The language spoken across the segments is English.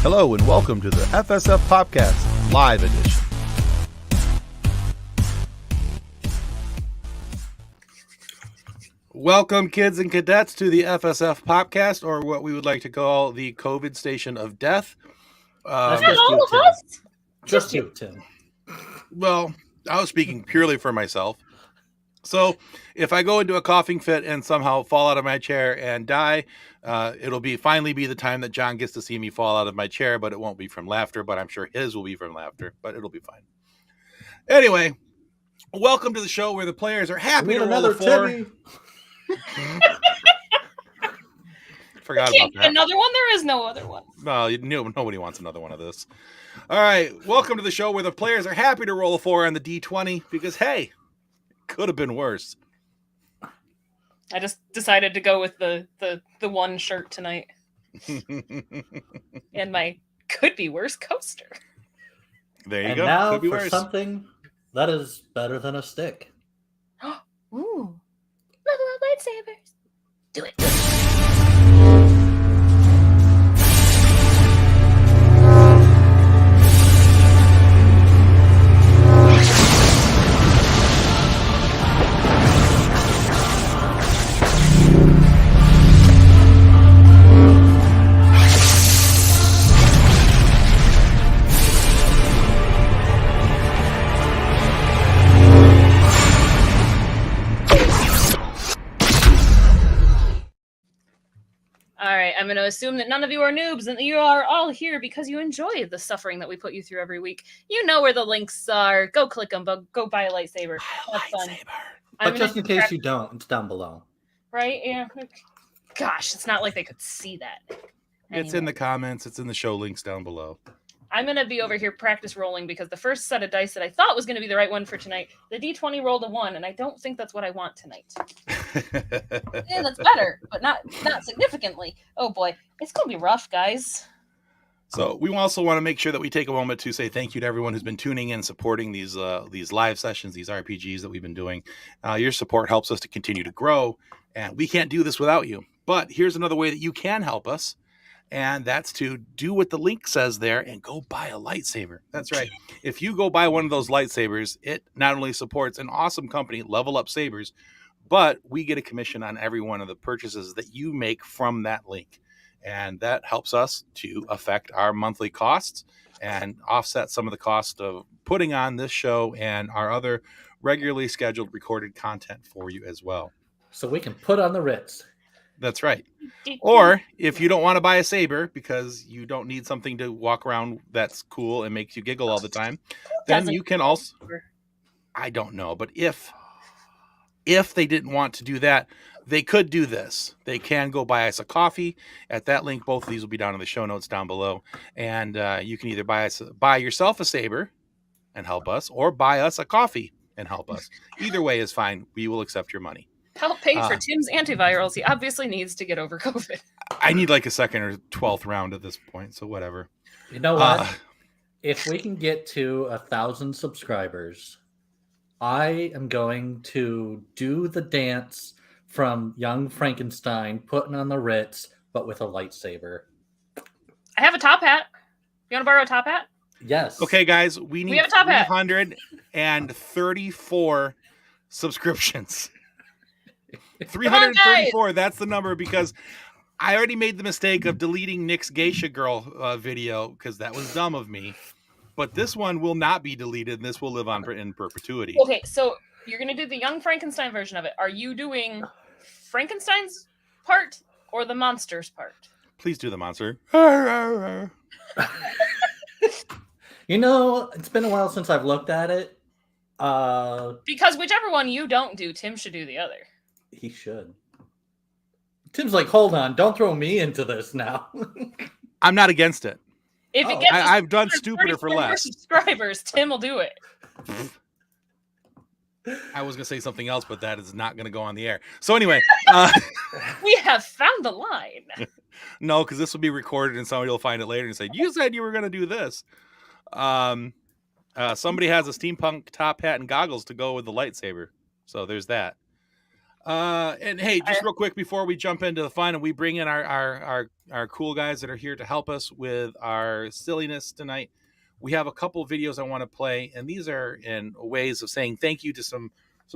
Hello and welcome to the FSF PopCast Live Edition. Welcome, kids and cadets, to the FSF PopCast, or what we would like to call the COVID Station of Death. That's just you, Tim. Just you, Tim. Well, I was speaking purely for myself. So if I go into a coughing fit and somehow fall out of my chair and die, it'll finally be the time that John gets to see me fall out of my chair, but it won't be from laughter, but I'm sure his will be from laughter, but it'll be fine. Anyway, welcome to the show where the players are happy to roll a 4. Forgot about that. Another one? There is no other one. No, nobody wants another one of this. All right, welcome to the show where the players are happy to roll a 4 on the D20 because, hey, could have been worse. I just decided to go with the one shirt tonight. And my could be worse coaster. There you and go. Now could be for worse. something that is better than a stick. Ooh. Level up lightsabers. Do it. I'm going to assume that none of you are noobs and that you are all here because you enjoy the suffering that we put you through every week. You know where the links are. Go click them, but go buy a lightsaber. Have fun. But just in case you don't, it's down below. Right? Yeah. Gosh, it's not like they could see that. Anyway. It's in the comments. It's in the show links down below. I'm going to be over here practice rolling because the first set of dice that I thought was going to be the right one for tonight, the D20 rolled a 1, and I don't think that's what I want tonight. Yeah, that's better, but not significantly. Oh boy, it's going to be rough, guys. So we also want to make sure that we take a moment to say thank you to everyone who's been tuning in, supporting these live sessions, these RPGs that we've been doing. Your support helps us to continue to grow, and we can't do this without you. But here's another way that you can help us. And that's to do what the link says there and go buy a lightsaber. That's right. If you go buy one of those lightsabers, it not only supports an awesome company, Level Up Sabers, but we get a commission on every one of the purchases that you make from that link. And that helps us to affect our monthly costs and offset some of the cost of putting on this show and our other regularly scheduled recorded content for you as well. So we can put on the Ritz. That's right. Or if you don't want to buy a saber because you don't need something to walk around that's cool and makes you giggle all the time, then you can also, I don't know, but if they didn't want to do that, they could do this. They can go buy us a coffee at that link. Both of these will be down in the show notes down below. And you can either buy yourself a saber and help us, or buy us a coffee and help us. Either way is fine. We will accept your money. Help pay for Tim's antivirals. He obviously needs to get over COVID. I need like a second or 12th round at this point, so whatever. You know what? If we can get to 1,000 subscribers, I am going to do the dance from Young Frankenstein putting on the Ritz, but with a lightsaber. I have a top hat. You want to borrow a top hat? Yes. Okay, guys, we need 334 subscriptions. 334, that's the number, because I already made the mistake of deleting Nick's Geisha Girl video because that was dumb of me. But this one will not be deleted, and this will live on in perpetuity. Okay, so you're going to do the Young Frankenstein version of it. Are you doing Frankenstein's part or the monster's part? Please do the monster. You know, it's been a while since I've looked at it. Because whichever one you don't do, Tim should do the other. He should. Tim's like, hold on, don't throw me into this now. I'm not against it. If it gets I've done stupider for less. Subscribers, Tim will do it. I was going to say something else, but that is not going to go on the air. So anyway. We have found the line. No, because this will be recorded and somebody will find it later and say, you said you were going to do this. Somebody has a steampunk top hat and goggles to go with the lightsaber. So there's that. And hey, just real quick before we jump into the fun and we bring in our cool guys that are here to help us with our silliness tonight, we have a couple of videos I want to play, and these are in ways of saying thank you to some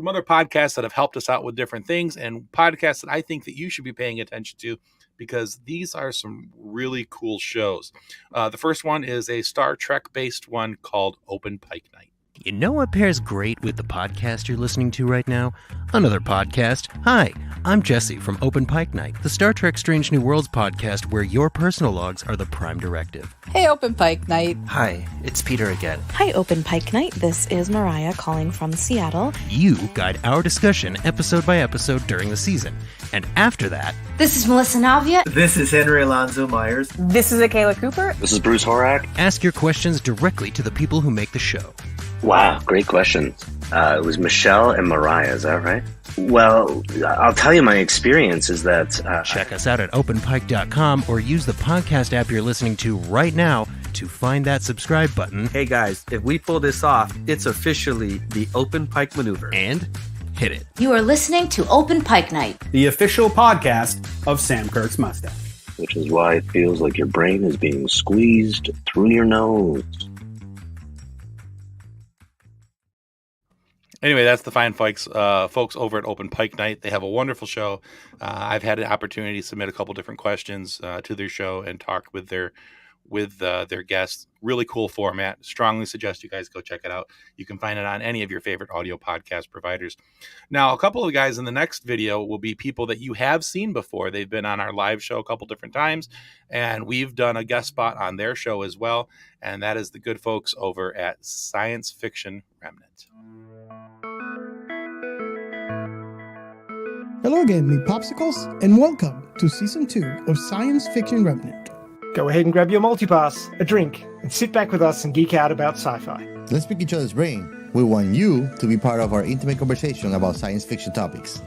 other podcasts that have helped us out with different things, and podcasts that I think that you should be paying attention to, because these are some really cool shows. The first one is a Star Trek based one called Open Pike Night. You know what pairs great with the podcast you're listening to right now? Another podcast. Hi, I'm Jesse from Open Pike Night, the Star Trek Strange New Worlds podcast where your personal logs are the prime directive. Hey, Open Pike Night. Hi, it's Peter again. Hi, Open Pike Night. This is Mariah calling from Seattle. You guide our discussion episode by episode during the season. And after that... This is Melissa Navia. This is Henry Alonzo Myers. This is Akela Cooper. This is Bruce Horak. Ask your questions directly to the people who make the show. Wow, great questions. It was Michelle and Mariah, is that right? Well, I'll tell you my experience is that... Check us out at openpike.com or use the podcast app you're listening to right now to find that subscribe button. Hey guys, if we pull this off, it's officially the Open Pike Maneuver. And hit it. You are listening to Open Pike Night, the official podcast of Sam Kirk's Mustache. Which is why it feels like your brain is being squeezed through your nose. Anyway, that's the fine folks over at Open Pike Night. They have a wonderful show. I've had an opportunity to submit a couple different questions to their show and talk with their guests. Really cool format. Strongly suggest you guys go check it out. You can find it on any of your favorite audio podcast providers. Now, a couple of guys in the next video will be people that you have seen before. They've been on our live show a couple different times, and we've done a guest spot on their show as well. And that is the good folks over at Science Fiction Remnant. Hello again, me popsicles, and welcome to Season 2 of Science Fiction Remnant. Go ahead and grab your multipass, a drink, and sit back with us and geek out about sci-fi. Let's pick each other's brain. We want you to be part of our intimate conversation about science fiction topics.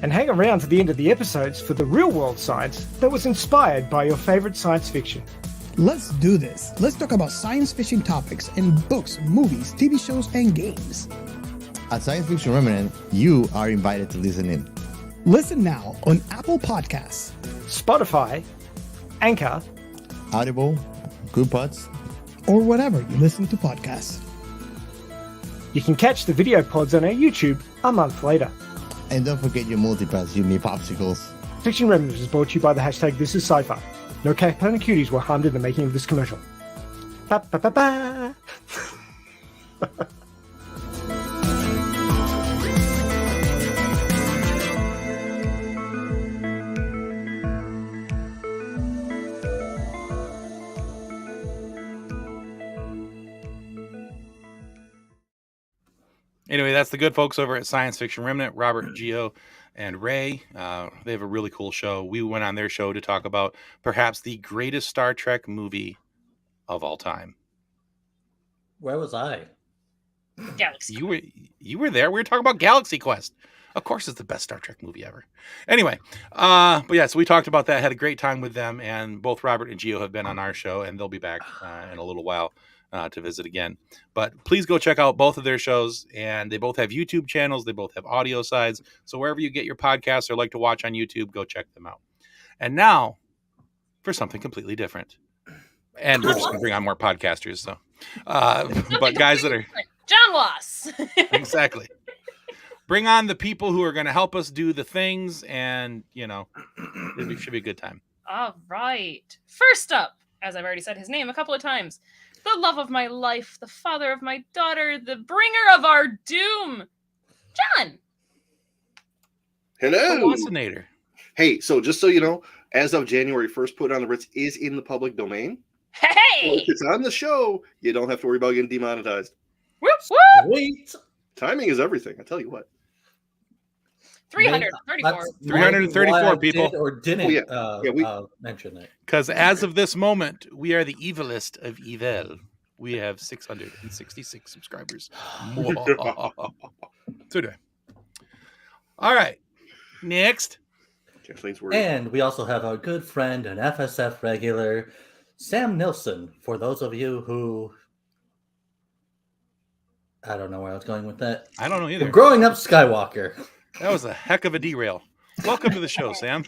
And hang around to the end of the episodes for the real-world science that was inspired by your favorite science fiction. Let's do this. Let's talk about science fiction topics in books, movies, TV shows, and games. At Science Fiction Remnant, you are invited to listen in. Listen now on Apple Podcasts, Spotify, Anchor, Audible, Goodpods, or whatever you listen to podcasts. You can catch the video pods on our YouTube a month later. And don't forget your multipass, you me popsicles. Fiction Remnant is brought to you by the hashtag This Is Sci-Fi. No Planet Cuties were harmed in the making of this commercial. Ba ba ba ba. Anyway, that's the good folks over at Science Fiction Remnant, Robert, Gio, and Ray. They have a really cool show. We went on their show to talk about perhaps the greatest Star Trek movie of all time. Where was I? Galaxy. You were there. We were talking about Galaxy Quest. Of course, it's the best Star Trek movie ever. Anyway, but yeah, so we talked about that. Had a great time with them, and both Robert and Gio have been on our show, and they'll be back in a little while to visit again. But please go check out both of their shows, and they both have YouTube channels. They both have audio sides. So wherever you get your podcasts or like to watch on YouTube, go check them out. And now for something completely different. And we're just going to bring on more podcasters. So, but guys that are John Wass. Exactly. Bring on the people who are going to help us do the things, and it should be a good time. All right. First up, as I've already said his name a couple of times, the love of my life, the father of my daughter, the bringer of our doom, John. Hello. Fascinator. Hey, so just so you know, as of January 1st, Put on the Ritz is in the public domain. Hey! So if it's on the show, you don't have to worry about getting demonetized. Whoop, whoop! Wait. Timing is everything, I tell you what. 334. 334 people. Or didn't mention it. Because as of this moment, we are the evilest of evil. We have 666 subscribers. So do I. All right. Next. Kathleen's word. And we also have our good friend and FSF regular, Sam Nilsson. For those of you who... I don't know where I was going with that. I don't know either. Growing Up Skywalker. That was a heck of a derail. Welcome to the show, Sam.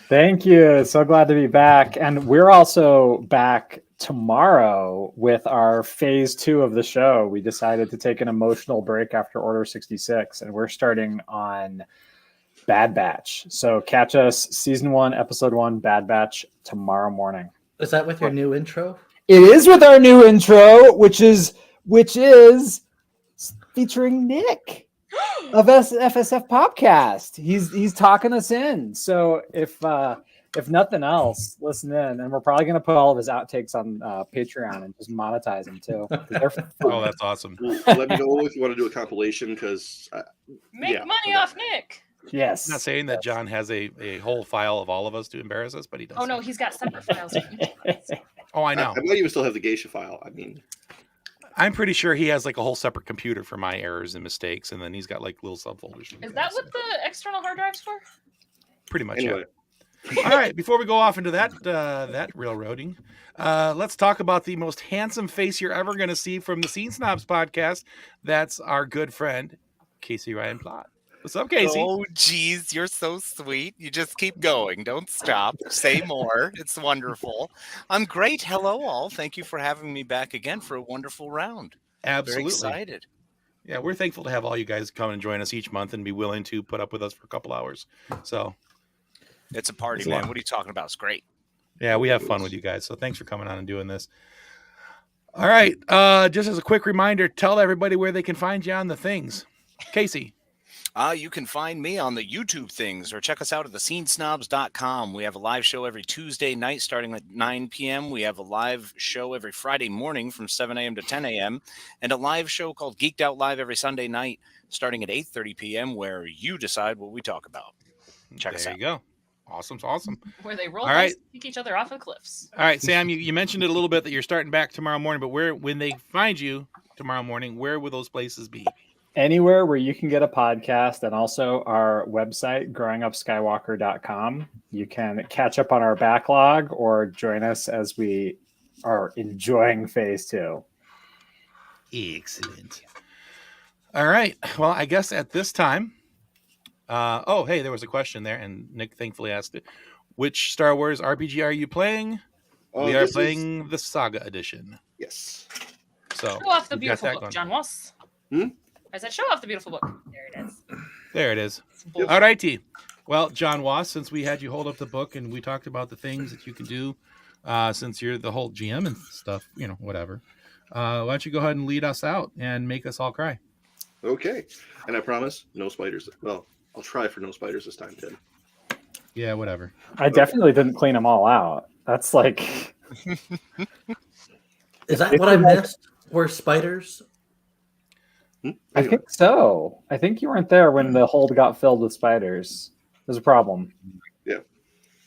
Thank you. So glad to be back. And we're also back tomorrow with our phase 2 of the show. We decided to take an emotional break after Order 66, and we're starting on Bad Batch. So catch us season 1, episode 1, Bad Batch tomorrow morning. Is that with your new intro? It is with our new intro, which is featuring Nick of FSF PopCast. He's talking us in. So if nothing else, listen in, and we're probably going to put all of his outtakes on Patreon and just monetize them too. Oh, that's awesome. Let me know if you want to do a compilation, because make money off Nick. Yes. I'm not saying that John has a whole file of all of us to embarrass us, but he does. Oh no, he's got separate files for each of us. Oh, I know. I might even still have the geisha file. I mean, I'm pretty sure he has like a whole separate computer for my errors and mistakes, and then he's got like little subfolders. Is that what the external hard drive's for? Pretty much. Anyway. Yeah. All right. Before we go off into that railroading, let's talk about the most handsome face you're ever going to see from the Snobs podcast. That's our good friend Casey Ryan Plott. What's up, Casey? Oh, geez, you're so sweet. You just keep going. Don't stop. Say more. It's wonderful. I'm great. Hello, all. Thank you for having me back again for a wonderful round. Absolutely. Very excited. Yeah, we're thankful to have all you guys come and join us each month and be willing to put up with us for a couple hours. So it's a party, man. What are you talking about? It's great. Yeah, we have fun with you guys. So thanks for coming on and doing this. All right. Just as a quick reminder, tell everybody where they can find you on the things. Casey. You can find me on the YouTube things, or check us out at thescenesnobs.com. We have a live show every Tuesday night starting at 9 p.m. We have a live show every Friday morning from 7 a.m. to 10 a.m. and a live show called Geeked Out Live every Sunday night starting at 8:30 p.m. where you decide what we talk about. Check us out. There you go. Awesome. Where they roll all right. dice and kick each other off of cliffs. All right, Sam, you mentioned it a little bit that you're starting back tomorrow morning, but when they find you tomorrow morning, where will those places be? Anywhere where you can get a podcast, and also our website, growingupskywalker.com. You can catch up on our backlog or join us as we are enjoying phase 2. Excellent. All right. Well, I guess at this time, hey, there was a question there, and Nick thankfully asked it. Which Star Wars RPG are you playing? We are playing the Saga Edition. Yes. So show off the beautiful book, John Wass. I said, show off the beautiful book. There it is. There it is. All righty. Well, John Wass, since we had you hold up the book and we talked about the things that you can do, since you're the whole GM and stuff, whatever, why don't you go ahead and lead us out and make us all cry? Okay. And I promise, no spiders. Well, I'll try for no spiders this time, Tim. Yeah, whatever. I definitely didn't clean them all out. That's like... Is that what I missed? Were spiders? I think so. I think you weren't there when the hold got filled with spiders. There's a problem. Yeah.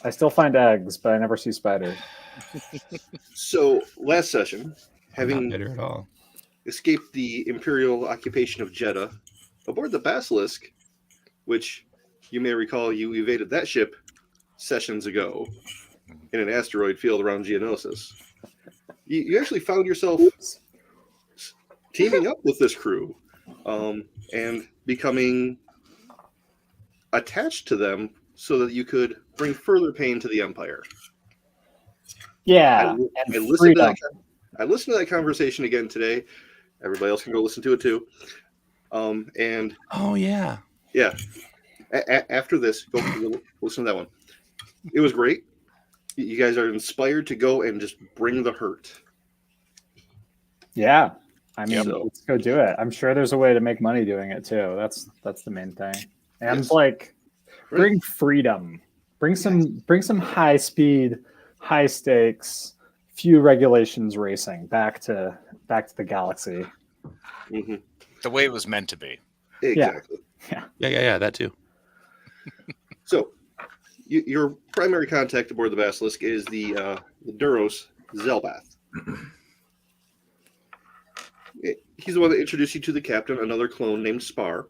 I still find eggs, but I never see spiders. So last session, having not bitter at all. Escaped the Imperial occupation of Jeddah aboard the Basilisk, which you may recall you evaded that ship sessions ago in an asteroid field around Geonosis. You actually found yourself teaming up with this crew and becoming attached to them so that you could bring further pain to the Empire. Yeah. I listened to that conversation again today. Everybody else can go listen to it too. And oh yeah. Yeah. After this, go listen to that one. It was great. You guys are inspired to go and just bring the hurt. Yeah. I mean, let's go do it. I'm sure there's a way to make money doing it too. That's the main thing. And bring freedom. Bring some high speed, high stakes, few regulations racing back to the galaxy. Mm-hmm. The way it was meant to be. Exactly. Yeah, that too. So, your primary contact aboard the Basilisk is the Duros Zelbath. He's the one that introduced you to the captain, another clone named Spar,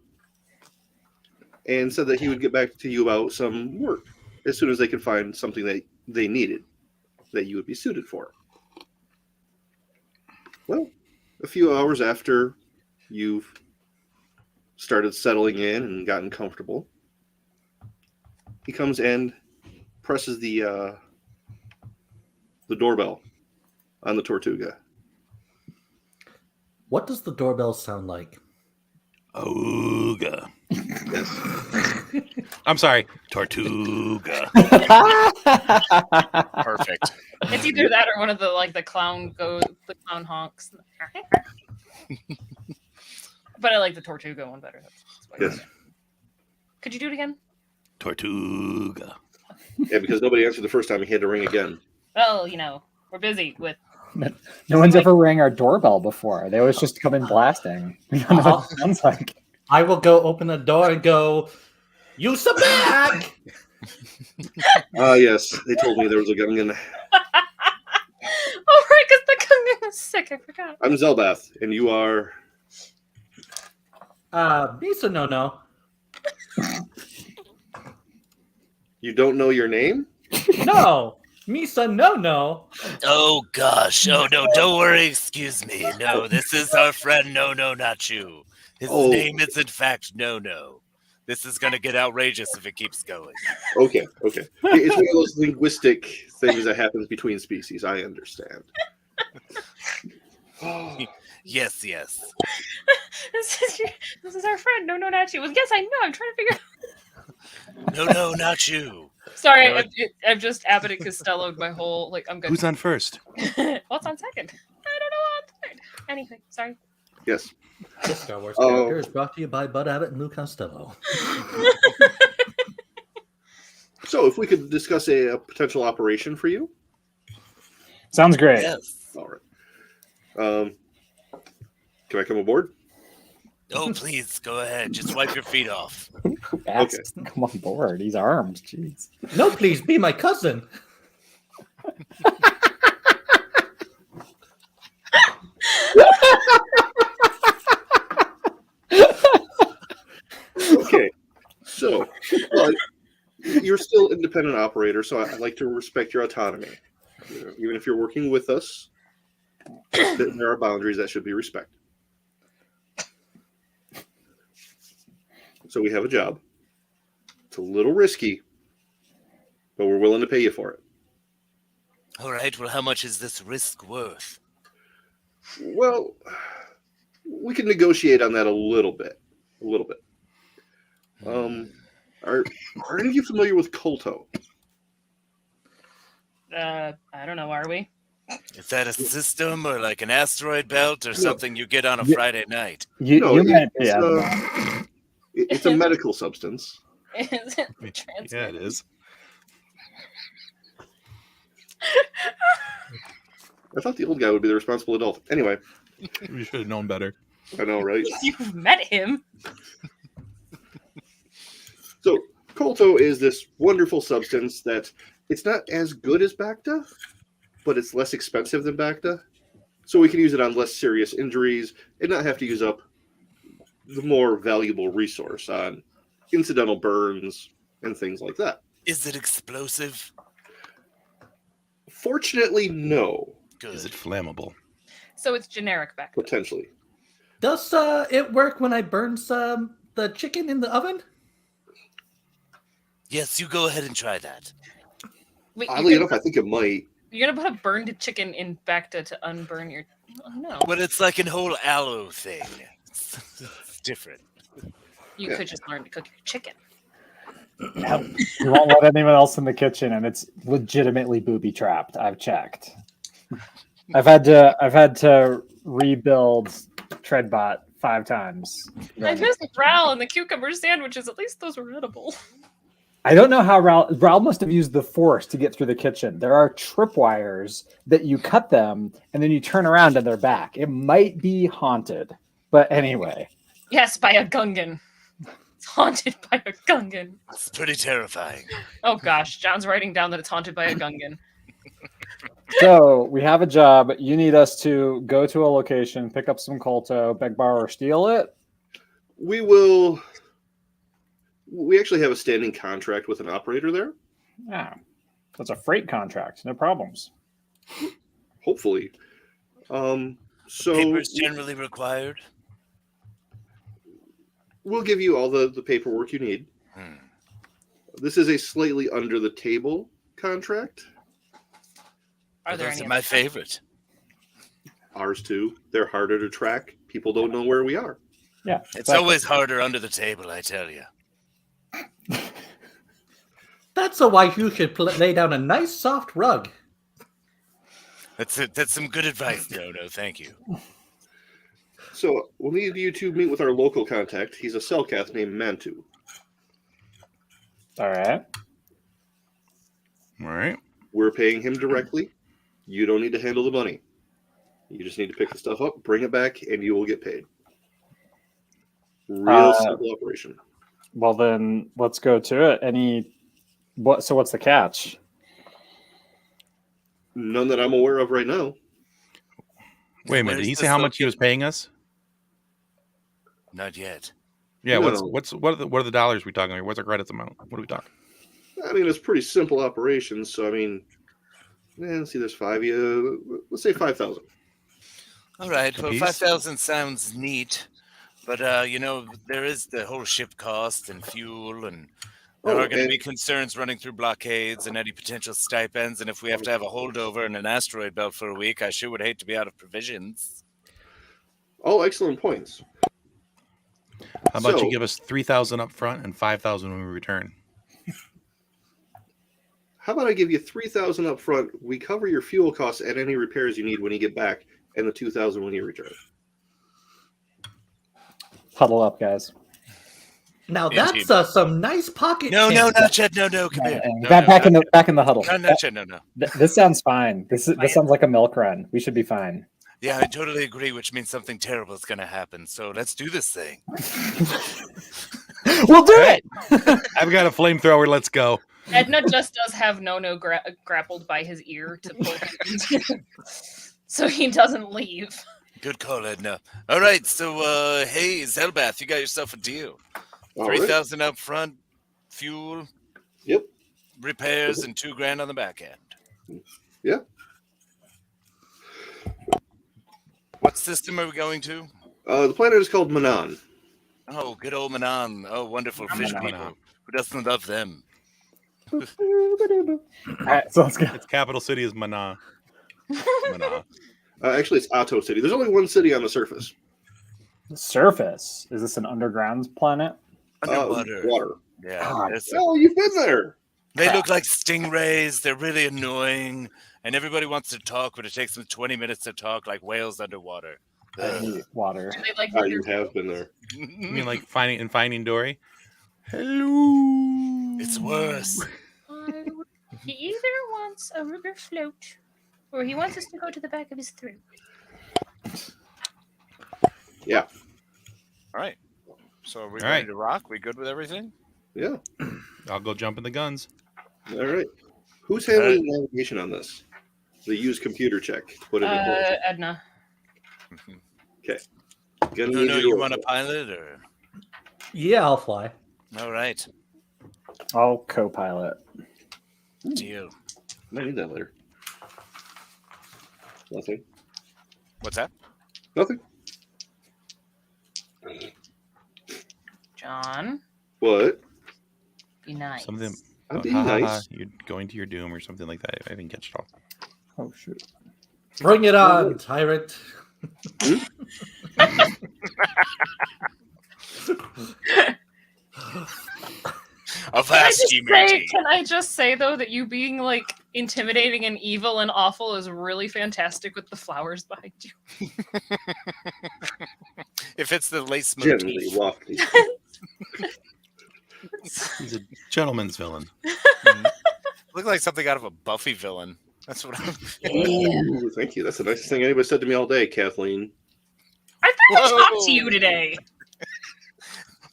and said that he would get back to you about some work as soon as they could find something that they needed that you would be suited for. Well, a few hours after you've started settling in and gotten comfortable, he comes and presses the doorbell on the Tortuga. What does the doorbell sound like? Ooga. Yes. I'm sorry, Tortuga. Perfect. It's either that or one of the clown honks. But I like the Tortuga one better. Yes. Could you do it again? Tortuga. Yeah, because nobody answered the first time, he had to ring again. Well, we're busy with. No one's ever rang our doorbell before. They always just come in blasting. We don't know what it sounds like. I will go open the door and go, "Use the back!" Yes, they told me there was a Gungan. Oh, right, because the Gungan was sick. I forgot. I'm Zelbath, and you are... Misa no. You don't know your name? No, Misa no. Oh gosh! Oh no! Don't worry. Excuse me. No, this is our friend. No, not you. His name is in fact No. This is going to get outrageous if it keeps going. Okay. It's one of those linguistic things that happens between species. I understand. Yes. This is our friend. No, not you. Well, yes, I know. I'm trying to figure out. No, not you. Sorry, I've just Abbott and Costello'd my whole, I'm good. Who's on first? What's on second? I don't know on third. Anyway, sorry. Yes. This Star Wars character is brought to you by Bud Abbott and Lou Costello. So, if we could discuss a potential operation for you. Sounds great. Yes. All right. Can I come aboard? Oh, please, go ahead. Just wipe your feet off. Who asked to come on board? He's armed. Jeez. No, please, be my cousin. Okay. So, you're still independent operator, so I'd like to respect your autonomy. Even if you're working with us, there are boundaries that should be respected. So we have a job. It's a little risky, but we're willing to pay you for it. All right. Well, how much is this risk worth? Well, we can negotiate on that a little bit. Are any of you familiar with Kolto? I don't know. Are we? Is that a system or like an asteroid belt or something you get on a Friday night? It's a medical substance. Is it Yeah, it is. I thought the old guy would be the responsible adult. Anyway. We should have known better. I know, right? You've met him. So, Kolto is this wonderful substance that it's not as good as Bacta, but it's less expensive than Bacta. So we can use it on less serious injuries and not have to use up the more valuable resource on incidental burns and things like that. Is it explosive? Fortunately, no. Good. Is it flammable? So it's generic back. Potentially. Does it work when I burn the chicken in the oven? Yes, you go ahead and try that. Wait, oddly enough, I think it might. You're gonna put a burned chicken in Bacta to unburn your. Oh, no. But it's like a whole aloe thing. It's different. You could just learn to cook your chicken. You won't let anyone else in the kitchen, and it's legitimately booby trapped. I've checked. I've had to rebuild Treadbot 5 times. I missed Ral and the cucumber sandwiches. At least those were edible. I don't know how Raul must have used the force to get through the kitchen. There are tripwires that you cut them and then you turn around and they're back. It might be haunted, but anyway. Yes, by a Gungan. It's haunted by a Gungan. It's pretty terrifying. Oh gosh, John's writing down that it's haunted by a Gungan. So we have a job. You need us to go to a location, pick up some Kolto, beg, borrow, or steal it. We will. We actually have a standing contract with an operator there. Yeah, that's a freight contract. No problems. Hopefully. So Papers generally required? we'll give you all the paperwork you need. This is a slightly under the table contract. Are there Those any are my other- favorite. Ours too. They're harder to track. People don't know where we are. Yeah, It's always harder under the table, I tell you. That's why you should lay down a nice soft rug. That's it. That's some good advice, Dodo. Thank you. So we'll need you to meet with our local contact. He's a Cellcath named Mantu. All right. All right. We're paying him directly. You don't need to handle the money. You just need to pick the stuff up, bring it back, and you will get paid. Real simple operation. Well, then let's go to it. So what's the catch? None that I'm aware of right now. Wait a minute. Did he say how much he was paying us? Not yet. Yeah. No. What are the dollars we talking here? What's our credits amount? What are we talking? I mean, it's pretty simple operations. So I mean, let's see. There's 5. Let's say 5,000. All right. Well, Piece? 5,000 sounds neat, but there is the whole ship cost and fuel, and there are going to be concerns running through blockades and any potential stipends. And if we have to have a holdover in an asteroid belt for a week, I sure would hate to be out of provisions. All excellent points. How about you give us 3,000 up front and 5,000 when we return? How about I give you 3,000 up front? We cover your fuel costs and any repairs you need when you get back, and the 2,000 when you return. Huddle up, guys. Now that's some nice pocket. No, change. not yet. No, come here. Back in the huddle. Not yet. No. This sounds fine. This sounds like a milk run. We should be fine. Yeah, I totally agree, which means something terrible is going to happen. So let's do this thing. We'll do it. I've got a flamethrower. Let's go. Edna just does have No grappled by his ear to pull him, so he doesn't leave. Good call, Edna. All right, so hey, Zelbath, you got yourself a deal. 3,000 up front, fuel. Yep. Repairs and $2,000 on the back end. Yeah. What system are we going to? The planet is called Manan. Oh, good old Manan. Oh, wonderful fish people. Who doesn't love them? All right, so let's go. Its capital city is Mana. Actually, it's Ato City. There's only one city on the surface. Surface? Is this an underground planet? Underwater. Water. Yeah. Oh, you've been there. They look like stingrays. They're really annoying. And everybody wants to talk, but it takes them 20 minutes to talk like whales underwater. I need water. Do they like you have been there. You mean like Finding Dory? Hello. It's worse. He either wants a river float, or he wants us to go to the back of his throat. Yeah. All right. So are we All ready right. to rock? We good with everything? Yeah. I'll go jump in the guns. All right. Who's handling the navigation on this? The use computer check. Put it in place. Edna. Okay. No, you want to pilot or? Yeah, I'll fly. All right. I'll co-pilot. Deal. Might need that later. Nothing. What's that? Nothing. John, What? be nice. Something. I'm being nice. You're going to your doom or something like that. I didn't catch it all. Oh shoot! Bring it on, tyrant. Can I just say though that you being like intimidating and evil and awful is really fantastic with the flowers behind you. If it's the lace Gently motif. wafty. He's a gentleman's villain. Look like something out of a Buffy villain. That's what I'm. Ooh, thank you. That's the nicest thing anybody said to me all day, Kathleen. I thought I talked to you today.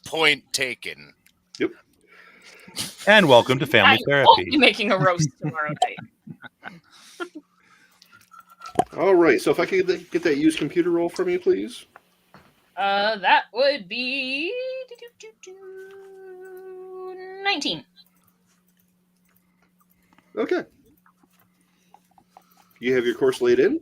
Point taken. Yep. And welcome to Family I Therapy. won't be making a roast tomorrow night. All right. So if I could get that use computer roll from you, please. That would be 19. Okay. You have your course laid in?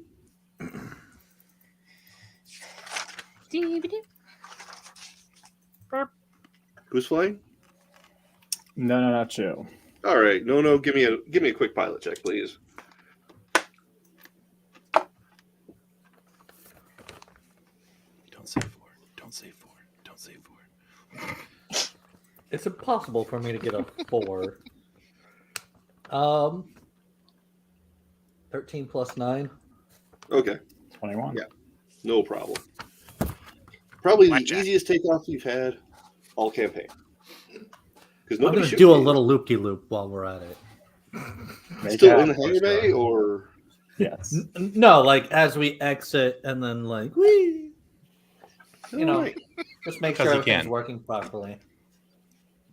Who's flying? No, not you. All right. No. Give me a quick pilot check, please. Don't say 4. Don't say 4. Don't say 4. It's impossible for me to get a 4. 13 plus 9. Okay. 21. Yeah. No problem. Probably the Jack. easiest takeoff you've had all campaign. Because I'm going to do a little loop-de-loop while we're at it. Still in the hangar bay, or yes? No, like as we exit, and then like whee. You know, right. just make 'Cause sure you everything's can. working properly.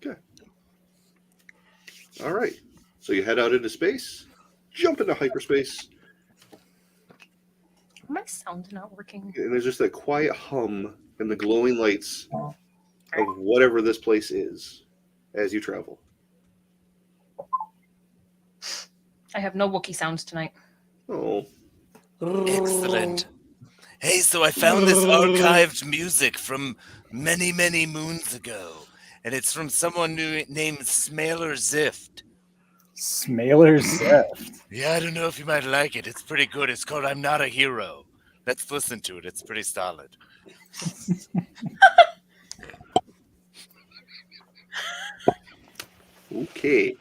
Okay. All right. So you head out into space, jump into hyperspace, My sound's not working. and there's just that quiet hum and the glowing lights of whatever this place is as you travel. I have no Wookiee sounds tonight. Oh. Excellent. Hey, so I found this archived music from many, many moons ago, and it's from someone named Smaler Zift. Smaler Zift. Yeah, I don't know if you might like it. It's pretty good. It's called I'm Not a Hero. Let's listen to it. It's pretty solid. Okay.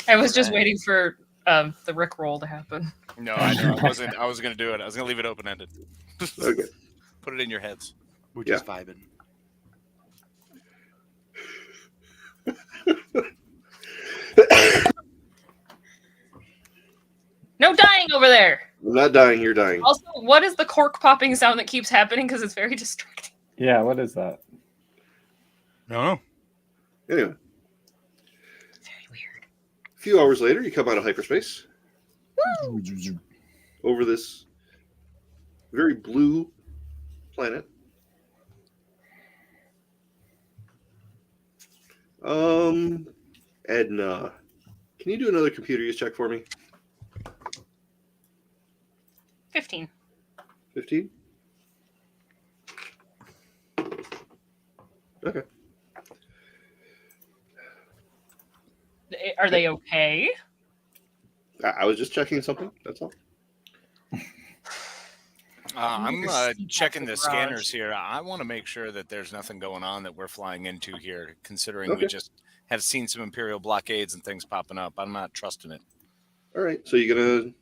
I was just waiting for the Rick roll to happen. No, I know. I was going to do it. I was going to leave it open-ended. Okay. Put it in your heads. We're just vibing. No dying over there. I'm not dying, you're dying. Also, what is the cork popping sound that keeps happening? Because it's very distracting. Yeah, what is that? No. Anyway. Very weird. A few hours later, you come out of hyperspace. Over this very blue planet. Edna, can you do another computer use check for me? 15. 15? Okay. Are they okay? I was just checking something, that's all. I'm checking the scanners here. I want to make sure that there's nothing going on that we're flying into here, considering we just have seen some Imperial blockades and things popping up. I'm not trusting it. All right, so you're going to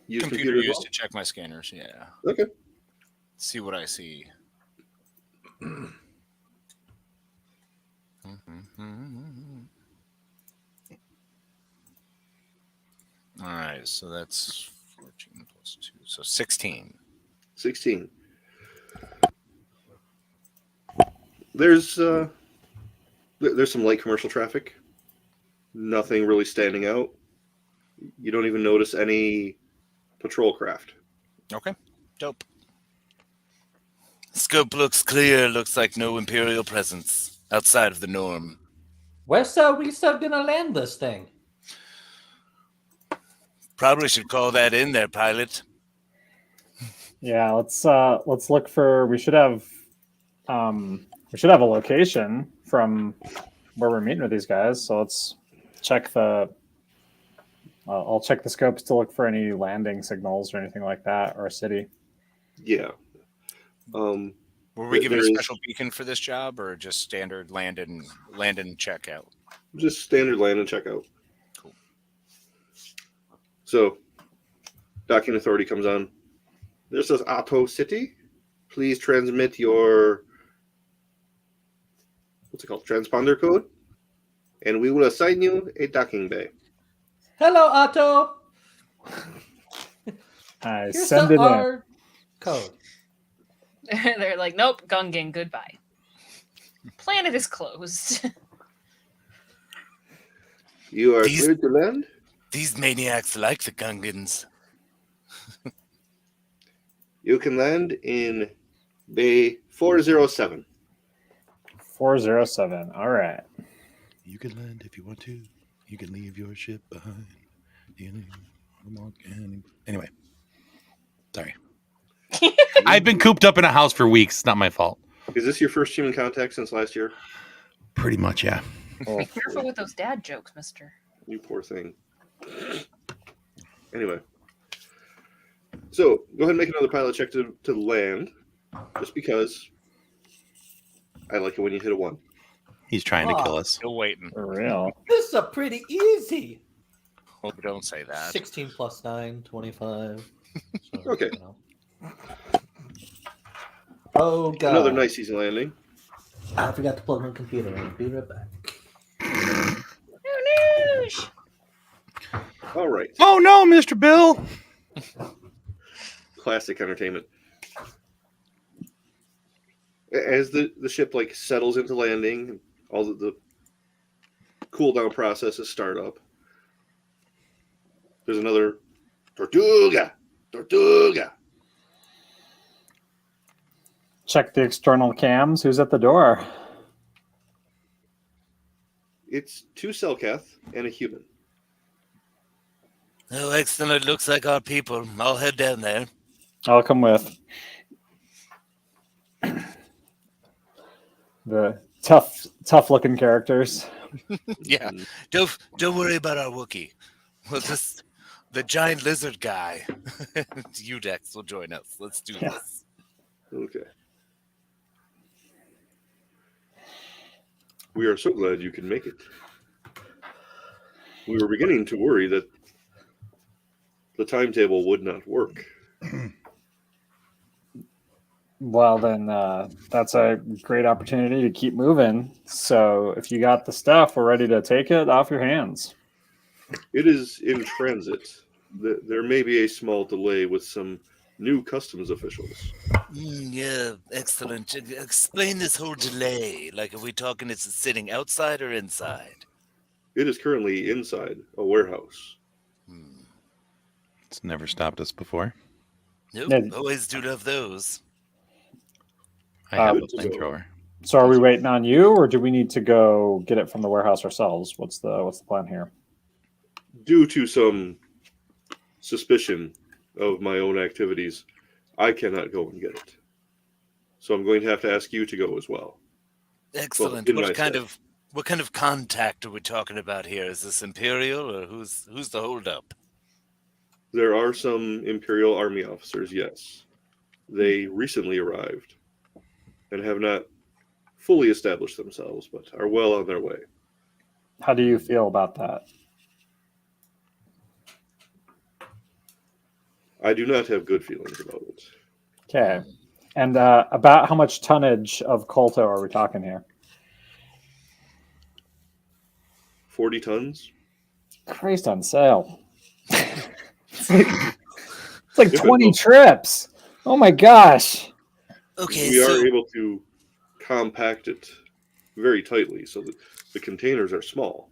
use Computer as use well? to check my scanners, yeah. Okay. See what I see. All right, so that's 14 plus 2, so 16. 16. There's some light commercial traffic. Nothing really standing out. You don't even notice any patrol craft. Okay, dope. Scope looks clear. Looks like no Imperial presence outside of the norm. Where's we still gonna land this thing? Probably should call that in there, pilot. Yeah, let's look for. We should have a location from where we're meeting with these guys. So let's check the. I'll check the scopes to look for any landing signals or anything like that, or a city. Yeah. Were we given a special beacon for this job, or just standard land and check out? Just standard land and check out. Cool. So, docking authority comes on. This is Otto City. Please transmit your transponder code, and we will assign you a docking bay. Hello, Otto. I Here's send it in. our code. They're like, nope, Gungan, goodbye. Planet is closed. You are cleared to land. These maniacs like the Gungans. You can land in Bay 407. 407. All right. You can land if you want to. You can leave your ship behind. Anyway. Sorry. I've been cooped up in a house for weeks. It's not my fault. Is this your first human contact since last year? Pretty much, yeah. Be careful with those dad jokes, mister. You poor thing. Anyway. So, go ahead and make another pilot check to land. Just because I like it when you hit a 1. He's trying to kill us. Still waiting. For real. This is a pretty easy. Hope don't say that. 16 plus 9, 25. So, Okay. you know. Oh, God. Another nice easy landing. I forgot to plug my computer in. Be right back. All right. Oh, no, Mr. Bill. Classic entertainment. As the ship like settles into landing, all the cool down processes start up. There's another Tortuga. Check the external cams. Who's at the door? It's 2 Selkath and a human. Oh, excellent. Looks like our people. I'll head down there. I'll come with. The tough looking characters. Yeah. Don't worry about our Wookiee. Well, the giant lizard guy, Udex, will join us. Let's do this. Okay. We are so glad you can make it. We were beginning to worry that the timetable would not work. Well, then that's a great opportunity to keep moving. So if you got the stuff, we're ready to take it off your hands. It is in transit. There may be a small delay with some new customs officials. Yeah, excellent. Explain this whole delay. Like, are we talking it's sitting outside or inside? It is currently inside a warehouse. It's never stopped us before. Nope, always do love those. I have a flamethrower. So are we waiting on you, or do we need to go get it from the warehouse ourselves? What's the plan here? Due to some suspicion of my own activities, I cannot go and get it. So I'm going to have to ask you to go as well. Excellent. Well, what kind of contact are we talking about here? Is this Imperial or who's the holdup? There are some Imperial Army officers, yes. They recently arrived and have not fully established themselves, but are well on their way. How do you feel about that? I do not have good feelings about it. Okay. And about how much tonnage of Colto are we talking here? 40 tons? Christ on sale. It's like 20 trips. Oh my gosh. Okay, we are able to compact it very tightly so that the containers are small.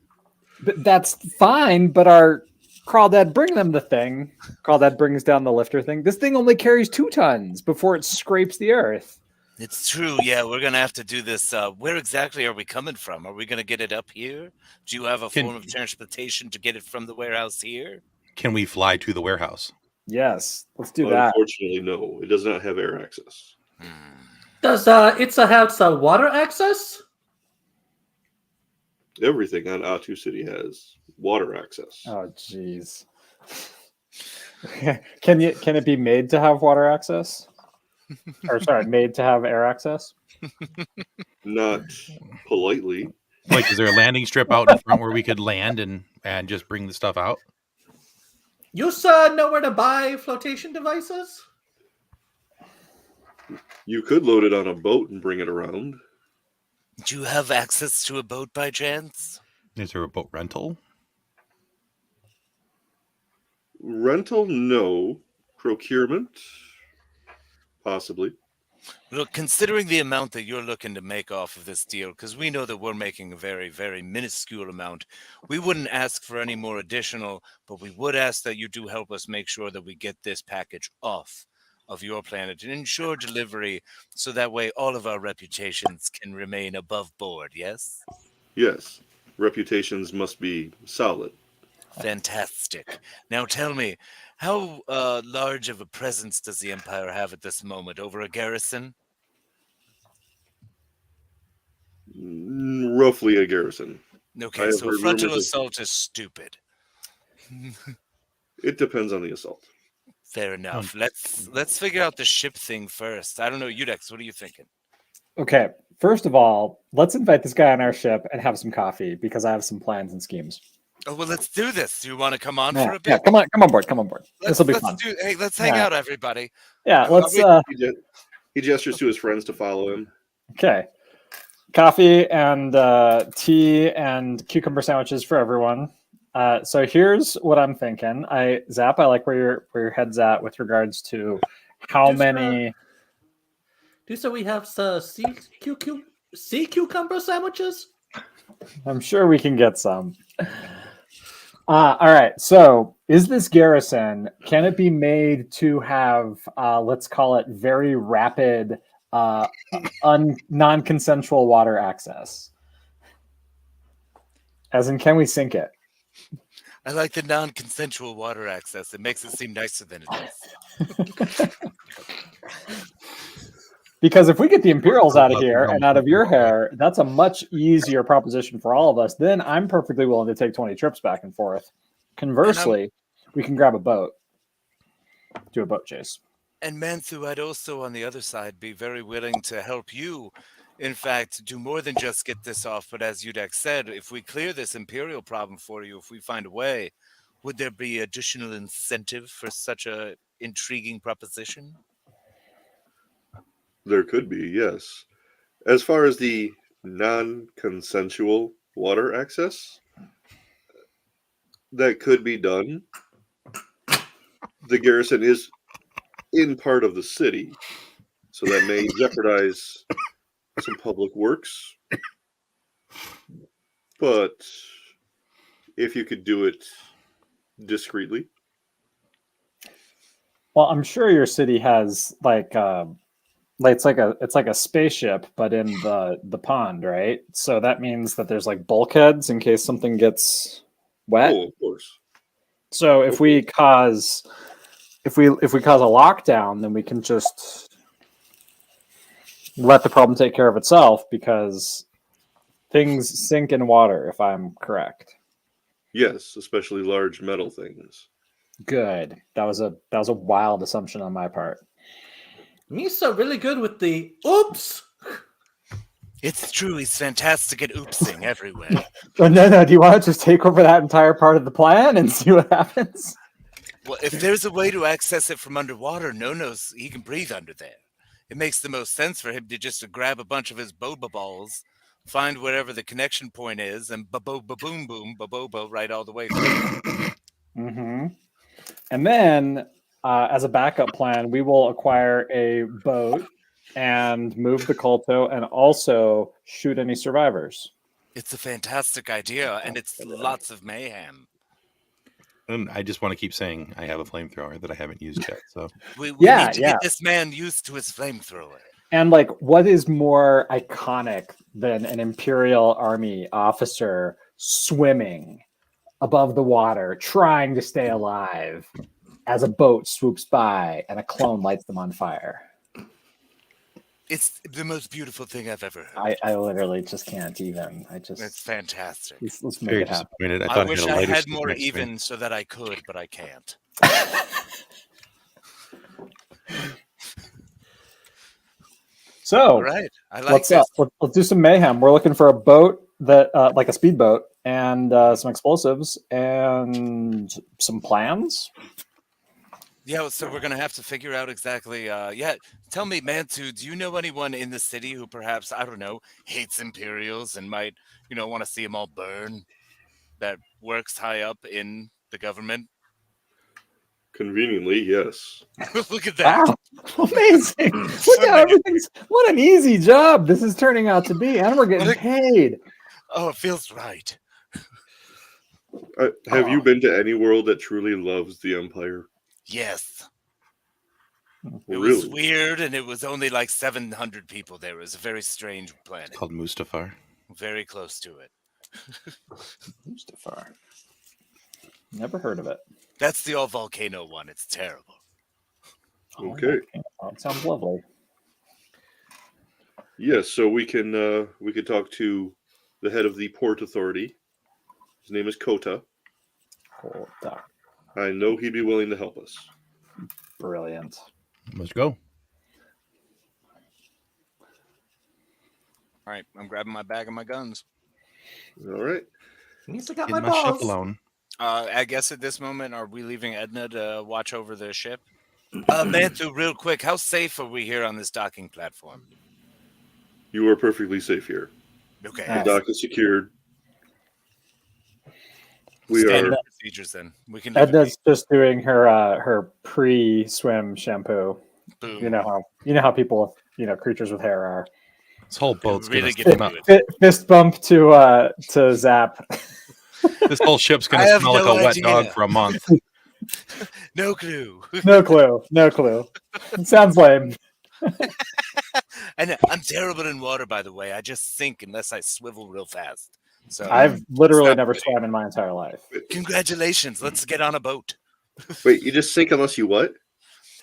But that's fine, but our Crawdad bring them the thing. Crawdad brings down the lifter thing. This thing only carries 2 tons before it scrapes the earth. It's true. Yeah, we're going to have to do this. Where exactly are we coming from? Are we going to get it up here? Do you have a form of transportation to get it from the warehouse here? Can we fly to the warehouse? Yes, let's do that. Unfortunately, no. It does not have air access. Does Itza have some water access? Everything on Atu City has water access. Oh, jeez. Can it be made to have water access? Or sorry, made to have air access? Not politely. Like, is there a landing strip out in front where we could land and just bring the stuff out? You know where to buy flotation devices? You could load it on a boat and bring it around. Do you have access to a boat by chance? Is there a boat rental? Rental, no. Procurement, possibly. Look, considering the amount that you're looking to make off of this deal, because we know that we're making a very, very minuscule amount, we wouldn't ask for any more additional, but we would ask that you do help us make sure that we get this package off of your planet and ensure delivery so that way all of our reputations can remain above board, yes? Yes. Reputations must be solid. Fantastic. Now tell me, how large of a presence does the Empire have at this moment over a garrison? roughly a garrison. I Okay, have so heard frontal rumors of- assault is stupid. It depends on the assault. Fair enough. Let's figure out the ship thing first. I don't know, Udex, what are you thinking? Okay, first of all, let's invite this guy on our ship and have some coffee because I have some plans and schemes. Oh well, let's do this. Do you want to come on Yeah, for a bit? yeah, come on board. This will be fun. Let's hang Yeah. out, everybody. Yeah, let's. He gestures to his friends to follow him. Okay, coffee and tea and cucumber sandwiches for everyone. So here's what I'm thinking. Zap, I like where your head's at with regards to how many. So we have sea cucumber sandwiches. I'm sure we can get some. All right. So, is this garrison? Can it be made to have, let's call it, very rapid, non-consensual water access? As in, can we sink it? I like the non-consensual water access. It makes it seem nicer than it is. Because if we get the Imperials out of here and out of your hair, that's a much easier proposition for all of us. Then I'm perfectly willing to take 20 trips back and forth. Conversely, we can grab a boat, do a boat chase. And Manthu, I'd also, on the other side, be very willing to help you. In fact, do more than just get this off. But as Udex said, if we clear this Imperial problem for you, if we find a way, would there be additional incentive for such a intriguing proposition? There could be, yes. As far as the non-consensual water access, that could be done. The garrison is in part of the city, so that may jeopardize some public works. But if you could do it discreetly. Well, I'm sure your city has it's like a spaceship, but in the pond, right? So that means that there's like bulkheads in case something gets wet. Oh, of course. So if we cause a lockdown, then we can just let the problem take care of itself because things sink in water, if I'm correct. Yes, especially large metal things. Good. That was a wild assumption on my part. Misa really good with the oops. It's true. He's fantastic at oopsing everywhere. Oh, no. Do you want to just take over that entire part of the plan and see what happens? Well, if there's a way to access it from underwater, knows he can breathe under there. It makes the most sense for him to just grab a bunch of his boba balls, find wherever the connection point is, and ba-boom, boom, ba-boba right all the way through. Mm-hmm. And then, as a backup plan, we will acquire a boat and move the Colto and also shoot any survivors. It's a fantastic idea, and it's lots of mayhem. And I just want to keep saying I have a flamethrower that I haven't used yet. So we need to get this man used to his flamethrower. And like, what is more iconic than an Imperial Army officer swimming above the water, trying to stay alive as a boat swoops by and a clone lights them on fire? It's the most beautiful thing I've ever heard. I literally just can't even. It's fantastic. Let's make it happen. I wish I had more even so that I could, but I can't. So, all right. I like this. Let's do some mayhem. We're looking for a boat that, like a speedboat, and some explosives and some plans. Yeah, so we're going to have to figure out exactly. Tell me, Mantu, do you know anyone in the city who perhaps, I don't know, hates Imperials and might, want to see them all burn, that works high up in the government? Conveniently, yes. Look at that. Wow. Amazing. Look how everything's, what an easy job this is turning out to be. And we're getting paid. Oh, it feels right. Have you been to any world that truly loves the Empire? Yes. It Really? was weird, and it was only like 700 people there. It was a very strange planet. It's called Mustafar. Very close to it. Mustafar. Never heard of it. That's the all-volcano one. It's terrible. Okay. It sounds lovely. Yes, so we can talk to the head of the Port Authority. His name is Kota. Kota. I know he'd be willing to help us. Brilliant. Let's go. All right, I'm grabbing my bag and my guns. All right. At least I got Get my my ship balls. alone. I guess at this moment, are we leaving Edna to watch over the ship? Manthu, real quick, how safe are we here on this docking platform? You are perfectly safe here. Okay. The dock is secured. We Standard are. procedures then. We can. leave it Edna's just doing her pre-swim shampoo. Boom. You know how people, creatures with hair are. This whole boat's really gonna get smell. into it. Fist bump to Zap. This whole ship's gonna I have smell like no a wet idea. dog for a month. No clue. No clue. It sounds lame. And I'm terrible in water, by the way. I just sink unless I swivel real fast. So I've literally Stop never it. swam in my entire life. Congratulations. Let's get on a boat. Wait, you just sink unless you what?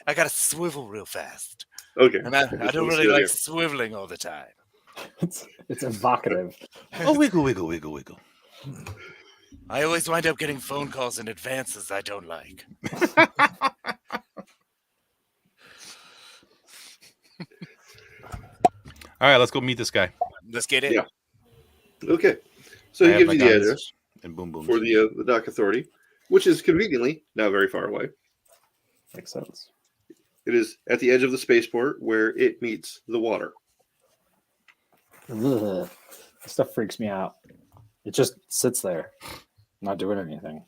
I gotta swivel real fast. Okay. And I Just don't wanna really see like that swiveling all the time. It's evocative. Oh, wiggle, wiggle, wiggle, wiggle. I always wind up getting phone calls in advances I don't like. All right, let's go meet this guy. Let's get in. Yeah. Okay. So I he have gives my you the guns address and boom boom for the dock authority, which is conveniently not very far away. Makes sense. It is at the edge of the spaceport where it meets the water. Ugh. This stuff freaks me out. It just sits there, not doing anything.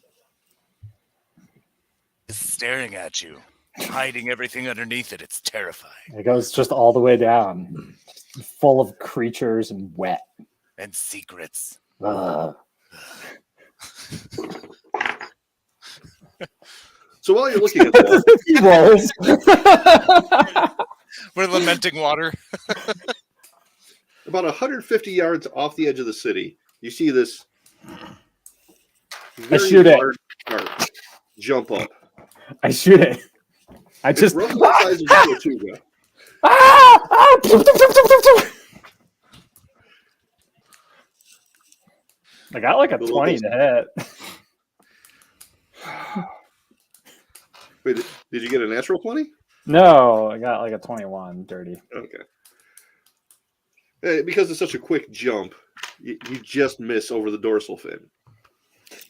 It's staring at you, hiding everything underneath it. It's terrifying. It goes just all the way down, full of creatures and wet. And secrets. Ugh. So while you're looking at that, He rolls. We're lamenting water. about 150 yards off the edge of the city, you see this I shoot it. large shark jump up. I shoot it. I just. It's roughly the size of a tortuga. I got like a 20 to hit. Wait, did you get a natural 20? No, I got like a 21 dirty. Okay. Because it's such a quick jump, you just miss over the dorsal fin.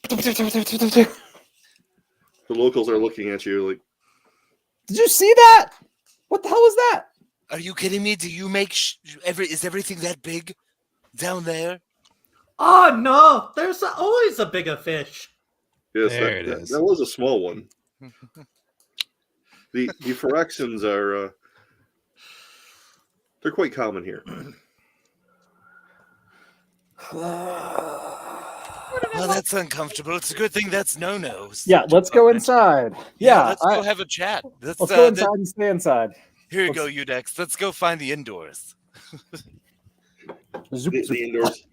The locals are looking at you like, Did you see that? What the hell was that? Are you kidding me? Do you make is everything that big down there? Oh no! There's always a bigger fish. yes, There it is. that was a small one. The Phyrexians are they're quite common here. Well, that's uncomfortable. It's a good thing that's no. Yeah, let's go inside. Yeah, let's go have a chat. Let's go inside and stay inside. Here you go, Udex. Let's go find the indoors. The indoors,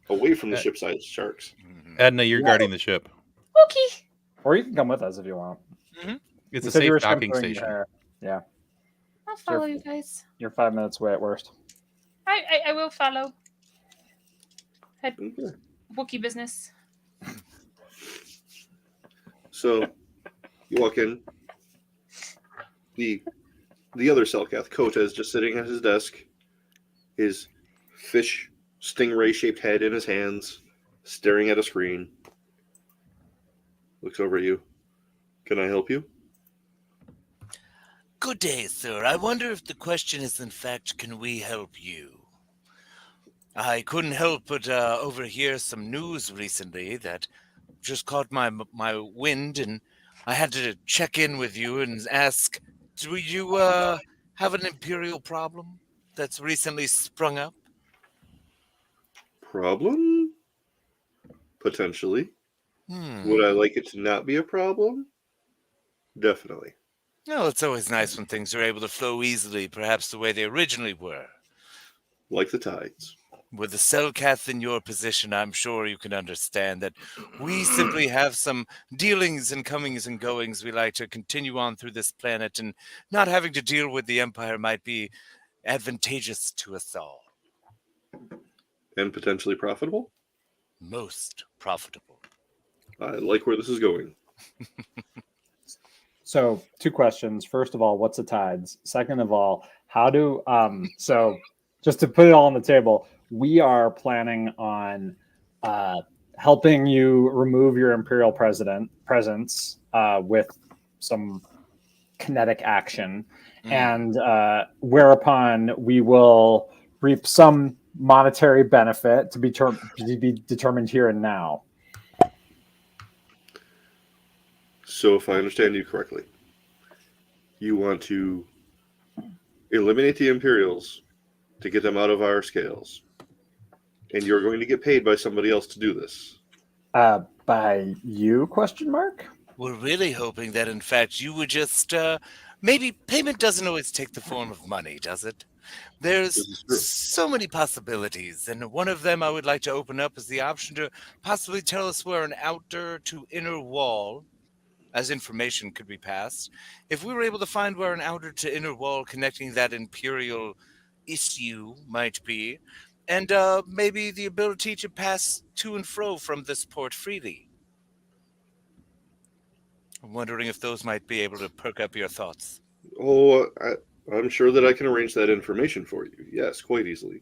away from the ship side sharks. Edna, you're guarding the ship. Okay. Or you can come with us if you want. It's You a said you safe were docking shampooing your station. hair. Yeah, I'll follow you guys. you're 5 minutes away at worst. I will follow. Head Wookiee business. So you walk in. The other Selkath, Kota, is just sitting at his desk, his fish stingray shaped head in his hands, staring at a screen. Looks over at you. Can I help you? Good day, sir. I wonder if the question is, in fact, can we help you? I couldn't help but overhear some news recently that just caught my wind, and I had to check in with you and ask, do you have an imperial problem that's recently sprung up? Problem? Potentially. Would I like it to not be a problem? Definitely. No, it's always nice when things are able to flow easily, perhaps the way they originally were. Like the tides. With the Selkath in your position, I'm sure you can understand that we simply have some dealings and comings and goings we like to continue on through this planet, and not having to deal with the Empire might be advantageous to us all. And potentially profitable? Most profitable. I like where this is going. So, 2 questions. First of all, what's the tides? Second of all, how do so just to put it all on the table, we are planning on helping you remove your imperial presence with some kinetic action, and whereupon we will reap some monetary benefit to be determined here and now. So if I understand you correctly, you want to eliminate the Imperials to get them out of our scales. And you're going to get paid by somebody else to do this. By you, question mark? We're really hoping that, in fact, you would just... maybe payment doesn't always take the form of money, does it? There's so many possibilities, and one of them I would like to open up is the option to possibly tell us where an outer to inner wall, as information could be passed. If we were able to find where an outer to inner wall connecting that imperial issue might be, and maybe the ability to pass to and fro from this port freely. I'm wondering if those might be able to perk up your thoughts. Oh, I'm sure that I can arrange that information for you. Yes, quite easily.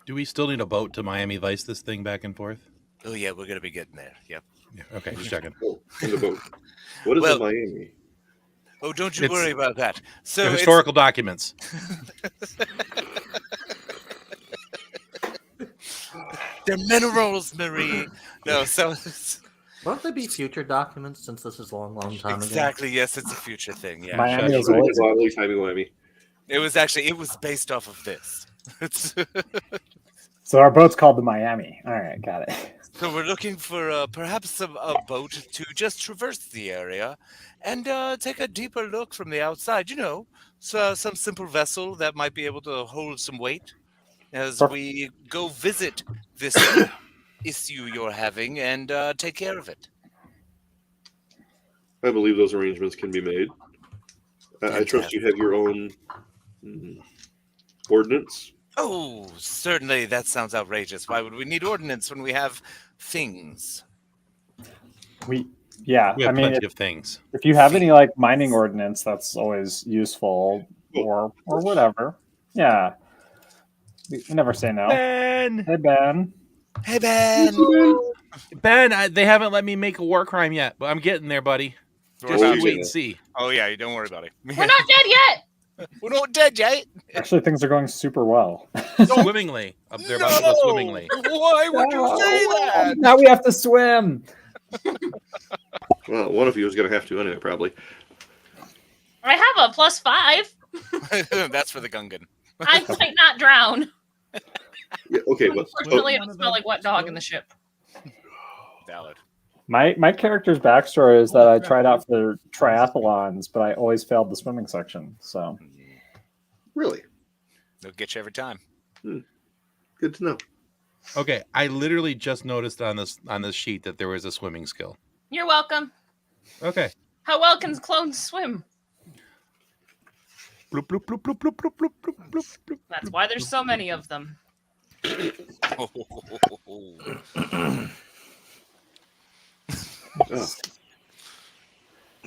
Do we still need a boat to Miami Vice this thing back and forth? Oh, yeah, we're going to be getting there. Yep. Yeah, okay, just checking. Oh, in the boat. What is a Miami? Oh, don't you worry about that. So historical documents. They're minerals, Marie. No, so... Won't there be future documents since this is a long time ago? Exactly, yes, it's a future thing. Yeah. Miami is It was actually, it was based off of this. So our boat's called the Miami. All right, got it. So we're looking for perhaps a boat to just traverse the area and take a deeper look from the outside. You know, so some simple vessel that might be able to hold some weight as we go visit this issue you're having and take care of it. I believe those arrangements can be made. I trust you have your own ordnance. Oh, certainly. That sounds outrageous. Why would we need ordnance when we have things? We have I mean, plenty of things. If you have any like mining ordnance, that's always useful, or whatever. Yeah, we never say no. Ben! Hey Ben. Hey Ben. Ben, they haven't let me make a war crime yet, but I'm getting there, buddy. Just you wait and see. Oh yeah, don't worry about it. We're not dead yet. We're not dead yet. Actually, things are going super well. Swimmingly. They're about to go swimmingly. Why would you say that? Now we have to swim. Well, one of you is going to have to anyway, probably. I have a +5. That's for the Gungan. I might not drown. Yeah, okay, but Unfortunately, I don't smell like wet dog in the ship. Valid. My character's backstory is that I tried out for triathlons, but I always failed the swimming section. So, really, they'll get you every time. Good to know. Okay, I literally just noticed on this sheet that there was a swimming skill. You're welcome. Okay. How well can clones swim? Bloop, bloop, bloop, bloop, bloop, bloop, bloop, bloop, bloop, bloop. That's why there's so many of them.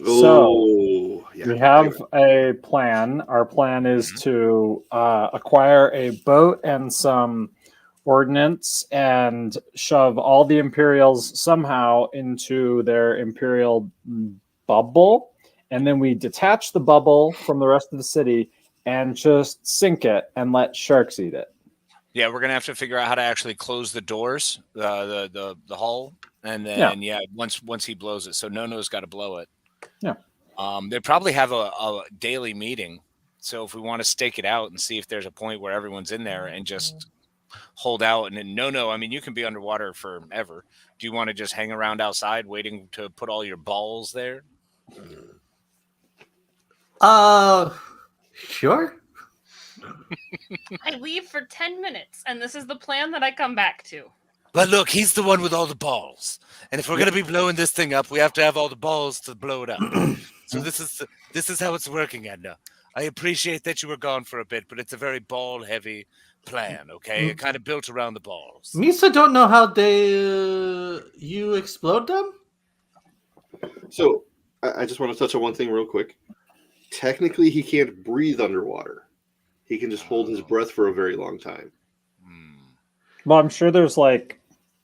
So we have a plan. Our plan is to acquire a boat and some ordnance and shove all the Imperials somehow into their Imperial bubble. And then we detach the bubble from the rest of the city and just sink it and let sharks eat it. Yeah, we're gonna have to figure out how to actually close the doors, the hull, and then once he blows it. So Nono's got to blow it. Yeah. They probably have a daily meeting. So if we want to stake it out and see if there's a point where everyone's in there and just hold out, and then Nono, I mean, you can be underwater forever. Do you want to just hang around outside waiting to put all your balls there? Sure. I leave for 10 minutes, and this is the plan that I come back to. But look, he's the one with all the balls. And if we're going to be blowing this thing up, we have to have all the balls to blow it up. So this is how it's working, Edna. I appreciate that you were gone for a bit, but it's a very ball-heavy plan, okay? It kind of built around the balls. Misa don't know how you explode them? So, I just want to touch on one thing real quick. Technically, he can't breathe underwater. He can just hold his breath for a very long time. Well, I'm sure there's like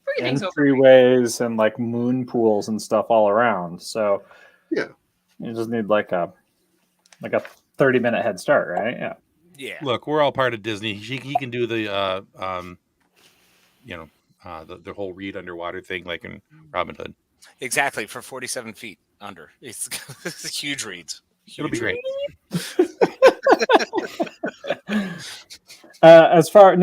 Breathing's entryways and like moon pools and stuff all around. So yeah, you just need like a 30-minute head start, right? Yeah. Yeah. Look, we're all part of Disney. He can do the the whole read underwater thing like in Robin Hood. Exactly, for 47 feet under. It's huge reads. It'll be great. As far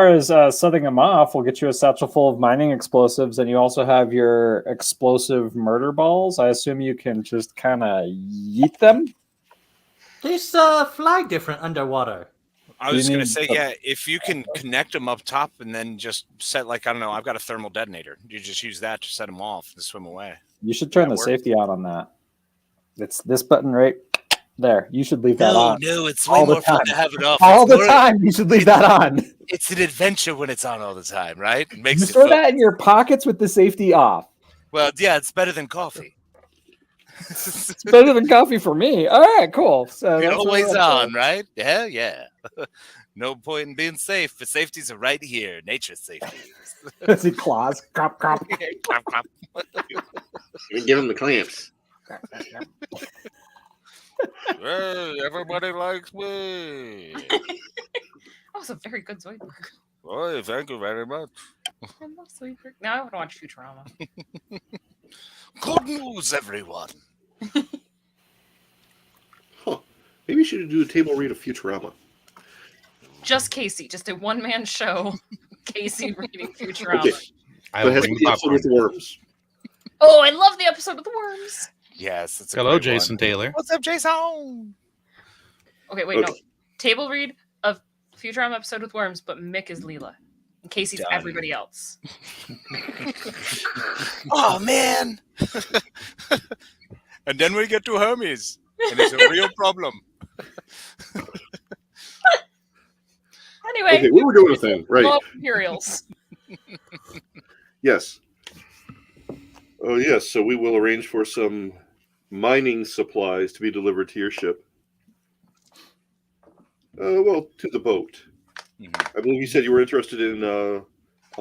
as setting them off, we'll get you a satchel full of mining explosives, and you also have your explosive murder balls. I assume you can just kind of yeet them. They fly different underwater. I was going to say, yeah, if you can connect them up top and then just set, like, I don't know, I've got a thermal detonator. You just use that to set them off and swim away. You should turn the safety on that. It's this button right there. You should leave that on. No, it's way more fun to have it off. All the time, you should leave that on. It's an adventure when it's on all the time, right? It makes You it throw fun. that in your pockets with the safety off. Well, yeah, it's better than coffee. It's better than coffee for me. All right, cool. So You're that's always what on, right? Yeah. No point in being safe. The safeties are right here. Nature's safety. As he claws. Crop, crop. Crop, crop. You give him the clamps. Hey, everybody likes me. That was a very good Zoidberg. Oh, thank you very much. I love Zoidberg. Now I want to watch Futurama. Good news, everyone. Maybe you should do a table read of Futurama. Just Casey. Just a one-man show. Casey reading Futurama. Okay. But it has to be the episode with the worms. Oh, I love the episode with the worms. Yes. It's a Hello, great Jason one. Taylor. What's up, Jason? Okay, wait, no. Table read of Futurama episode with worms, but Mick is Leela. And Casey's Done. everybody else. Oh, man. And then we get to Hermes. And it's a real problem. Anyway. Okay, we were doing a thing, right? Love Imperials. Yes. Oh, yes. So we will arrange for some mining supplies to be delivered to your ship. Well, to the boat. I believe you said you were interested in a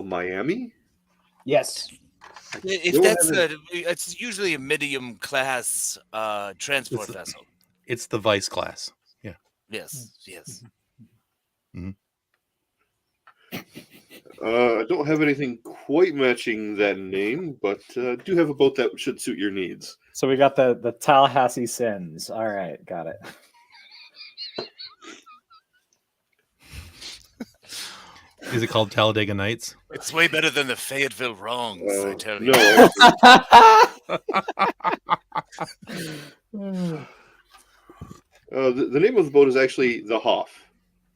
Miami? Yes. If that's it's usually a medium class transport vessel. It's the Vice class. Yeah. Yes. Mm-hmm. I don't have anything quite matching that name, but do have a boat that should suit your needs. So we got the Tallahassee Sins. All right, got it. Is it called Talladega Nights? It's way better than the Fayetteville Wrongs, I tell you. No. The name of the boat is actually the Hoff.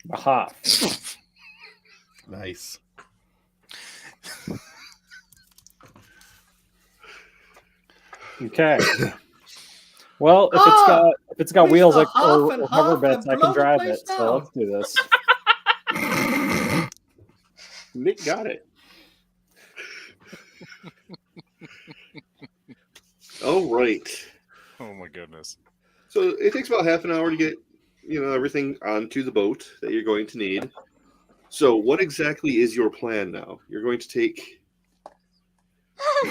The Hoff. Nice. Okay. Well, if it's got wheels like or hover bits, I can drive it. So let's do this. Nick got it. All right. Oh my goodness. So it takes about half an hour to get, everything onto the boat that you're going to need. So what exactly is your plan now? You're going to take.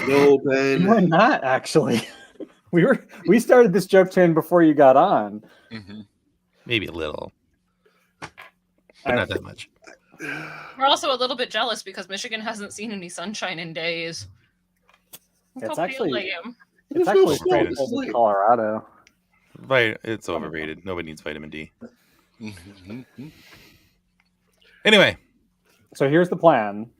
No, Ben. We're not actually. We started this joke chain before you got on. Mm-hmm. Maybe a little, but not that much. We're also a little bit jealous because Michigan hasn't seen any sunshine in days. Look how pale I am. It's actually pretty cold in Colorado. It's overrated. Nobody needs vitamin D. Anyway. So here's the plan.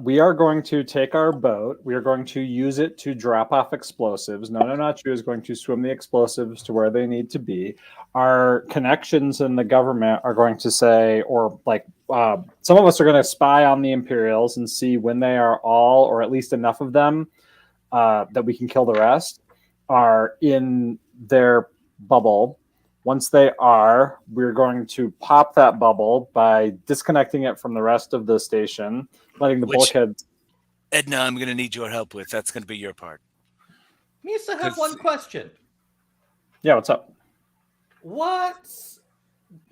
We are going to take our boat. We are going to use it to drop off explosives. No, not you is going to swim the explosives to where they need to be. Our connections in the government are going to say, or like some of us are going to spy on the Imperials and see when they are all, or at least enough of them, that we can kill the rest, are in their bubble. Once they are, we're going to pop that bubble by disconnecting it from the rest of the station, letting the bulkhead. Edna, I'm going to need your help with. That's going to be your part. Misa, have one question. Yeah, what's up? What's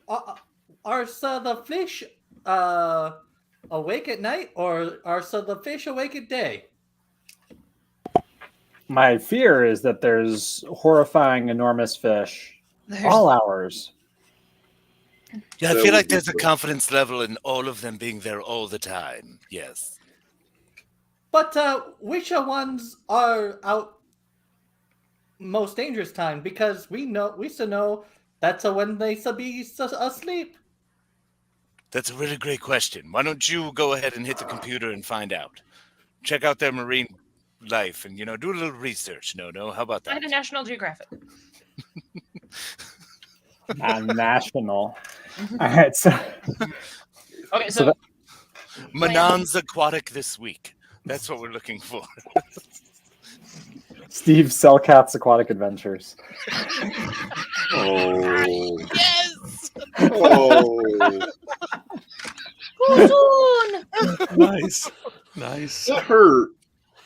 are the fish awake at night, or are the fish awake at day? My fear is that there's horrifying, enormous fish all hours. Yeah, I feel like there's a confidence level in all of them being there all the time. Yes. But which ones are out most dangerous time? Because we still know that's when they be asleep. That's a really great question. Why don't you go ahead and hit the computer and find out? Check out their marine life and, do a little research. No, how about I that? had a National Geographic. National. All right, so. Okay, so. Manon's aquatic this week. That's what we're looking for. Steve Selcat's Aquatic Adventures. Oh. Yes! Oh. Nice. That hurt.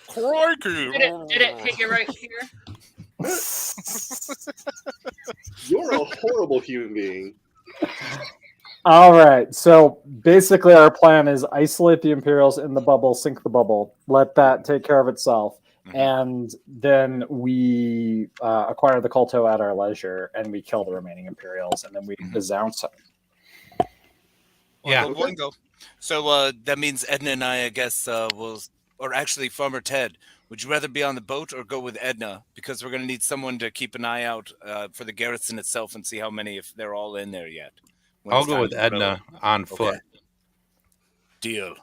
Crikey. Did it hit you right here? You're a horrible human being. All right. So basically, our plan is isolate the Imperials in the bubble, sink the bubble, let that take care of itself. And then we acquire the Kolto at our leisure, and we kill the remaining Imperials, and then we bezounce them. Yeah. Go. So that means Edna and I guess, will, or actually Farmer Ted, would you rather be on the boat or go with Edna? Because we're going to need someone to keep an eye out for the garrison itself and see how many, if they're all in there yet. I'll go with Edna on foot. Deal.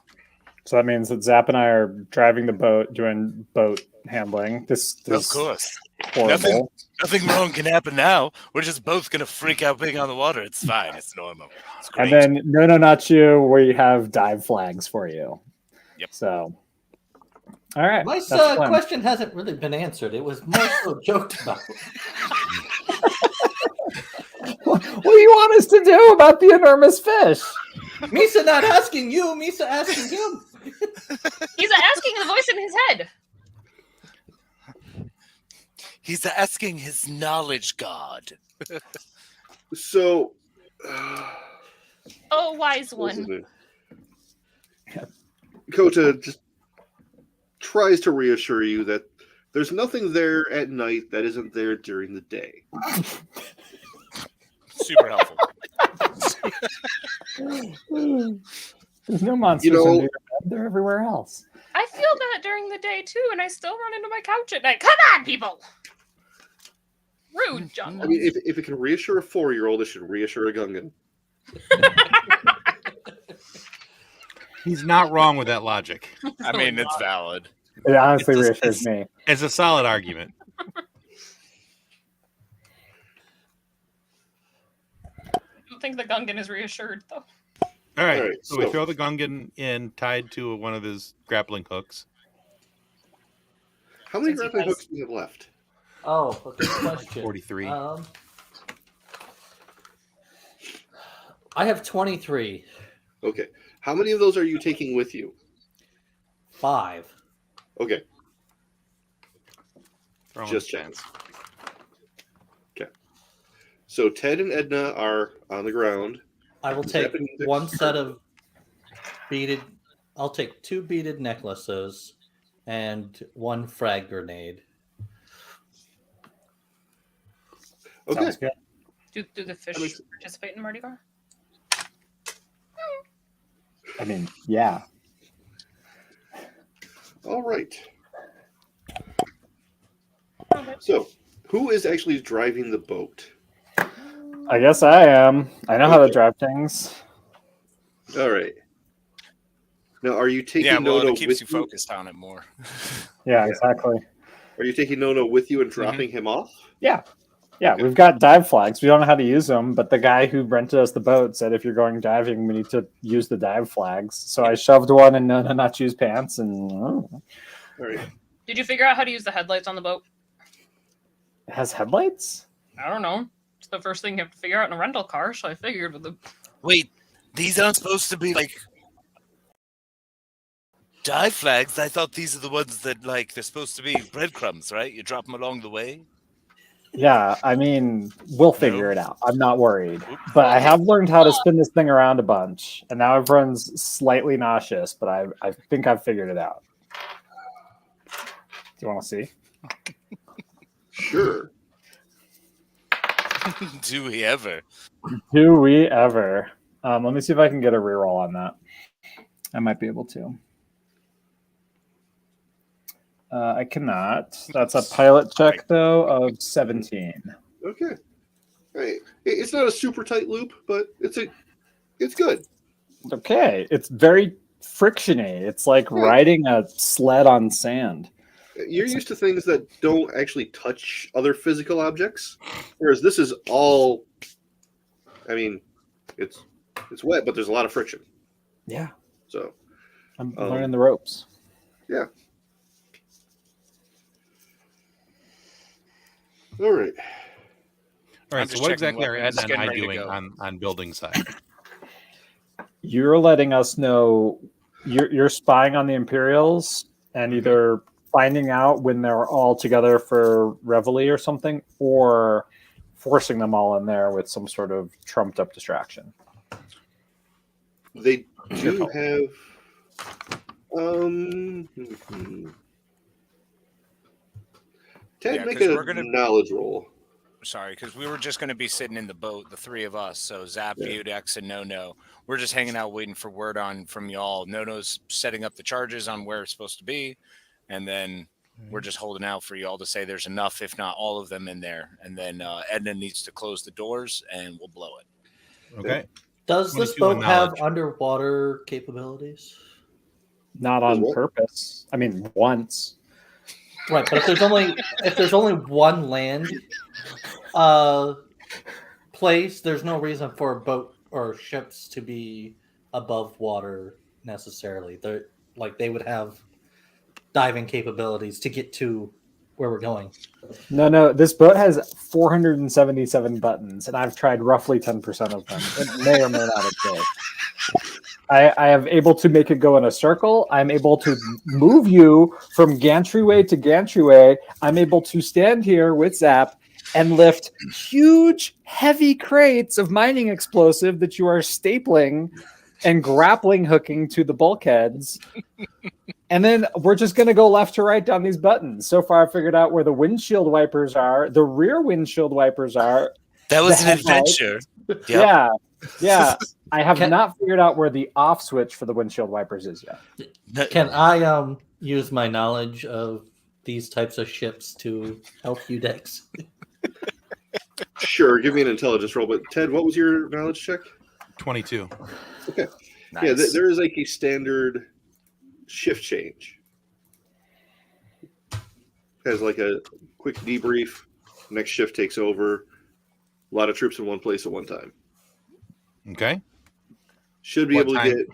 So that means that Zap and I are driving the boat, doing boat handling. This of course. Horrible. Nothing wrong can happen now. We're just both going to freak out being on the water. It's fine. It's normal. It's great. And then, no, not you. We have dive flags for you. Yep. So, all right. My question hasn't really been answered. It was more so joked about. What do you want us to do about the enormous fish? Misa not asking you. Misa asking him. He's asking the voice in his head. He's asking his knowledge god. So, oh, wise one. Kota just tries to reassure you that there's nothing there at night that isn't there during the day. Super helpful. There's no monsters in there. They're everywhere else. I feel that during the day too, and I still run into my couch at night. Come on, people! Rude, John. I mean, if it can reassure a 4-year-old, it should reassure a Gungan. He's not wrong with that logic. I mean, it's valid. It honestly reassures me. It's a solid argument. I don't think the Gungan is reassured, though. All right. So we throw the Gungan in, tied to one of his grappling hooks. How many grappling hooks do you have left? Oh, a good question. 43. I have 23. Okay. How many of those are you taking with you? 5. Okay. Throwing Just chance. Okay. So Ted and Edna are on the ground. I will take one set of beaded. I'll take 2 beaded necklaces and 1 frag grenade. Okay. Do the fish participate in Mardi Gras? I mean, yeah. All right. So, who is actually driving the boat? I guess I am. I know how to drive things. All right. Now, are you taking Nono it keeps with you focused on it more. Yeah, exactly. Are you taking Nono with you and dropping him off? Yeah. Yeah, we've got dive flags. We don't know how to use them, but the guy who rented us the boat said if you're going diving, we need to use the dive flags. So I shoved one in Nachu's pants, and All right. Did you figure out how to use the headlights on the boat? It has headlights? I don't know. It's the first thing you have to figure out in a rental car, so I figured with the... Wait, these aren't supposed to be, like, dive flags? I thought these are the ones that, like, they're supposed to be breadcrumbs, right? You drop them along the way? Yeah, I mean, we'll figure it out. I'm not worried. But I have learned how to spin this thing around a bunch, and now everyone's slightly nauseous, but I think I've figured it out. Do you want to see? Sure. Do we ever? Do we ever? Let me see if I can get a reroll on that. I might be able to. I cannot. That's a pilot check, though, of 17. Okay. All right. It's not a super tight loop, but it's good. Okay. It's very frictiony. It's like riding a sled on sand. You're used to things that don't actually touch other physical objects, whereas this is all. I mean, it's wet, but there's a lot of friction. Yeah. So I'm learning the ropes. Yeah. All right. All right. So what exactly are Ed and I doing on building side? You're letting us know you're spying on the Imperials and either finding out when they're all together for reveille or something, or forcing them all in there with some sort of trumped up distraction. They do have Ted, make a knowledge roll. Sorry, because we were just going to be sitting in the boat, the three of us. So Zap, Budex, and No. We're just hanging out waiting for word from y'all. No's setting up the charges on where it's supposed to be. And then we're just holding out for y'all to say there's enough, if not all of them in there. And then Edna needs to close the doors and we'll blow it. Okay. Does this boat have underwater capabilities? Not on purpose. I mean, once. Right, but if there's only one land place, there's no reason for a boat or ships to be above water necessarily. They would have diving capabilities to get to where we're going. No. This boat has 477 buttons, and I've tried roughly 10% of them. It may or may not exist. I am able to make it go in a circle. I'm able to move you from gantry-way to gantry-way. I'm able to stand here with Zap and lift huge, heavy crates of mining explosive that you are stapling and grappling hooking to the bulkheads. And then we're just going to go left to right down these buttons. So far, I figured out where the windshield wipers are, the rear windshield wipers are. That was an adventure. Yep. Yeah. I have not figured out where the off switch for the windshield wipers is yet. Can I use my knowledge of these types of ships to help you, Dex? Sure, give me an intelligence roll. But Ted, what was your knowledge check? 22. Okay. Nice. Yeah, there is like a standard shift change. Has like a quick debrief. Next shift takes over. A lot of troops in one place at one time. Okay. Should be able to get.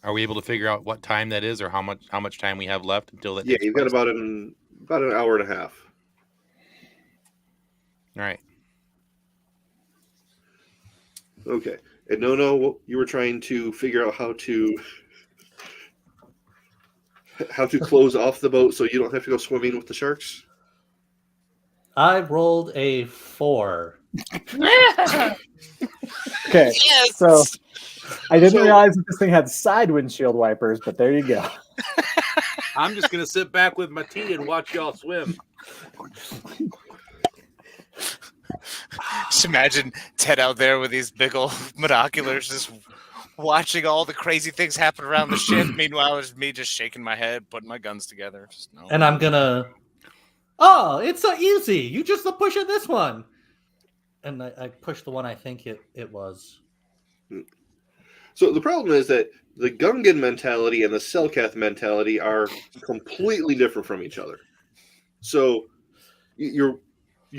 Are we able to figure out what time that is, or how much time we have left until that? Yeah, you've got about an hour and a half. All right. Okay. And No, you were trying to figure out how to close off the boat so you don't have to go swimming with the sharks. I rolled a 4. Okay. Yes. So I didn't realize that this thing had side windshield wipers, but there you go. I'm just gonna sit back with my tea and watch y'all swim. Just imagine Ted out there with these big old binoculars, just watching all the crazy things happen around the ship. Meanwhile, it's me just shaking my head, putting my guns together. And I'm gonna. Oh, it's so easy. You just push it this one. And I pushed the one I think it was. So the problem is that the Gungan mentality and the Selkath mentality are completely different from each other. So you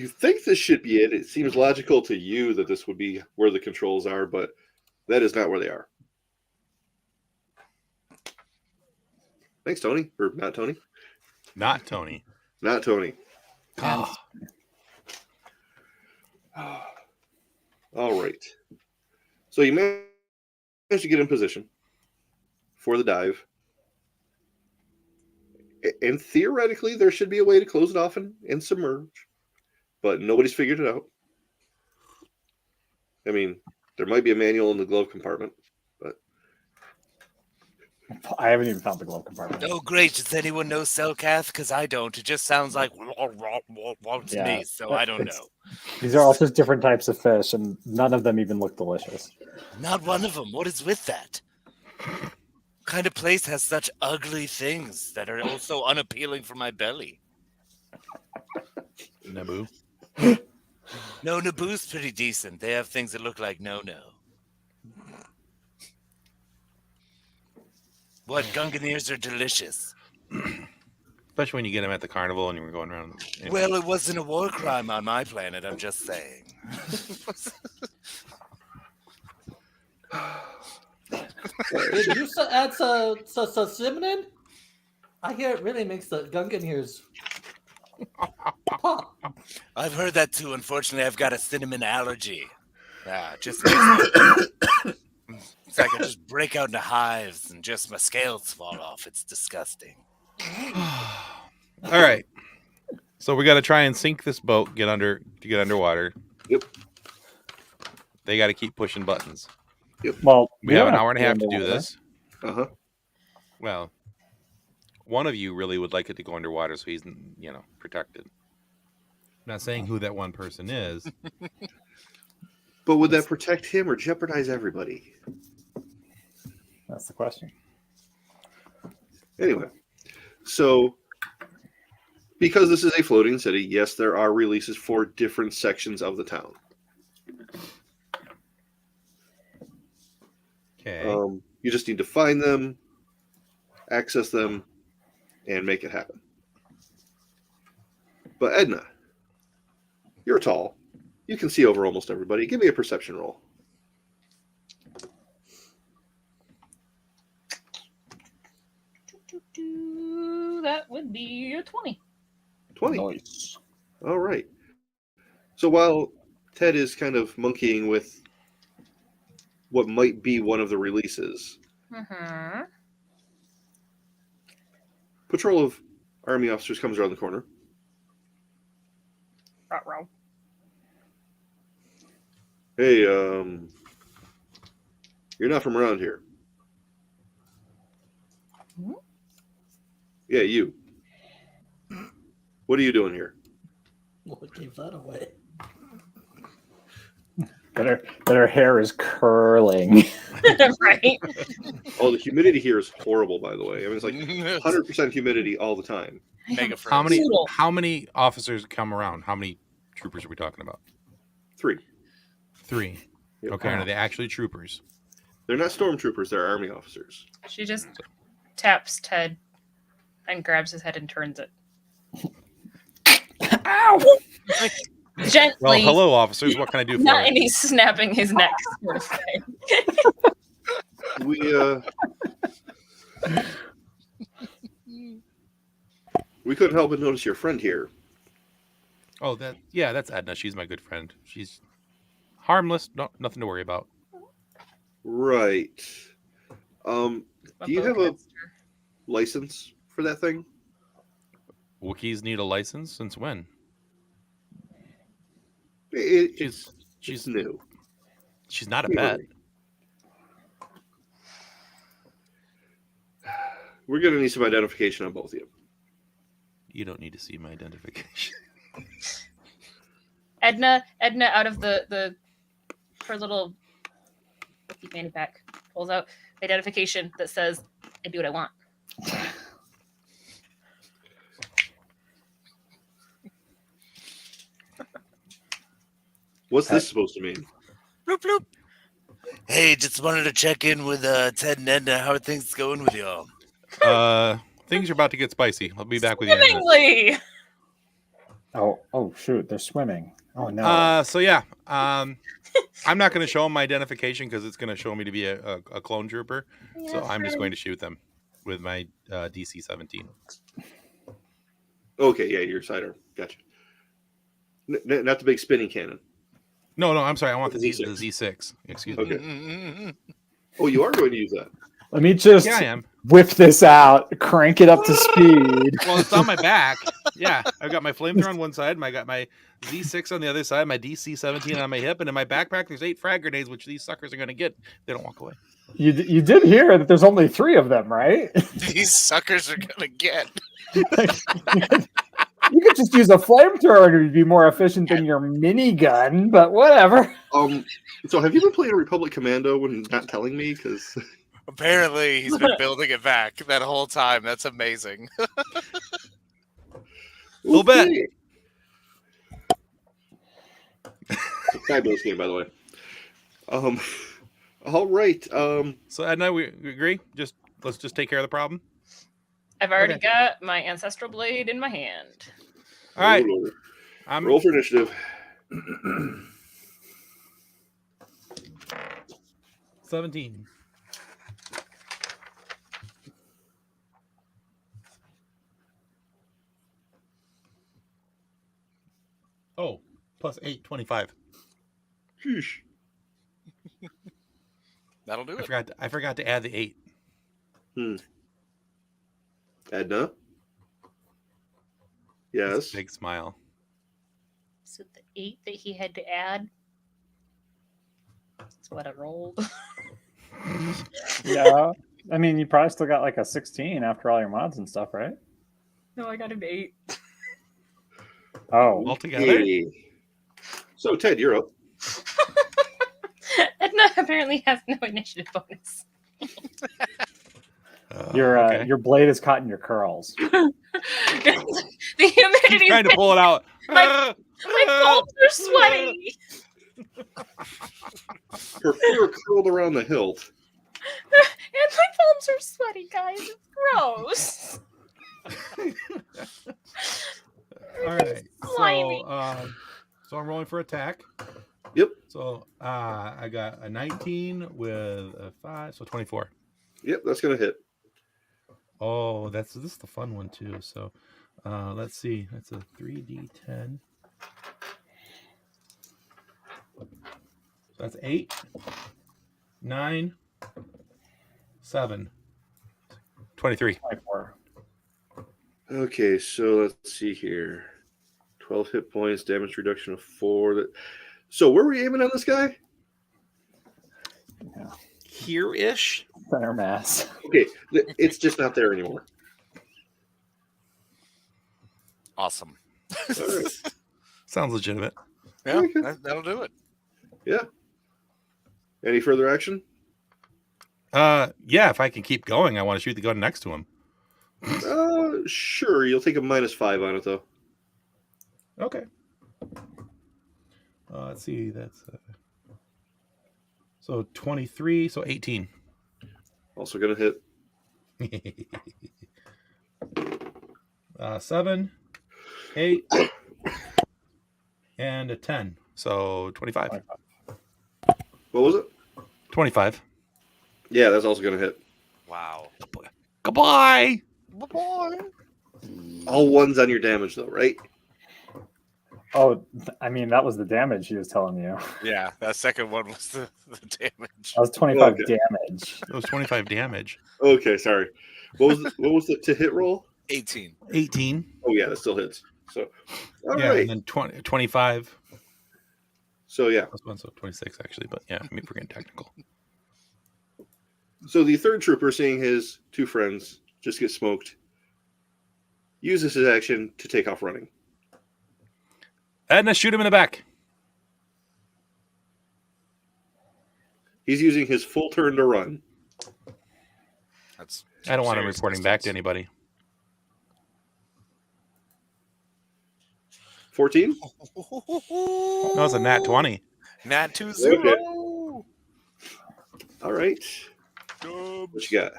think this should be it. It seems logical to you that this would be where the controls are, but that is not where they are. Thanks, Tony. Or not Tony? Not Tony. Not Tony. Oh. All right. So you managed to get in position for the dive. And theoretically, there should be a way to close it off and submerge. But nobody's figured it out. I mean, there might be a manual in the glove compartment, but I haven't even found the glove compartment. Oh, great. Does anyone know Cellcath? Because I don't. It just sounds like to me, so I don't know. These are all just different types of fish, and none of them even look delicious. Not one of them. What is with that? What kind of place has such ugly things that are also unappealing for my belly? Naboo? No, Naboo's pretty decent. They have things that look like no-no. What, Gunganiers are delicious. Especially when you get them at the carnival and you were going around. Anyway. Well, it wasn't a war crime on my planet, I'm just saying. Did you add some cinnamon? I hear it really makes the Gungan ears pop. I've heard that too. Unfortunately, I've got a cinnamon allergy. Just it's like I just break out into hives and just my scales fall off. It's disgusting. All right. So we got to try and sink this boat, get underwater. Yep. They got to keep pushing buttons. Yep. Well, we have an hour and a half to do underwater. this. Uh-huh. Well, one of you really would like it to go underwater so he's, protected. I'm not saying who that one person is. But would that protect him or jeopardize everybody? That's the question. Anyway, so because this is a floating city, yes, there are releases for different sections of the town. Okay. You just need to find them, access them, and make it happen. But Edna, you're tall. You can see over almost everybody. Give me a perception roll. That would be a 20. 20. Nice. All right. So while Ted is kind of monkeying with what might be one of the releases, patrol of army officers comes around the corner. Ruh-roh. Hey, you're not from around here. Yeah, you. What are you doing here? What gave that away? That her hair is curling. Right. Oh, the humidity here is horrible, by the way. I mean, it's like 100% humidity all the time. How many officers come around? How many troopers are we talking about? 3. 3. Yep. Okay, are they actually troopers? They're not stormtroopers, they're army officers. She just taps Ted and grabs his head and turns it. Ow! Gently. Well, hello, officers. What can I do for Not you? any snapping his neck sort of thing. We couldn't help but notice your friend here. Oh, that's Edna. She's my good friend. She's harmless. Nothing to worry about. Right. Do you have a license for that thing? Wookiees need a license? Since when? She's new. She's not a pet. We're going to need some identification on both of you. You don't need to see my identification. Edna, out of her little fanny pack, pulls out the identification that says, "I do what I want." What's this supposed to mean? Bloop, bloop. Hey, just wanted to check in with Ted and Edna. How are things going with y'all? Things are about to get spicy. I'll be back with you. In a minute. Swimmingly. Oh, shoot! They're swimming. Oh no. So yeah, I'm not going to show them my identification because it's going to show me to be a clone trooper. Yeah, so I'm just going to shoot them with my DC 17. Okay, yeah, your sidearm. Gotcha. Not the big spinning cannon. No, I'm sorry. I want the Z6. Excuse me. Okay. Oh, you are going to use that? Let me just Yeah, I am. whip this out, crank it up to speed. Well, it's on my back. Yeah, I've got my flamethrower on one side. I got my Z6 on the other side, my DC-17 on my hip, and in my backpack there's 8 frag grenades, which these suckers are going to get. They don't walk away. You did hear that there's only 3 of them, right? These suckers are gonna get. You could just use a flamethrower to be more efficient than your minigun, but whatever. So have you been playing Republic Commando and not telling me? Because Apparently, he's been building it back that whole time. That's amazing. A little bit. Fabulous game, by the way. All right. So Edna, we agree. Let's just take care of the problem. I've already got my ancestral blade in my hand. All right. Roll for initiative. 17. Oh, plus 8, 25. Sheesh. That'll do it. I forgot to add the 8. Edna? Yes. Big smile. So the 8 that he had to add. That's what I rolled. Yeah. I mean, you probably still got like a 16 after all your mods and stuff, right? No, I got an 8. Oh. Altogether? Hey. So, Ted, you're up. Edna apparently has no initiative bonus. Your blade is caught in your curls. The humidity. He's trying to pull it out. My palms are sweaty. Her fur curled around the hilt. And my palms are sweaty, guys. It's gross. All right. So I'm rolling for attack. Yep. So I got a 19 with a 5, so 24. Yep, that's gonna hit. Oh, this is the fun one too. So let's see. That's a 3d10. That's 8, 9, 7, 23. 24. Okay, so let's see here. 12 hit points, damage reduction of 4. So where were we aiming on this guy? Yeah. Here-ish? Center mass. Okay, it's just not there anymore. Awesome. All right. Sounds legitimate. Yeah, Okay. that'll do it. Yeah. Any further action? Yeah, if I can keep going, I want to shoot the gun next to him. Sure. You'll take a -5 on it, though. Okay. Let's see. That's so 23, so 18. Also going to hit. 7, 8, and a 10. So 25. What was it? 25. Yeah, that's also going to hit. Wow. Goodbye. Bye-bye. All ones on your damage, though, right? Oh, I mean, that was the damage he was telling you. Yeah, that second one was the damage. That was 25 Okay. damage. It was 25 damage. Okay, sorry. What was the to hit roll? 18. 18. Oh, yeah, that still hits. So, all Yeah, right. and then 25. So, yeah. Plus 1, so 26, actually. But yeah, I mean, we're getting technical. So the third trooper, seeing his 2 friends just get smoked, uses his action to take off running. Edna, shoot him in the back. He's using his full turn to run. That's I don't want him serious reporting back to distance. anybody. 14? No, it's a nat 20. Nat 20. Okay. All right. What you got?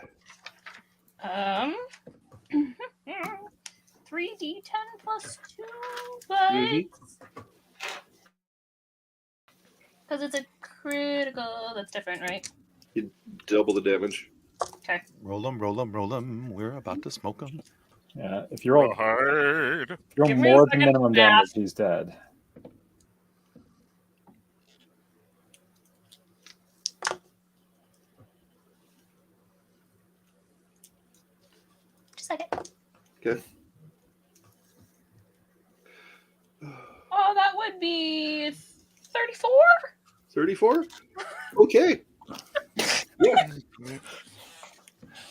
3d10 plus 2, but because it's a critical, that's different, right? You double the damage. Okay. Roll them. We're about to smoke them. Yeah, if you roll hard, you're Give me a more than second minimum to math. damage, he's dead. second. Okay. Oh, that would be 34. 34? Okay. Yeah.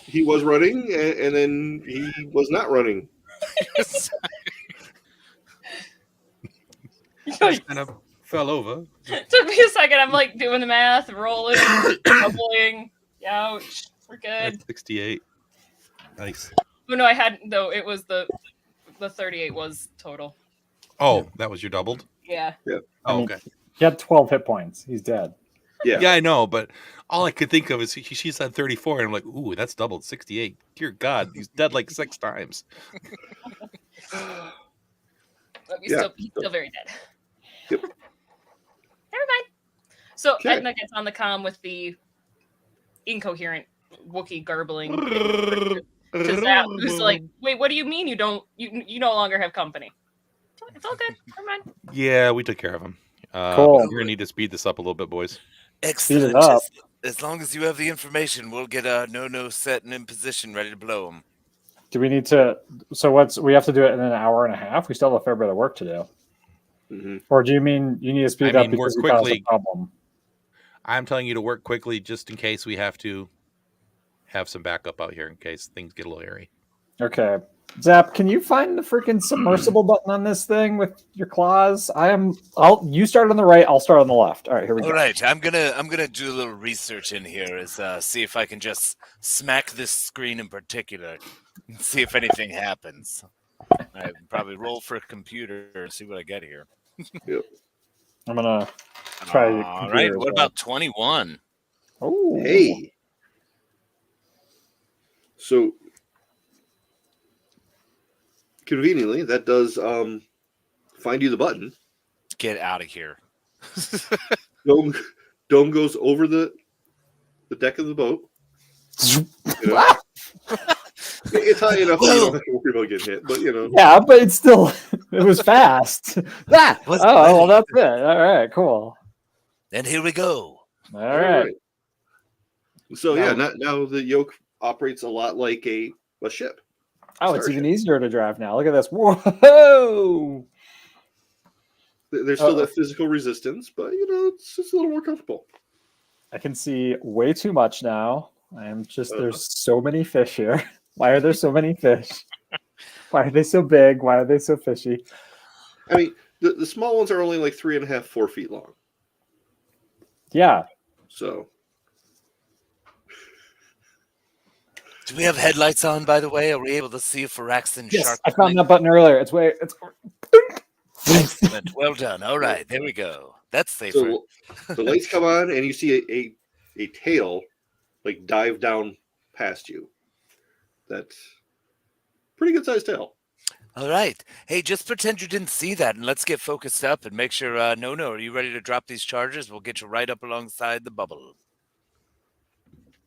He was running, and then he was not running. Kind of fell over. Took me a second. I'm like doing the math, rolling, doubling. Ouch. We're good. That's 68. Nice. Oh, no, I hadn't, though. It was the 38 was total. Oh, that was your doubled? Yeah. Oh, okay. He had 12 hit points. He's dead. Yeah, I know, but all I could think of is she said 34, and I'm like, ooh, that's doubled 68. Dear God, he's dead like 6 times. But he's still very dead. Yep. Never mind. So Edna gets on the comm with the incoherent Wookiee garbling. Zap, who's like, wait, what do you mean you no longer have company? It's all good. Never mind. Yeah, we took care of him. Cool. We're gonna need to speed this up a little bit, boys. Excellent. As long as you have the information, we'll get a no set and in position, ready to blow them. Do we need to? So we have to do it in an hour and a half? We still have a fair bit of work to do. Mm-hmm. Or do you mean you need to speed up because we caused a problem? I'm telling you to work quickly just in case we have to have some backup out here in case things get a little hairy. Okay. Zap, can you find the freaking submersible button on this thing with your claws? You start on the right, I'll start on the left. All right, here we go. All right, I'm gonna do a little research in here, see if I can just smack this screen in particular, and see if anything happens. I probably roll for a computer and see what I get here. Yep. I'm gonna try. All right, what about 21? Oh, hey. So conveniently, that does find you the button. Get out of here. Dome goes over the deck of the boat. It's high enough that you don't have to worry about getting hit, but Yeah, but it's still it was fast. Well, that's it. All right, cool. And here we go. All right. So now the yoke operates a lot like a ship. Oh, it's even easier to drive now. Look at this. Whoa! There's still that physical resistance, but it's just a little more comfortable. I can see way too much now. There's so many fish here. Why are there so many fish? Why are they so big? Why are they so fishy? I mean, the small ones are only like 3.5, 4 feet long. Yeah. So. Do we have headlights on, by the way? Are we able to see a Firaxan shark? I found that button earlier. It's Excellent. Well done. All right, there we go. That's safer. So the lights come on, and you see a tail like dive down past you. That's pretty good sized tail. All right. Hey, just pretend you didn't see that, and let's get focused up and make sure. No, are you ready to drop these charges? We'll get you right up alongside the bubble.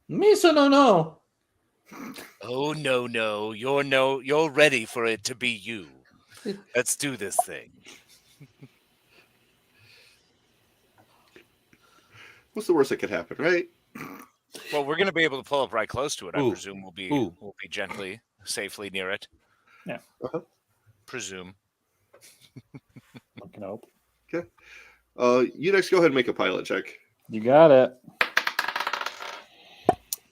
Me so no. Oh no. You're ready for it to be you. Let's do this thing. What's the worst that could happen, right? Well, we're going to be able to pull up right close to it. I presume we'll be gently, safely near it. Yeah. Presume. Fucking hope. Okay. You next go ahead and make a pilot check. You got it.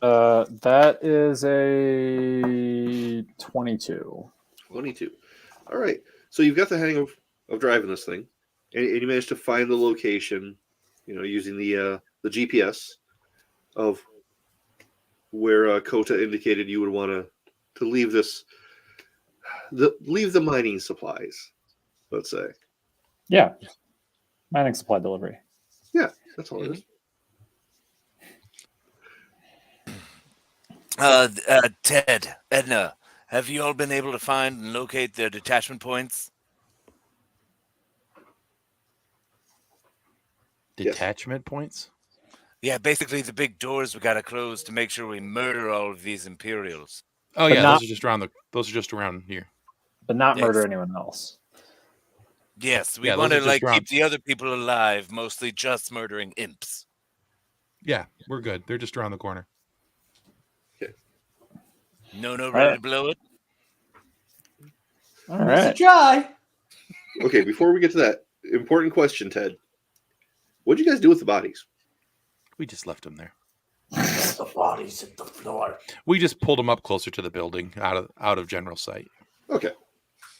That is a 22. 22. All right. So you've got the hang of driving this thing, and you managed to find the location, using the GPS of where Kota indicated you would want to leave leave the mining supplies, let's say. Yeah. Mining supply delivery. Yeah, that's all it is. Ted, Edna, have you all been able to find and locate their detachment points? Detachment points? Yeah, basically the big doors we got to close to make sure we murder all of these Imperials. Oh, yeah, those are just around here. But not murder anyone else. Yes, we want to keep the other people alive, mostly just murdering imps. Yeah, we're good. They're just around the corner. No, ready to blow it? All Nice right. to try. Okay, before we get to that, important question, Ted. What'd you guys do with the bodies? We just left them there. The bodies hit the floor. We just pulled them up closer to the building, out of general sight. Okay.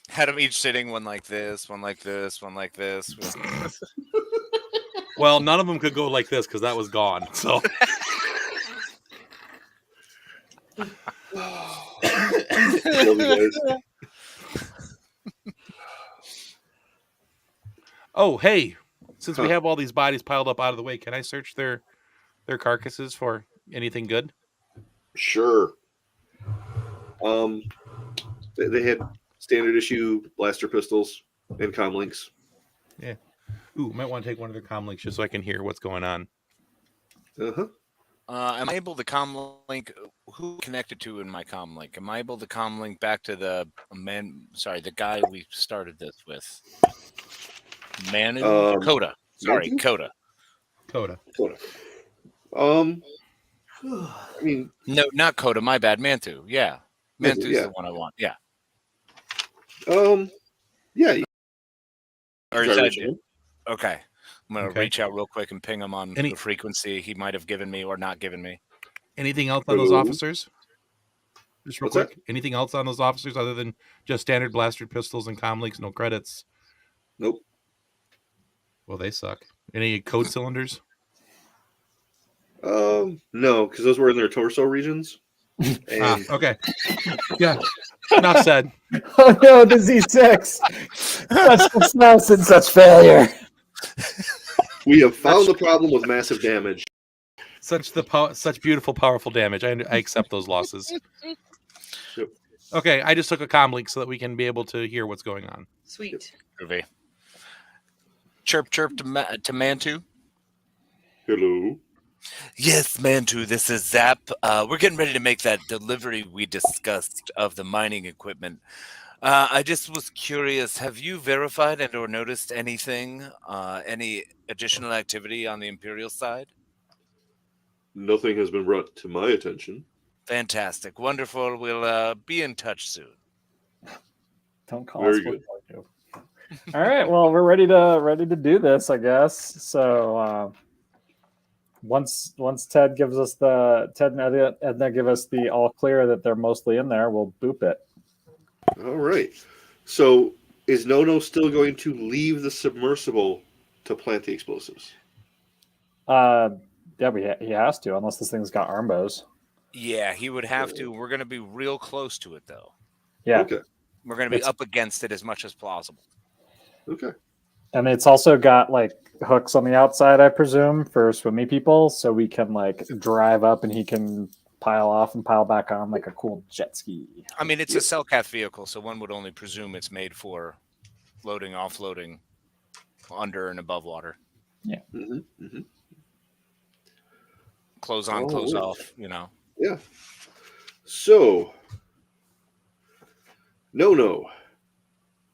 Had them each sitting, one like this, one like this, one like this. Well, none of them could go like this because that was gone. So. Oh, hey! Since we have all these bodies piled up out of the way, can I search their carcasses for anything good? Sure. They had standard issue blaster pistols and comlinks. Yeah. Ooh, might want to take one of their comlinks just so I can hear what's going on. Uh-huh. Am I able to comlink? Who connected to in my comlink? Am I able to comlink back to the guy we started this with? Coda. Sorry, Mantu? Coda. Coda. I mean, no, not Coda. My bad. Mantu. Yeah, Mantu's yeah. the one I want. Yeah. Yeah. Or is that okay? I'm gonna reach out real quick and ping him on the frequency he might have given me or not given me. Anything else on those officers? Just real What's quick. that? Anything else on those officers other than just standard blaster pistols and comlinks? No credits. Nope. Well, they suck. Any code cylinders? No, because those were in their torso regions. And Okay. Yeah. Enough said. Oh no, the Z6. Such success and such failure. We have found the problem with massive damage. Such beautiful, powerful damage. I accept those losses. Yep. Okay, I just took a comlink so that we can be able to hear what's going on. Sweet. Groovy. Chirp, chirp to Mantu. Hello. Yes, Mantu, this is Zap. We're getting ready to make that delivery we discussed of the mining equipment. I just was curious, have you verified and or noticed anything, any additional activity on the Imperial side? Nothing has been brought to my attention. Fantastic. Wonderful. We'll be in touch soon. Don't call Very us. good. All right. Well, we're ready to do this, I guess. So once Ted gives us Ted and Edna give us the all clear that they're mostly in there, we'll boop it. All right. So is Nono still going to leave the submersible to plant the explosives? Yeah, he has to, unless this thing's got arm bows. Yeah, he would have to. We're going to be real close to it, though. Yeah. Okay. We're going to be up against it as much as possible. Okay. And it's also got like hooks on the outside, I presume, for swimmy people, so we can like drive up and he can pile off and pile back on like a cool jet ski. I mean, it's a Cellcath vehicle, so one would only presume it's made for loading, offloading, under and above water. Yeah. Mm-hmm. Mm-hmm. Close on, close off, you know. Yeah. So, No.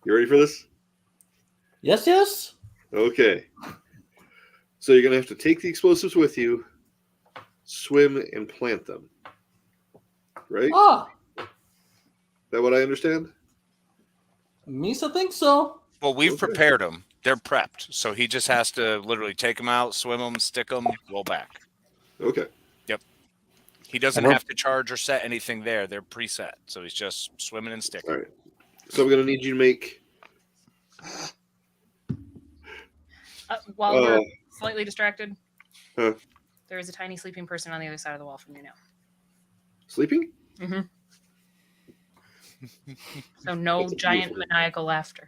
You ready for this? Yes. Okay. So you're going to have to take the explosives with you, swim, and plant them. Right? That what I understand? Misa thinks so. Well, we've prepared them. They're prepped. So he just has to literally take them out, swim them, stick them, roll back. Okay. Yep. He doesn't have to charge or set anything there. They're preset. So he's just swimming and sticking. All right. So we're going to need you to make... While we're slightly distracted, there is a tiny sleeping person on the other side of the wall from you now. Sleeping? Mm-hmm. So no giant maniacal laughter.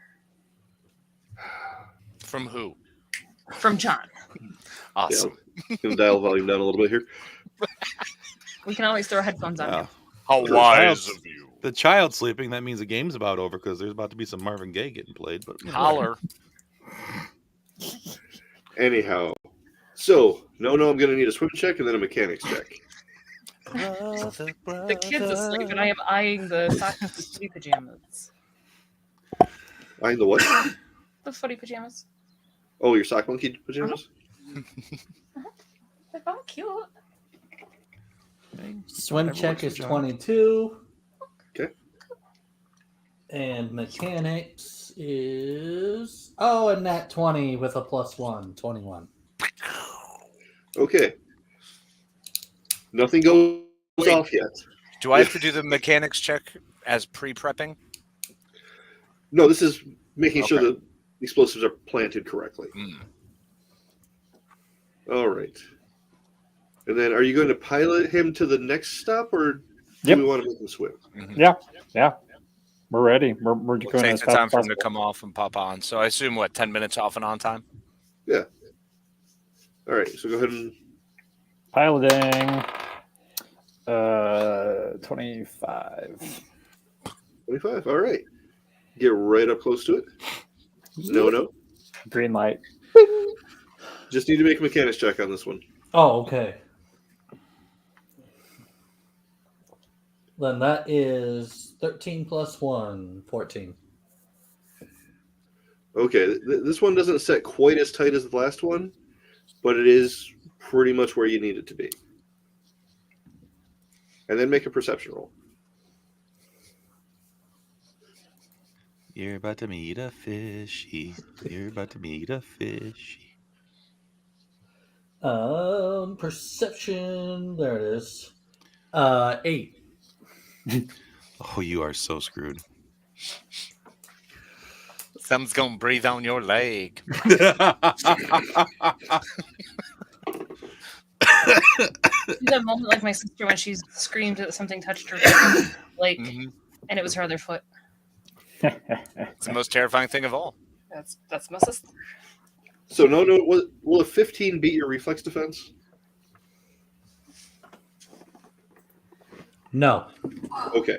From who? From John. Awesome. Yeah, going to dial the volume down a little bit here. We can always throw headphones on him. How wise of you. The child sleeping, that means the game's about over because there's about to be some Marvin Gaye getting played. But holler. Anyhow, so I'm going to need a swim check and then a mechanics check. The kid's asleep, and I am eyeing the footy pajamas. Eyeing the what? The footy pajamas. Oh, your sock monkey pajamas? They're all cute. Swim check is 22. Okay. And mechanics is... Oh, a nat 20 with a +1, 21. Okay. Nothing goes off yet. Do I have to do the mechanics check as pre-prepping? No, this is making sure that the explosives are planted correctly. All right. And then are you going to pilot him to the next stop, or do we want to make him swim? Yeah. We're ready. We're We'll going take as the fast time as for him to possible. come off and pop on. So I assume, 10 minutes off and on time? Yeah. All right, so go ahead and... Piloting. 25. 25, all right. Get right up close to it. No. Green light. Just need to make a mechanics check on this one. Oh, okay. Then that is 13 plus 1, 14. Okay, this one doesn't set quite as tight as the last one, but it is pretty much where you need it to be. And then make a perception roll. You're about to meet a fishy. You're about to meet a fishy. Perception. There it is. 8. Oh, you are so screwed. Something's gonna breathe on your leg. That moment, like my sister when she screamed that something touched her, like, and it was her other foot. It's the most terrifying thing of all. That's my sister. So no. Will a 15 beat your reflex defense? No. Okay.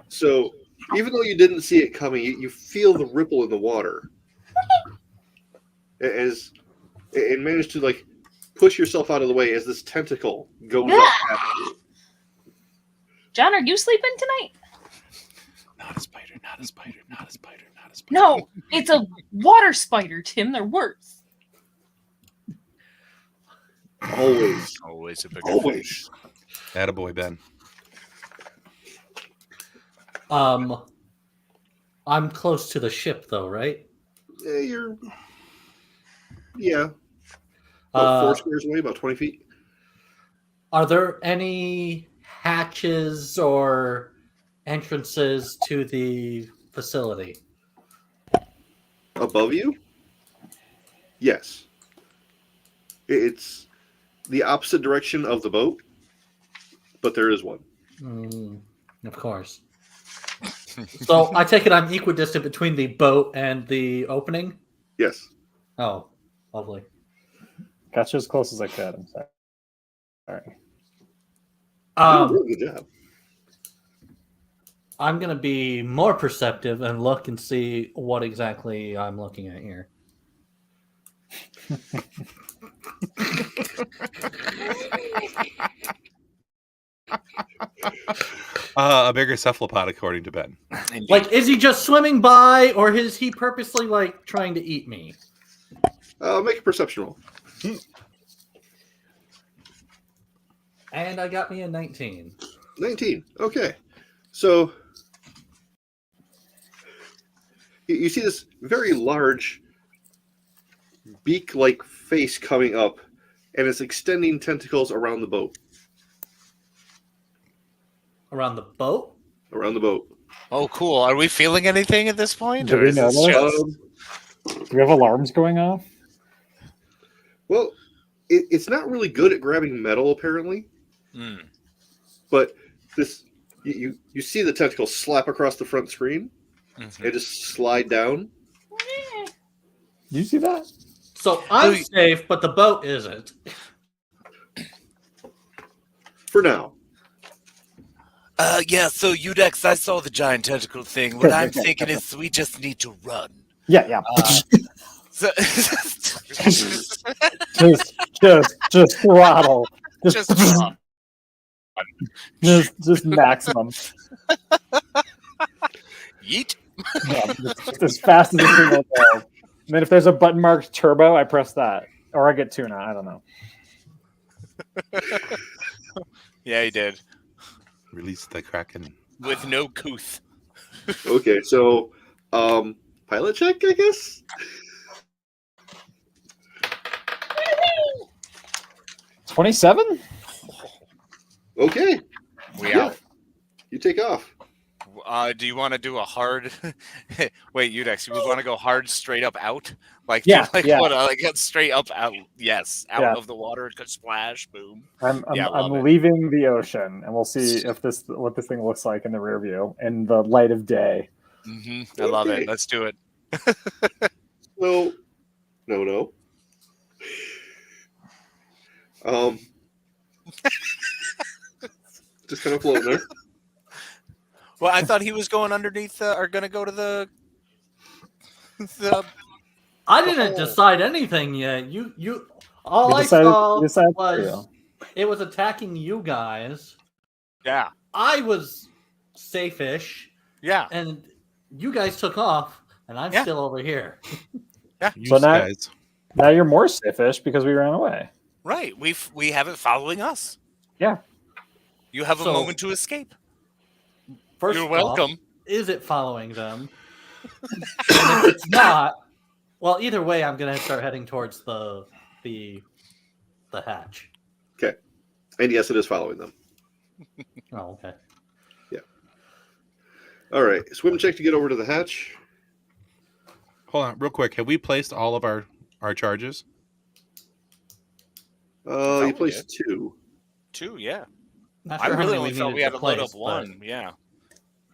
So even though you didn't see it coming, you feel the ripple in the water as it managed to push yourself out of the way as this tentacle goes up after you. John, are you sleeping tonight? Not a spider, not a spider, not a spider, not a spider. No, it's a water spider, Tim. They're worse. Always a big fish. Attaboy, Ben. I'm close to the ship, though, right? Yeah. About 4 squares away, about 20 feet. Are there any hatches or entrances to the facility? Above you? Yes. It's the opposite direction of the boat, but there is one. Of course. So I take it I'm equidistant between the boat and the opening? Yes. Oh, lovely. Got you as close as I could. I'm sorry. Really good job. I'm going to be more perceptive and look and see what exactly I'm looking at here. A bigger cephalopod, according to Ben. Like, is he just swimming by, or is he purposely, trying to eat me? Make a perception roll. And I got me a 19. 19. Okay. So you see this very large beak-like face coming up, and it's extending tentacles around the boat. Around the boat? Around the boat. Oh, cool. Are we feeling anything at this point? Do or we is know this this? just- Do we have alarms going off? Well, it's not really good at grabbing metal, apparently. But this, you see the tentacle slap across the front screen and just slide down. You see that? So I'm safe, but the boat isn't. For now. Yeah, so Udex, I saw the giant tentacle thing. What I'm thinking is we just need to run. Yeah. Just throttle. Just maximum. Yeet. Yeah, just as fast as a single go. And then if there's a button marked turbo, I press that. Or I get tuna. I don't know. Yeah, he did. Release the Kraken. With no couth. Okay, so pilot check, I guess. 27? Okay. We Yeah. out. You take off. Do you want to do a hard? Wait, Udex, you would want to go hard straight up out? Like, Yeah, yeah. what? Like, get straight up out. Yes, out Yeah. of the water. Could splash. Boom. I'm love it. leaving the ocean, and we'll see if what this thing looks like in the rear view in the light of day. Mm-hmm. I love it. Let's do it. No. Just kind of floating there. Well, I thought he was going underneath, or going to go to the. I didn't decide anything yet. You. All You I decided- saw you decided was it was attacking you guys. Yeah. I was safe-ish. Yeah. And you guys took off, and I'm still over here. Yeah. So now you're more stiffish because we ran away. Right. We have it following us. Yeah. You have a So- moment to escape. First You're off, welcome. is it following them? And if it's not, well, either way, I'm gonna start heading towards the hatch. Okay. And yes, it is following them. Oh, okay. Yeah. All right. Swim check to get over to the hatch. Hold on, real quick. Have we placed all of our charges? You placed two. Two, yeah. Not I sure how really many only we felt needed we had to to load place, up one. Yeah.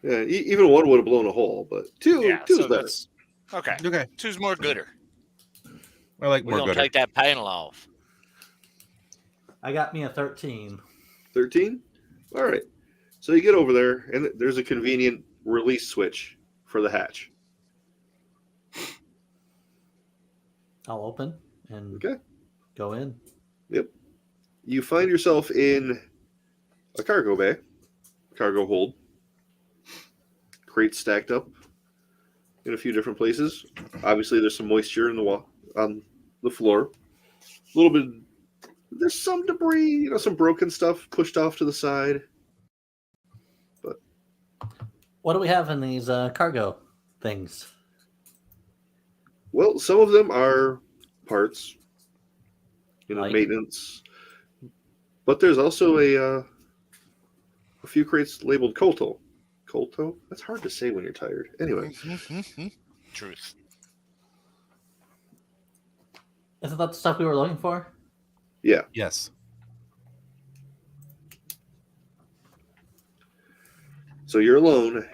Yeah. Even one would have blown a hole, but two's better. that's okay. Okay. Two's more gooder. I like We're more gonna gooder. take that panel off. I got me a 13. 13? All right. So you get over there, and there's a convenient release switch for the hatch. I'll open and go in. Yep. You find yourself in a cargo bay, cargo hold. Crates stacked up in a few different places. Obviously, there's some moisture in the on the floor. A little bit. There's some debris, some broken stuff pushed off to the side. But What do we have in these cargo things? well, some of them are parts, Like- maintenance. But there's also a few crates labeled Colto. Colto? That's hard to say when you're tired. Anyway. Truth. Isn't that the stuff we were looking for? Yeah. Yes. So you're alone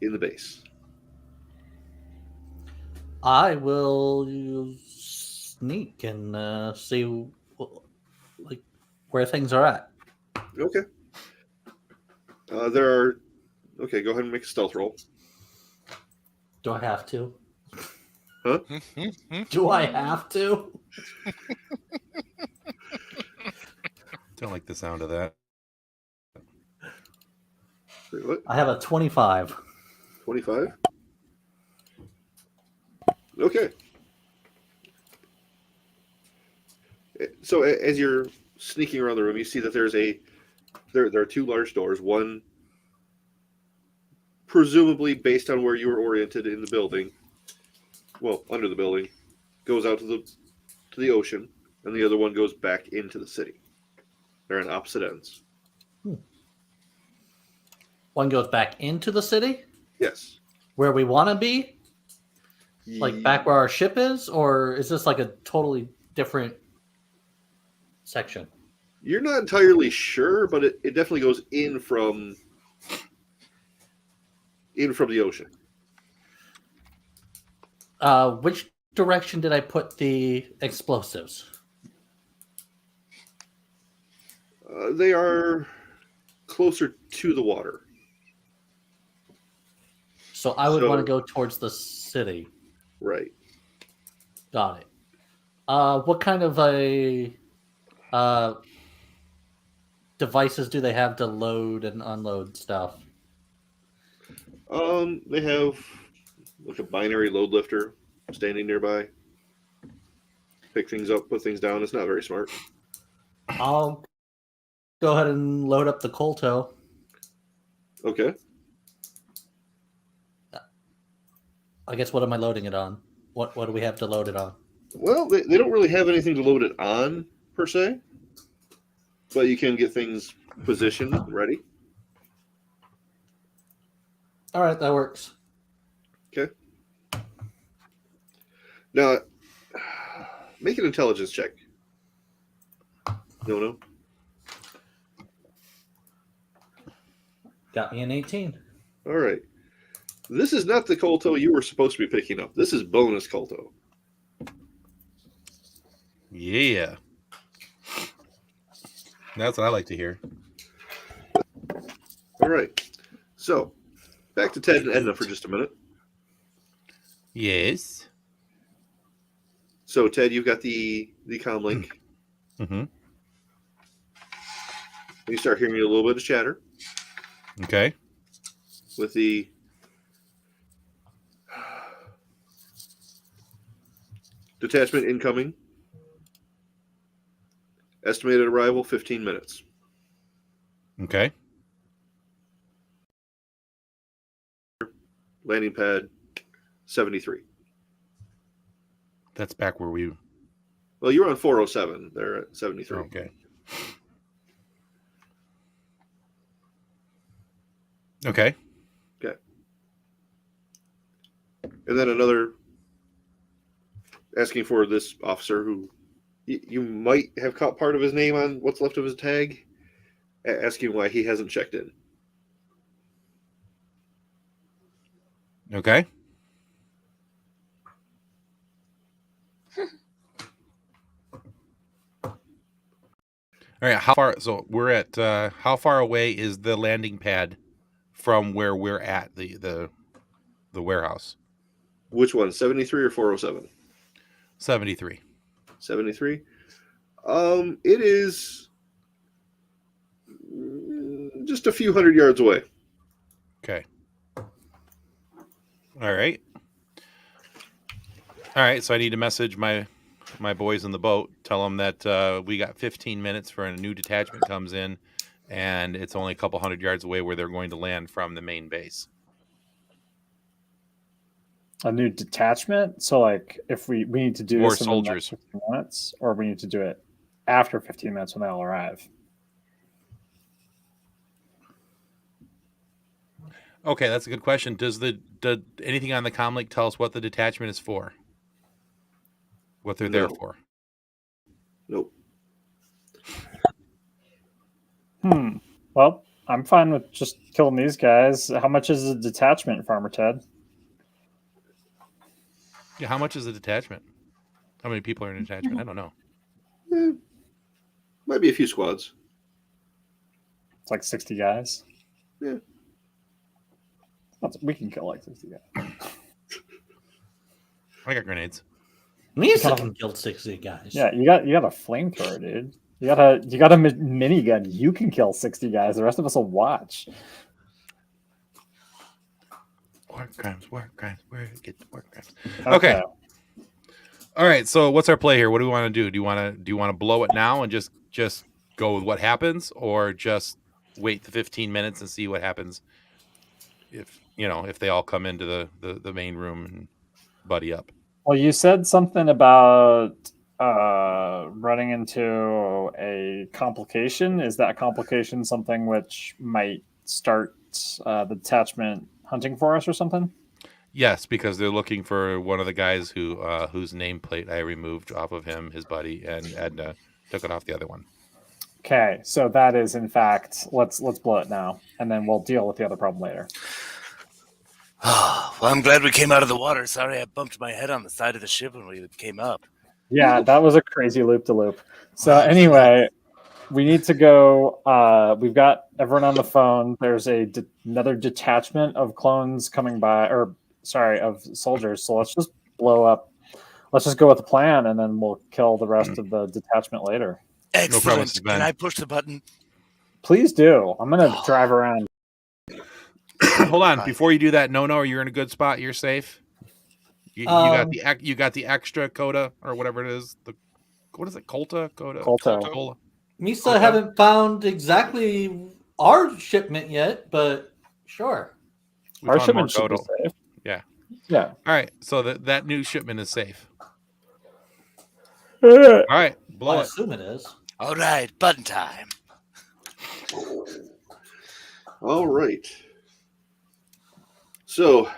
in the base. I will sneak and see like where things are at. Okay. There are. Okay, go ahead and make a stealth roll. Do I have to? Huh? Do I have to? Don't like the sound of that. Wait, what? I have a 25. 25? Okay. So as you're sneaking around the room, you see that there are two large doors. One, presumably based on where you were oriented in the building, well, under the building, goes out to the ocean, and the other one goes back into the city. They're on opposite ends. One goes back into the city? Yes. Where we want to be? Like back where our ship is? Or is this like a totally different section? You're not entirely sure, but it definitely goes in from the ocean. Which direction did I put the explosives? They are closer to the water. So I would want to go towards the city. Right. Got it. What kind of devices do they have to load and unload stuff? They have like a binary load lifter standing nearby. Pick things up, put things down. It's not very smart. I'll go ahead and load up the Colto. Okay. I guess what am I loading it on? What do we have to load it on? Well, they don't really have anything to load it on, per se. But you can get things positioned, ready. All right, that works. Okay. Now, make an intelligence check. No. Got me an 18. All right. This is not the Colto you were supposed to be picking up. This is bonus Colto. Yeah. That's what I like to hear. All right. So, back to Ted and Edna for just a minute. Yes. So, Ted, you've got the comm link. Mm-hmm. You start hearing a little bit of chatter. Okay. With the detachment incoming. Estimated arrival, 15 minutes. Okay. Landing pad, 73. That's back where we... Well, you're on 407. They're at 73. Okay. Okay. Okay. And then another asking for this officer who you might have caught part of his name on what's left of his tag, asking why he hasn't checked in. Okay. All right. How far? So we're at. How far away is the landing pad from where we're at the warehouse? Which one? 73 or 407? 73. 73. It is just a few hundred yards away. Okay. All right. All right. So I need to message my boys in the boat. Tell them that we got 15 minutes for a new detachment comes in, and it's only a couple hundred yards away where they're going to land from the main base. A new detachment? So, like, if we need to do More this in the next soldiers. 15 minutes, or we need to do it after 15 minutes when they'll arrive? Okay, that's a good question. Does anything on the comm link tell us what the detachment is for? What they're there for? Nope. Well, I'm fine with just killing these guys. How much is a detachment, Farmer Ted? Yeah, how much is a detachment? How many people are in a detachment? I don't know. Might be a few squads. It's like 60 guys. Yeah. We can kill like 60 guys. I got grenades. Misa can kill 60 guys. Yeah, you got a flamethrower, dude. You got a minigun. You can kill 60 guys. The rest of us will watch. Work crimes. Where get the work crimes? Okay. All right. So what's our play here? What do we want to do? Do you want to blow it now and just go with what happens, or just wait the 15 minutes and see what happens if they all come into the main room and buddy up? Well, you said something about running into a complication. Is that complication something which might start the detachment hunting for us or something? Yes, because they're looking for one of the guys whose nameplate I removed off of him, his buddy, and Edna took it off the other one. Okay, so that is in fact let's blow it now, and then we'll deal with the other problem later. Well, I'm glad we came out of the water. Sorry, I bumped my head on the side of the ship when we came up. Yeah, that was a crazy loop-de-loop. So anyway, we need to go. We've got everyone on the phone. There's another detachment of clones coming by, of soldiers. So let's just blow up. Let's just go with the plan, and then we'll kill the rest of the detachment later. Excellent. Can I push the button? Please do. I'm going to drive around. Hold on, before you do that, no, you're in a good spot. You're safe. You got the extra coda or whatever it is. What is it? Coda. Misa haven't found exactly our shipment yet, but Sure. We Our found shipment should be Godel. safe. Yeah. Yeah. All right. So that new shipment is safe. All All right. Blow I it. assume it is. All right, button time. All right. So, a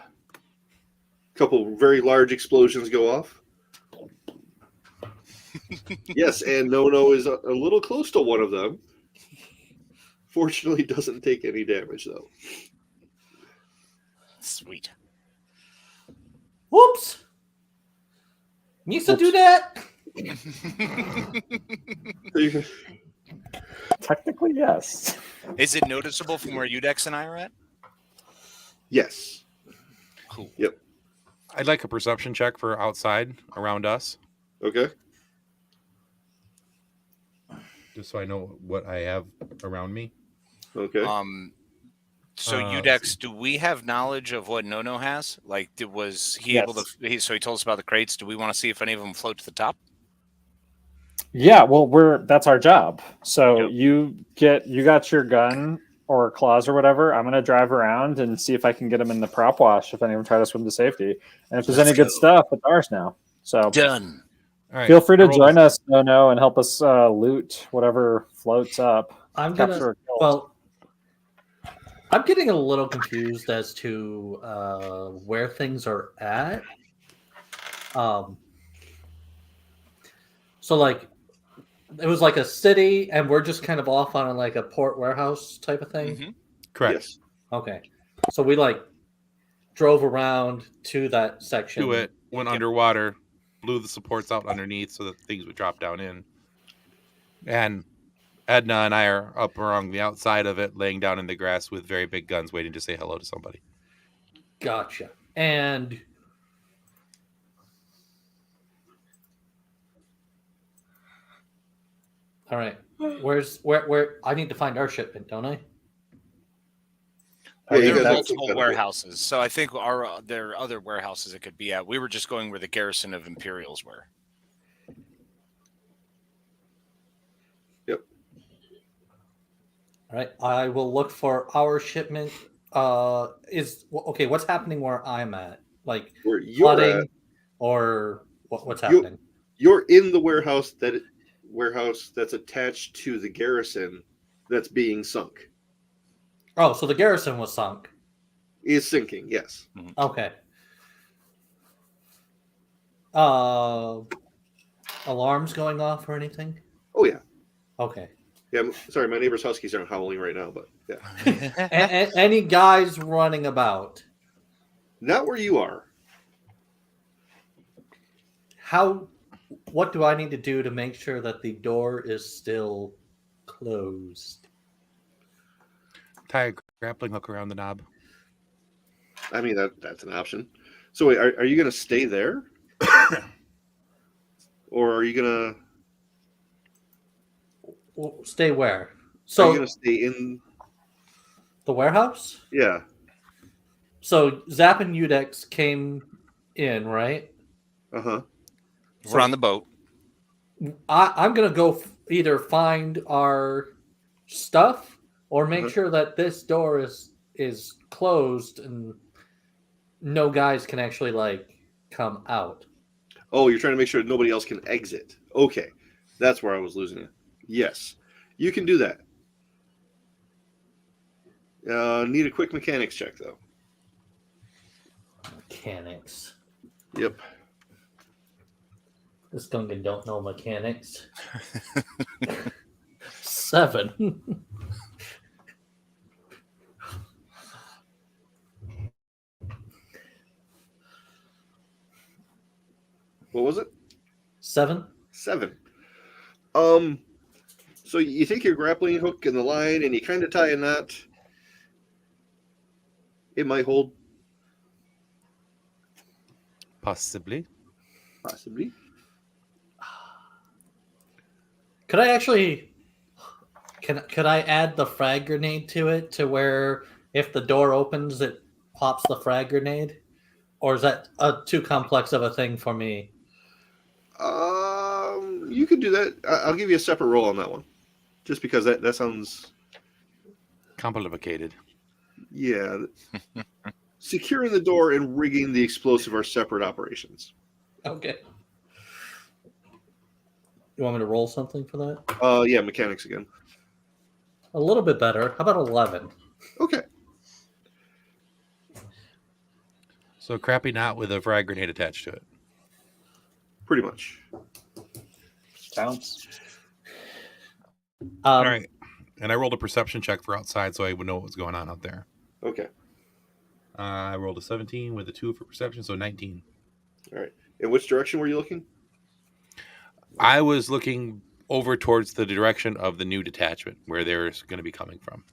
couple very large explosions go off. Yes, and No is a little close to one of them. Fortunately, doesn't take any damage, though. Sweet. Whoops. Needs to do that. Technically, yes. Is it noticeable from where Udex and I are at? Yes. Cool. Yep. I'd like a perception check for outside around us. Okay. Just so I know what I have around me. Okay. So Udex, do we have knowledge of what No has? Like, was he able to? So he told us about the crates. Do we want to see if any of them float to the top? Yeah, well, that's our job. So you got your gun or claws or whatever. I'm gonna drive around and see if I can get them in the prop wash if any of them try to swim to safety. And if there's any good stuff, it's ours now. So done. All right, feel free to join us, No, and help us loot whatever floats up. I'm Capture I'm getting a little confused as to where things are at. So like, it was like a city, and we're just kind of off on like a port warehouse type of thing. Mm-hmm. Correct. Yes. Okay. So we like drove around to that section. Do it. Went underwater, blew the supports out underneath so that things would drop down in. And Edna and I are up along the outside of it, laying down in the grass with very big guns, waiting to say hello to somebody. Gotcha. And all right, where I need to find our shipment, don't I? There are multiple warehouses, so I think there are other warehouses it could be at. We were just going where the garrison of Imperials were. Yep. All right, I will look for our shipment. What's happening where I'm at? Like where you're flooding, at, or what's happening? You're in the warehouse that's attached to the garrison that's being sunk. Oh, so the garrison was sunk. Is sinking, yes. Okay. Alarms going off or anything? Oh yeah. Okay. Yeah, sorry, my neighbor's huskies aren't howling right now, but yeah. Any guys running about? Not where you are. What do I need to do to make sure that the door is still closed? Tie a grappling hook around the knob. I mean, that's an option. So wait, are you going to stay there? Or are you going to... Stay where? So are you going to stay in... the warehouse? Yeah. So Zap and Udex came in, right? Uh-huh. We're on the boat. I'm going to go either find our stuff or make sure that this door is closed and no guys can actually like come out. Oh, you're trying to make sure nobody else can exit. Okay. That's where I was losing it. Yes. You can do that. Need a quick mechanics check, though. Mechanics. Yep. This Gungan don't know mechanics. 7. What was it? 7. 7. So you take your grappling hook and the line and you kind of tie a knot. It might hold. Possibly. Possibly. Could I actually... Could I add the frag grenade to it to where if the door opens, it pops the frag grenade? Or is that too complex of a thing for me? You could do that. I'll give you a separate roll on that one. Just because that sounds... complicated. Yeah. Securing the door and rigging the explosive are separate operations. Okay. You want me to roll something for that? Yeah, mechanics again. A little bit better. How about 11? Okay. So crappy knot with a frag grenade attached to it. Pretty much. Counts. All right. And I rolled a perception check for outside so I would know what was going on out there. Okay. I rolled a 17 with a 2 for perception, so 19. All right. In which direction were you looking? I was looking over towards the direction of the new detachment where they're going to be coming from.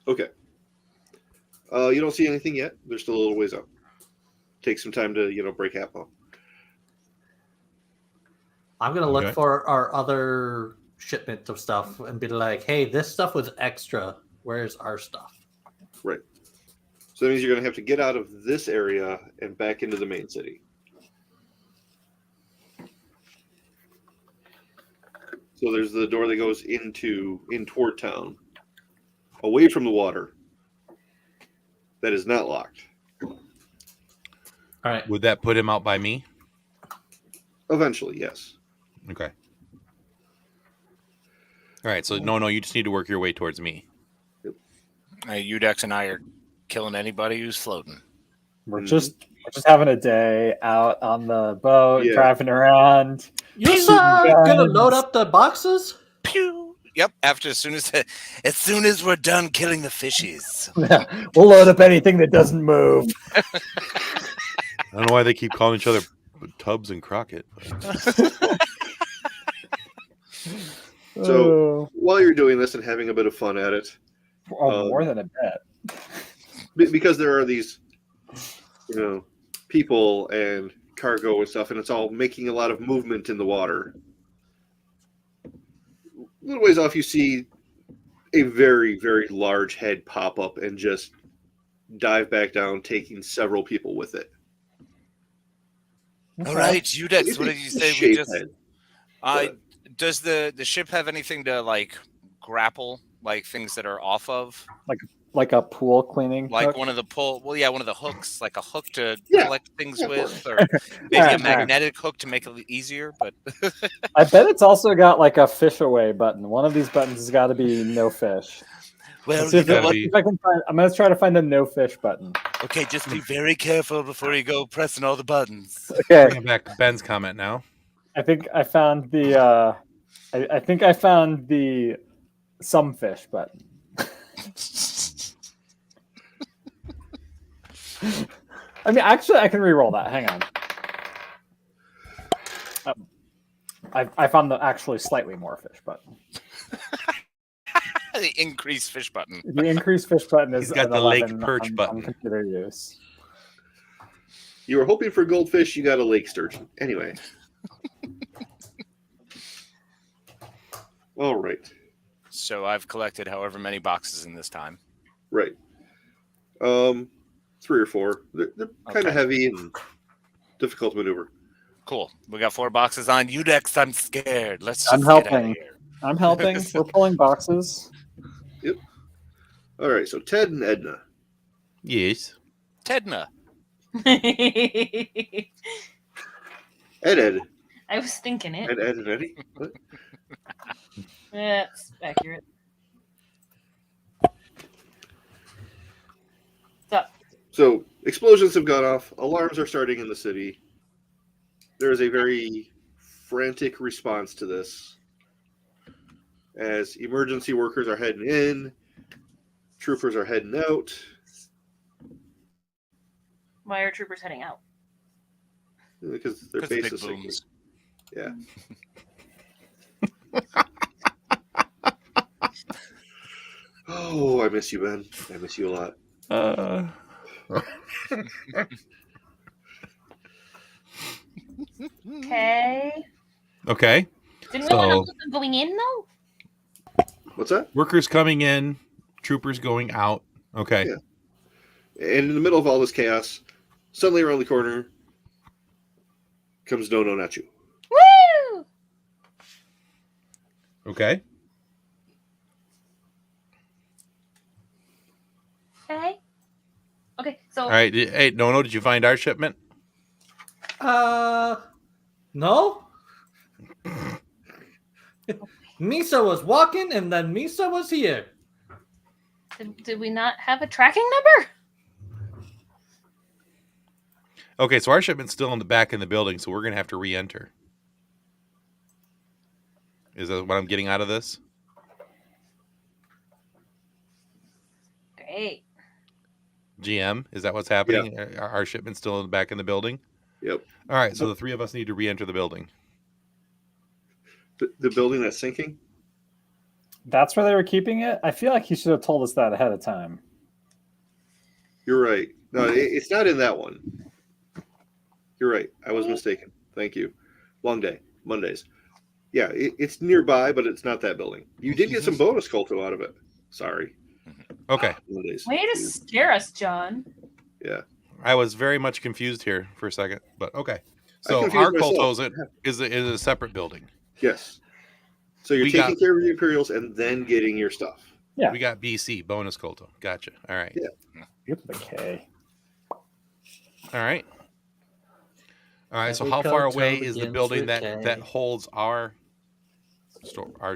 Okay. You don't see anything yet. They're still a little ways out. Take some time to, break half-off. I'm going to look for our other shipment of stuff and be like, hey, this stuff was extra. Where's our stuff? Right. So that means you're going to have to get out of this area and back into the main city. So there's the door that goes in toward town, away from the water. That is not locked. All right. Would that put him out by me? Eventually, yes. Okay. All right. So no, you just need to work your way towards me. Udex and I are killing anybody who's floating. We're just having a day out on the boat, driving around. You gonna load up the boxes? Pew. Yep. As soon as we're done killing the fishies, We'll load up anything that doesn't move. I don't know why they keep calling each other Tubbs and Crockett. So while you're doing this and having a bit of fun at it, more than a bit, because there are these, people and cargo and stuff, and it's all making a lot of movement in the water. A little ways off, you see a very, very large head pop up and just dive back down, taking several people with it. All right, Udex, what did you say? We just does the ship have anything to grapple, things that are off of? Like a pool cleaning hook? One of the one of the hooks, like a hook to collect things with, or maybe a magnetic hook to make it easier. But I bet it's also got a fish away button. One of these buttons has got to be no fish. Well, if I can find, I'm going to try to find the no fish button. Okay, just be very careful before you go pressing all the buttons. Okay. Bring back to Ben's comment now. I think I found the I found the some fish button. I mean, actually, I can re-roll that. Hang on. I found the actually slightly more fish button. The increased fish button. The increased fish button is got the lake perch button. On computer use. You were hoping for goldfish, you got a lake sturgeon. Anyway. All right. So I've collected however many boxes in this time. Right. 3 or 4. They're kind of heavy and difficult to maneuver. Cool. We got 4 boxes on Udex. I'm scared. Let's just I'm get out of helping. here. I'm helping. We're pulling boxes. Yep. All right. So Ted and Edna. Yes. Tedna. Ed. I was thinking it. Ed and Eddie. What? That's accurate. So explosions have gone off. Alarms are starting in the city. There is a very frantic response to this, as emergency workers are heading in, troopers are heading out. Why are troopers heading out? Because their base is sinking. Yeah. Oh, I miss you, Ben. I miss you a lot. Okay. Okay. Didn't no one else with them going in though? What's that? Workers coming in, troopers going out. Okay. Yeah. And in the middle of all this chaos, suddenly around the corner comes No Not You. Woo! Okay. Okay. Okay, so All right. Hey, no, did you find our shipment? No. Misa was walking, and then Misa was here. did we not have a tracking number? Okay, so our shipment's still in the back in the building, so we're gonna have to re-enter. Is that what I'm getting out of this? Great. GM, is that what's happening? Our shipment's still in the back in the building? Yep. All right, so the three of us need to re-enter the building. The building that's sinking? That's where they were keeping it? I feel like he should have told us that ahead of time. You're right. No, it's not in that one. You're right. I was mistaken. Thank you. Long day. Mondays. Yeah, it's nearby, but it's not that building. You did get some bonus Colto out of it. Sorry. Okay. Mondays. Way to scare us, John. Yeah. I was very much confused here for a second, but okay. So confused our myself. Coltos is a separate building. Yes. So you're taking care of the Imperials and then getting your stuff. Yeah. We got BC, bonus Colto. Gotcha. All right. Yeah. Get the K. All right. All right. So Every how far Colto away is the begins building with K. that holds our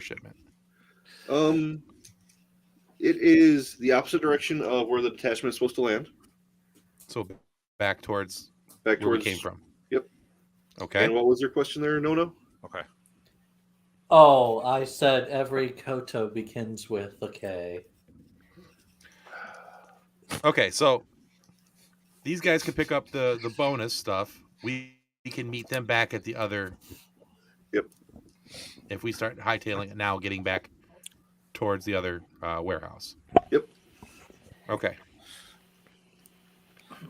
shipment? It is the opposite direction of where the detachment is supposed to land. So back towards where we came from. Yep. Okay. And what was your question there, No? Okay. Oh, I said every Koto begins with a K. Okay, so these guys can pick up the bonus stuff. We can meet them back at the other. Yep. If we start hightailing it now, getting back towards the other warehouse. Yep. Okay.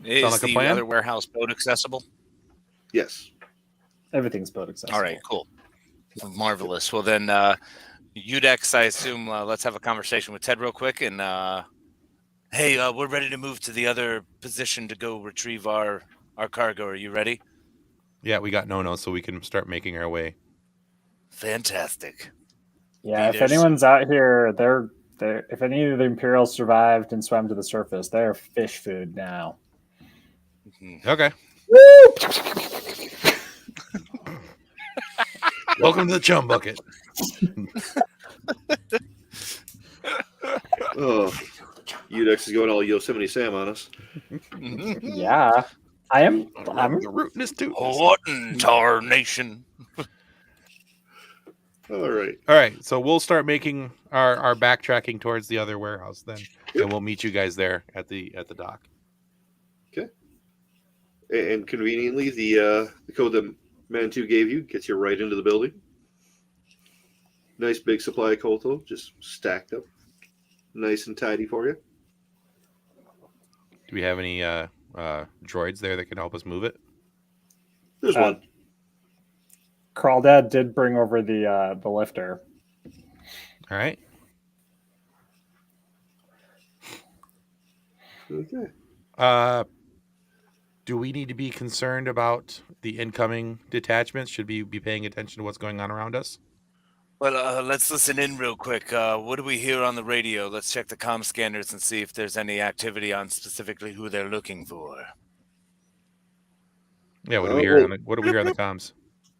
Is Sound like a the plan? other warehouse boat accessible? Yes. Everything's boat accessible. All right, cool. Marvelous. Well, then, Udex, I assume, let's have a conversation with Ted real quick. And, hey, we're ready to move to the other position to go retrieve our cargo. Are you ready? Yeah, we got no, so we can start making our way. Fantastic. Yeah, if anyone's out here, they're if any of the Imperials survived and swam to the surface, they're fish food now. Okay. Welcome to the chum bucket. Oh, Udex is going all Yosemite Sam on us. Yeah, I'm the rootness too. What in tarnation? All right. All right. So we'll start making our backtracking towards the other warehouse then, and we'll meet you guys there at the dock. Okay. And conveniently, the code that Manitou gave you gets you right into the building. Nice big supply of Colto, just stacked up, nice and tidy for you. Do we have any droids there that can help us move it? There's one. Crawdad did bring over the lifter. All right. Okay. Do we need to be concerned about the incoming detachments? Should we be paying attention to what's going on around us? Well, let's listen in real quick. What do we hear on the radio? Let's check the comm scanners and see if there's any activity on specifically who they're looking for. Yeah, what do we hear? What do we hear on the comms?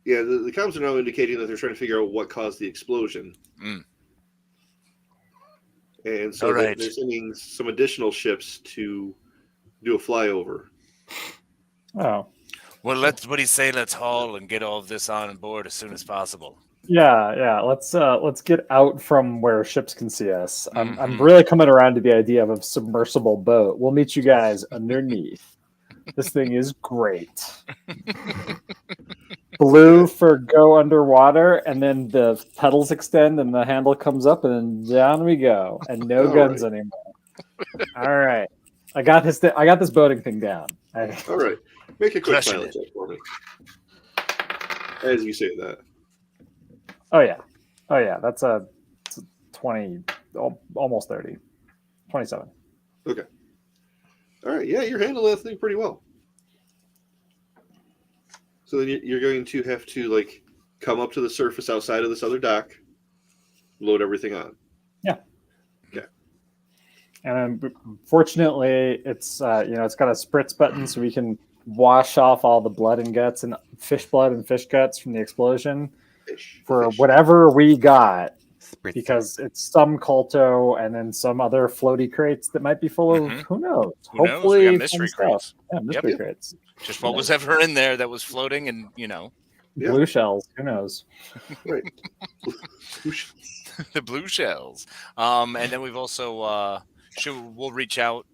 Yeah, the comms are now indicating that they're trying to figure out what caused the explosion. And so All right. they're sending some additional ships to do a flyover. Oh. Well, what do you say? Let's haul and get all of this on board as soon as possible. Yeah. Let's get out from where ships can see us. I'm really coming around to the idea of a submersible boat. We'll meet you guys underneath. This thing is great. Blue for go underwater, and then the pedals extend and the handle comes up, and then down we go, and no All guns right. anymore. All right, I got this. I got this boating thing down. All right, make a quick Crushing pilot it. check for me. As you say that. Oh yeah. That's a 20, almost 30, 27. Okay. All right. Yeah, you're handling that thing pretty well. So then you're going to have to come up to the surface outside of this other dock, load everything on. Yeah. Okay. And fortunately, it's it's got a spritz button, so we can wash off all the blood and guts and fish blood and fish guts from the explosion for whatever we got. Because it's some Colto and then some other floaty crates that might be full of who knows. Who knows? Hopefully, We got mystery crates. Yeah, mystery crates. Just what was ever in there that was floating, and blue shells. Who knows? Right. The blue shells. And then we've also we'll reach out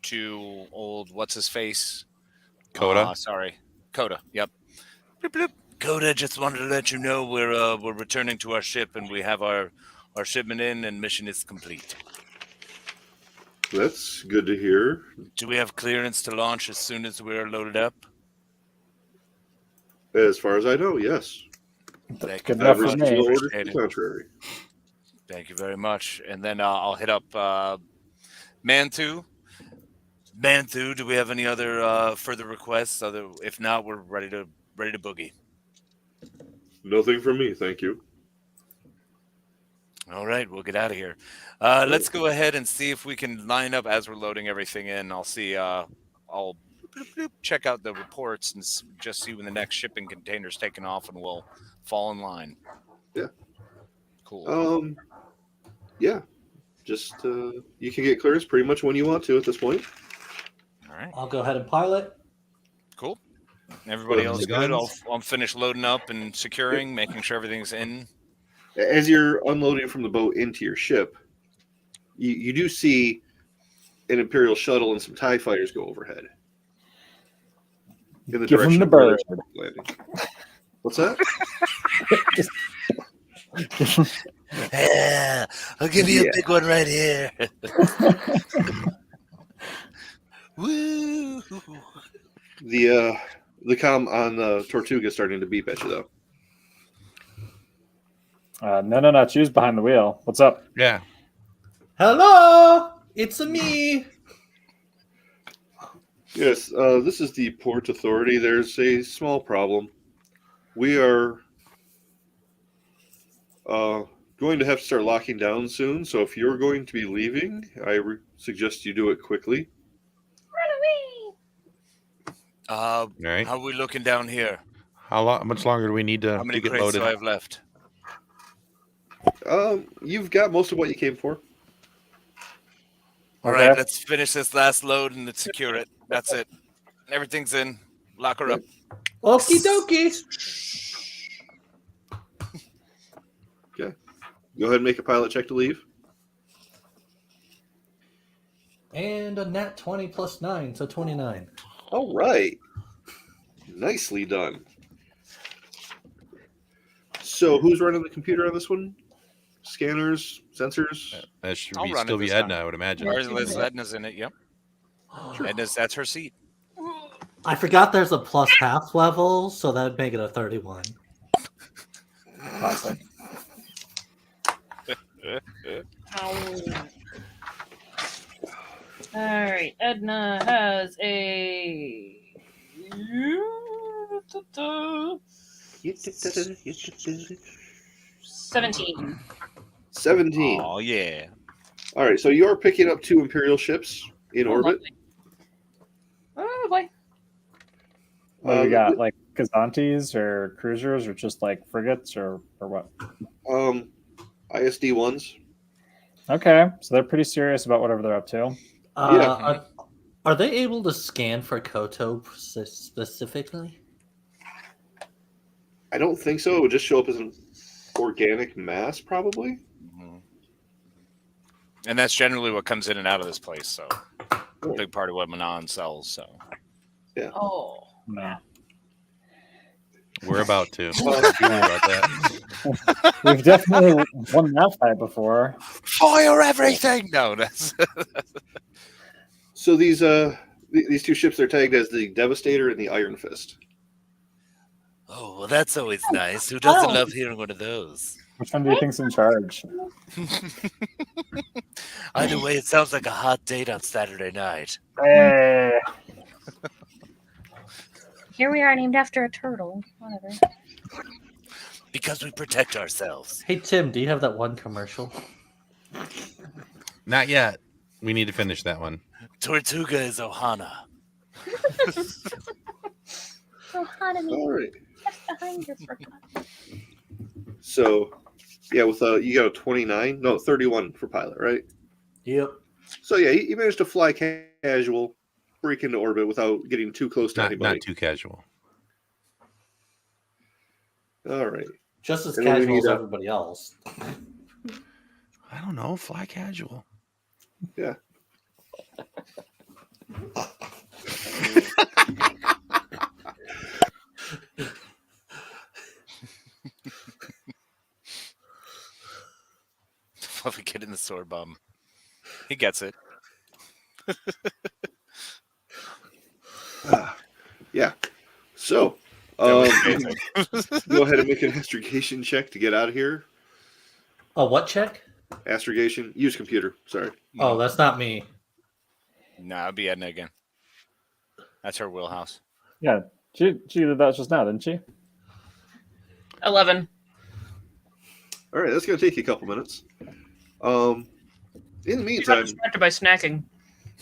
to old what's his face, Coda. Coda. Yep. Bloop, bloop. Coda, just wanted to let you know we're returning to our ship, and we have our shipment in, and mission is complete. That's good to hear. Do we have clearance to launch as soon as we're loaded up? As far as I know, yes. Thank good you very enough much. for me. Appreciate it. Contrary. Thank you very much. And then I'll hit up Mantu. Mantu, do we have any other further requests? If not, we're ready to boogie. Nothing from me, thank you. All right, we'll get out of here. Let's go ahead and see if we can line up as we're loading everything in. I'll see. I'll check out the reports and just see when the next shipping container's taken off, and we'll fall in line. Yeah. Cool. Yeah. Just you can get clearance pretty much when you want to at this point. All right. I'll go ahead and pilot. Cool. Everybody else Guns. good? I'll finish loading up and securing, making sure everything's in. As you're unloading from the boat into your ship, you do see an Imperial shuttle and some TIE fighters go overhead. In the Give direction them the of where bird. they're landing. What's that? Yeah, I'll give you a big one right here. Woo! The comm on the Tortuga is starting to beep at you, though. No. Choose behind the wheel. What's up? Yeah. Hello, it's me. Yes, this is the Port Authority. There's a small problem. We are going to have to start locking down soon, so if you're going to be leaving, I suggest you do it quickly. How are we looking down here? How much longer do we need to How many get crates loaded? do I have left? You've got most of what you came for. All right, let's finish this last load and let's secure it. That's it. Everything's in. Lock her up. Okie dokie. Okay. Go ahead and make a pilot check to leave. And a nat 20 plus 9, so 29. All right. Nicely done. So who's running the computer on this one? Scanners, sensors? That should I'll run it still be this Edna, time. I would imagine. Edna's in it, yep. That's her seat. I forgot there's a plus half level, so that would make it a 31. Classic. All right, Edna has a 17. 17. Oh, yeah. All right, so you're picking up 2 Imperial ships in orbit. Lovely. Oh boy. What do we got? Like Kazantes or cruisers or just like frigates or what? ISD ones. Okay, so they're pretty serious about whatever they're up to. Are they able to scan for Koto specifically? I don't think so. It would just show up as an organic mass, probably. Mm-hmm. And that's generally what comes in and out of this place. So, a big part of what Manon sells. So, yeah. Oh. No. We're about to. Well, about that. We've definitely won that fight before. Fire everything! No, that's. So these 2 ships are tagged as the Devastator and the Iron Fist. Oh, well, that's always nice. Who doesn't love hearing one of those? Which one do you think's in charge? Either way, it sounds like a hot date on Saturday night. Hey. Here we are, named after a turtle. Whatever. Because we protect ourselves. Hey, Tim, do you have that one commercial? Not yet. We need to finish that one. Tortuga is Ohana. Ohana All right. just behind your forgot. So, yeah, with you got a 29, no 31 for pilot, right? Yep. So yeah, you managed to fly casual, break into orbit without getting too close to anybody. Not too casual. All right. Just as And then we casual as need everybody else. I don't know. Fly casual. Yeah. Love a kid in the sword bum. He gets it. Yeah. So, go ahead and make an astrogation check to get out of here. A what check? Astrogation. Use computer. Sorry. Oh, that's not me. Nah, it'd be Edna again. That's her wheelhouse. Yeah, she did that just now, didn't she? 11. All right, that's going to take you a couple minutes. In the You're not meantime, distracted by snacking.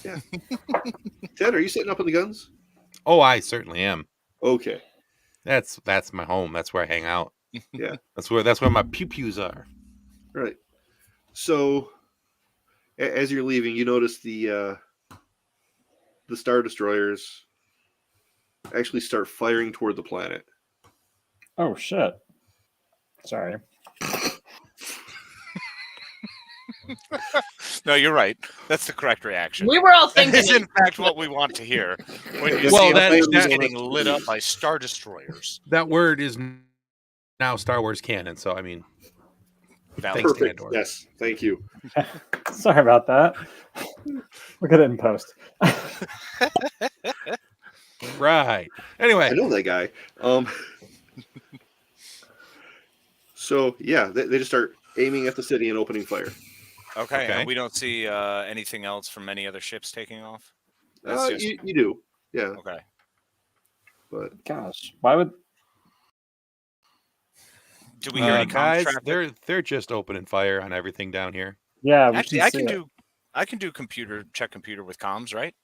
yeah. Ted, are you setting up on the guns? Oh, I certainly am. Okay. That's my home. That's where I hang out. Yeah. That's where my pew-pews are. Right. So, as you're leaving, you notice the Star Destroyers actually start firing toward the planet. Oh shit! Sorry. No, you're right. That's the correct reaction. We were all That thinking is, in fact, what we want to hear. When you Well, see that's getting lit up by Star Destroyers. That word is now Star Wars canon. So I mean, thanks to Perfect. Andor. Yes. Thank you. Sorry about that. Look at it in post. Right. Anyway, I know that guy. So yeah, they just start aiming at the city and opening fire. Okay. And we don't see anything else from any other ships taking off? You do. Yeah. Okay. But gosh, why would? Do we hear any guys? traffic? They're just opening fire on everything down here. Yeah, actually, I can do check computer with comms, right?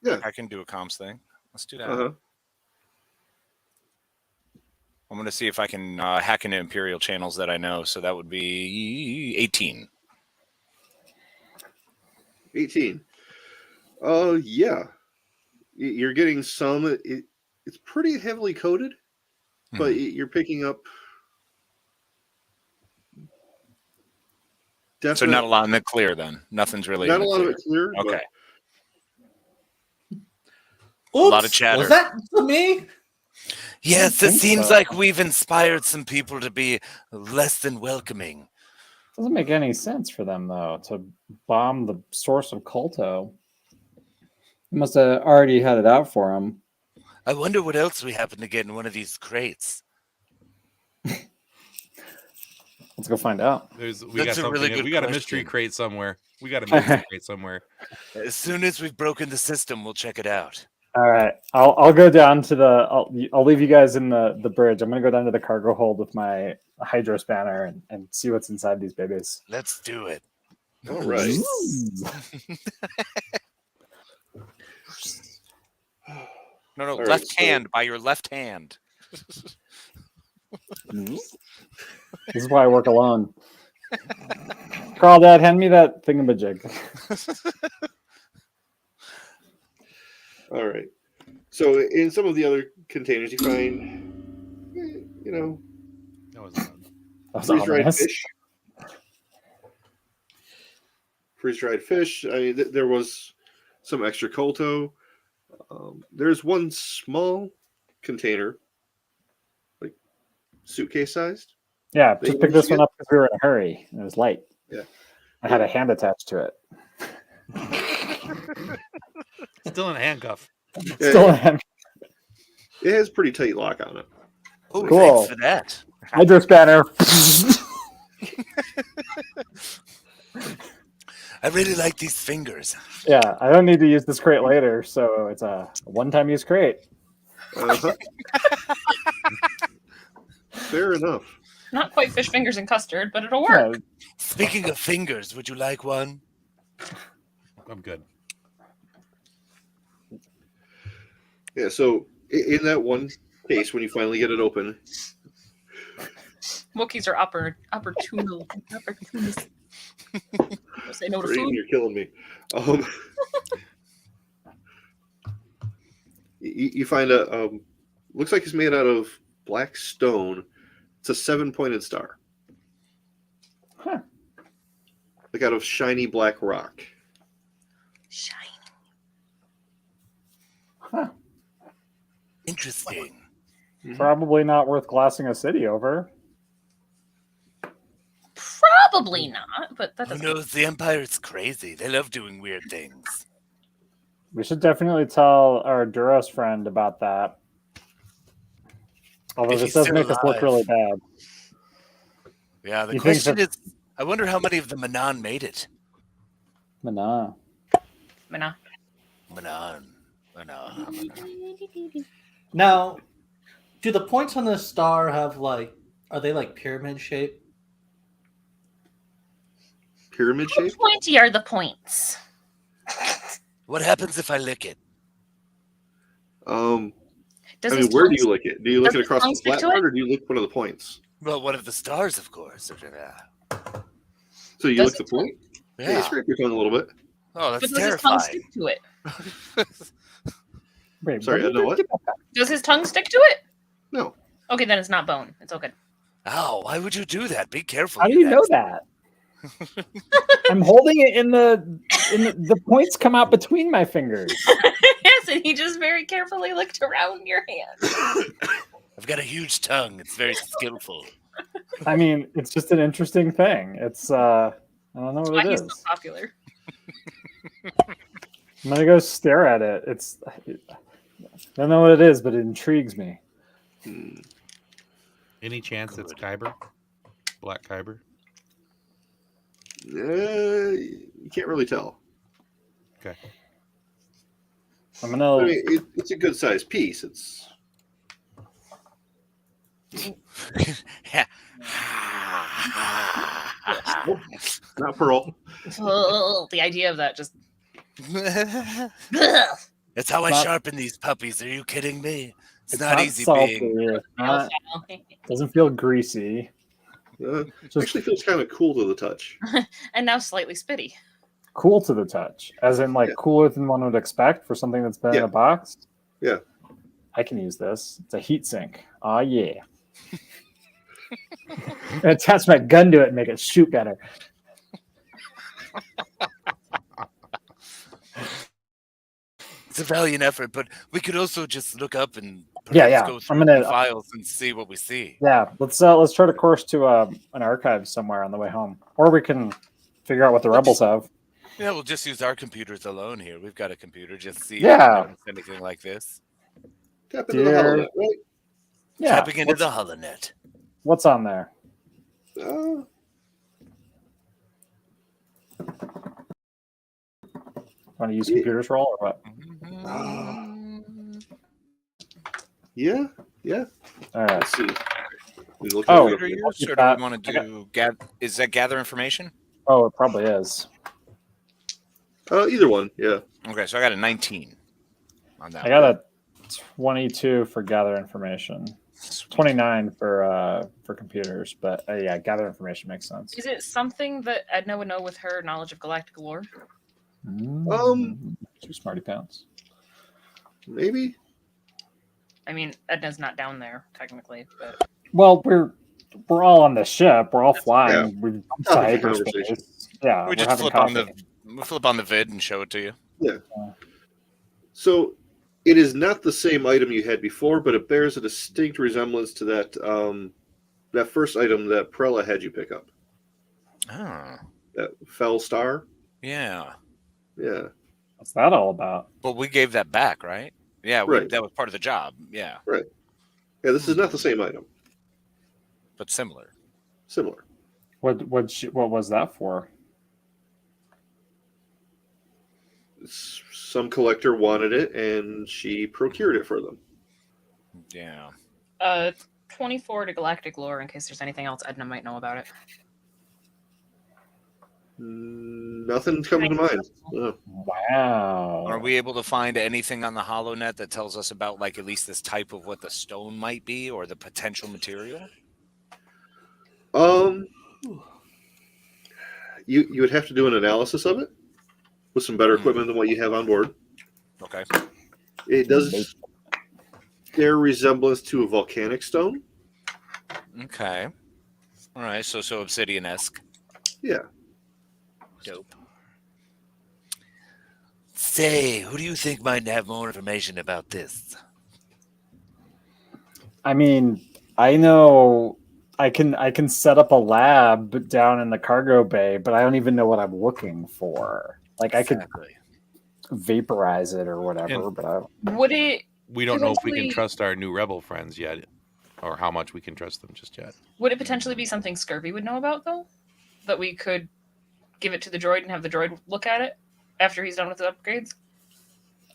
Yeah, I can do a comms thing. Let's do that. Uh-huh. I'm going to see if I can hack into Imperial channels that I know. So that would be 18. 18. Yeah. You're getting some. It's pretty heavily coded, but you're picking up. So not a lot in the clear then. Nothing's really Not in a the lot of it clear. Okay. Oops, A lot of chatter. Was that to me? Yes, I it think seems so. like we've inspired some people to be less than welcoming. Doesn't make any sense for them though to bomb the source of Kolto. They must have already had it out for them. I wonder what else we happen to get in one of these crates. Let's go find out. We That's got a something. really good we got a question. mystery crate somewhere. We got a mystery crate somewhere. As soon as we've broken the system, we'll check it out. All right, I'll go down to the. I'll leave you guys in the bridge. I'm gonna go down to the cargo hold with my hydro spanner and see what's inside these babies. Let's do it. All right. No, All right, left so- hand by your left hand. This is why I work alone. Carl, Dad, hand me that thingamajig. All right. So in some of the other containers, you find, That was freeze-dried ominous. fish. Freeze-dried fish. I mean, there was some extra Kolto. There's one small container, like suitcase sized. Yeah, They just pick this usually one up because we were in a hurry. It was light. Yeah. I had a hand attached to it. Still in a handcuff. Still a hand. It has pretty tight lock on it. Oh, Cool. thanks for that. Hydro spanner. I really like these fingers. Yeah, I don't need to use this crate later, so it's a one-time use crate. Uh-huh. Fair enough. Not quite fish fingers and custard, but it'll work. Speaking of fingers, would you like one? I'm good. Yeah, so in that one case, when you finally get it open, Wookiees are opportunists. Say no to Brayden, food. you're killing me. You find looks like it's made out of black stone. It's a 7-pointed star. Huh. Like out of shiny black rock. Shiny. Huh. Interesting. Probably not worth glassing a city over. Probably not, but that Who doesn't. knows? The Empire is crazy. They love doing weird things. We should definitely tell our Duros friend about that. Although If this he's does still make us look alive. really bad. Yeah, the You think question that- is, I wonder how many of the Manan made it. Mana. Mana. Manan. Now, do the points on this star have are they like pyramid shape? Pyramid How shape? pointy are the points? What happens if I lick it? Does I his mean, where do tongue- you lick it? Do you lick does it his across tongue the stick flat to it? part, or do you lick one of the points? Well, one of the stars, of course. So you Does lick the it- point? Yeah, Yeah. you scrape your tongue a little bit. Oh, But that's does his tongue stick terrifying. to it? Wait, Sorry, I know what? Does his tongue stick to it? No. Okay, then it's not bone. It's okay. Ow, why would you do that? Be careful. How do you know that? I'm holding it in the points come out between my fingers. Yes, and he just very carefully looked around your hand. I've got a huge tongue. It's very skillful. I mean, it's just an interesting thing. It's I don't know That's what why it he's is. so popular. I'm gonna go stare at it. I don't know what it is, but it intrigues me. Any chance it's Kyber? Black Kyber? You can't really tell. Okay. I'm gonna. I mean, it's a good sized piece. It's not pearl. Oh, the idea of that just. That's how I Not- sharpen these puppies. Are you kidding me? It's not not easy salty. being. It's not- doesn't feel greasy. Actually feels kind of cool to the touch. And now slightly spitty. Cool to the touch, as in cooler than one would expect for something that's been in a box. Yeah. I can use this. It's a heat sink. Oh yeah. Attach my gun to it and make it shoot better. It's a valiant effort, but we could also just look up and Yeah. go through I'm gonna- the files and see what we see. Yeah, let's chart a course to an archive somewhere on the way home, or we can figure out what the rebels have. Yeah, we'll just use our computers alone here. We've got a computer. Just see Yeah. if there's anything like this. Tap into the holonet, right? Yeah. Tapping into the holonet. What's on there? Want to use computers roll or what? Yeah. All right. Let's see. We look Oh, at Or it. do keep we that. want to do is that gather information? Oh, it probably is. Either one. Yeah. Okay, so I got a 19 on that. I got a 22 for gather information, 29 for computers, but yeah, gather information makes sense. Is it something that Edna would know with her knowledge of galactic lore? Two smarty pants. Maybe. I mean, Edna's not down there technically, but Well, we're all on the ship. We're all flying. Yeah. We're Topic of hyperspace. conversation. Yeah, we we're just having flip on coffee. we'll flip on the vid and show it to you. Yeah. So it is not the same item you had before, but it bears a distinct resemblance to that that first item that Prella had you pick up. Oh. That fell star. Yeah. Yeah. What's that all about? But we gave that back, right? Yeah, Right. that was part of the job. Yeah. Right. Yeah, this is not the same item. But similar. Similar. What was that for? Some collector wanted it, and she procured it for them. Yeah. 24 to galactic lore in case there's anything else Edna might know about it. Nothing's coming to mind. Wow. Are we able to find anything on the HoloNet that tells us about, like, at least this type of what the stone might be or the potential material? You would have to do an analysis of it with some better equipment than what you have on board. Okay. It does bear resemblance to a volcanic stone. Okay. All right. So obsidian-esque. Yeah. Dope. Say, who do you think might have more information about this? I mean, I know I can set up a lab down in the cargo bay, but I don't even know what I'm looking for. Like I could vaporize it or whatever, but I don't. Would it? We don't know if we can eventually- trust our new rebel friends yet, or how much we can trust them just yet. Would it potentially be something Scurvy would know about, though? That we could give it to the droid and have the droid look at it after he's done with the upgrades?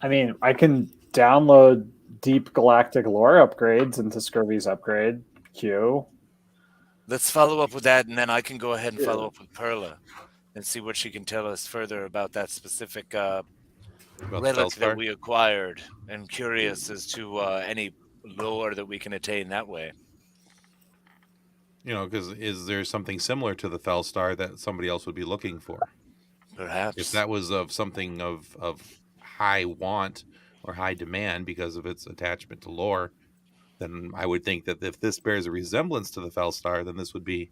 I mean, I can download deep galactic lore upgrades into Scurvy's upgrade queue. Let's follow up with that, and then I can go ahead and follow up with Perla and see what she can tell us further about that specific relic that we acquired. And curious as to any lore that we can attain that way. You know, because is there something similar to the Felstar that somebody else would be looking for? Perhaps. If that was of something of high want or high demand because of its attachment to lore, then I would think that if this bears a resemblance to the Felstar, then this would be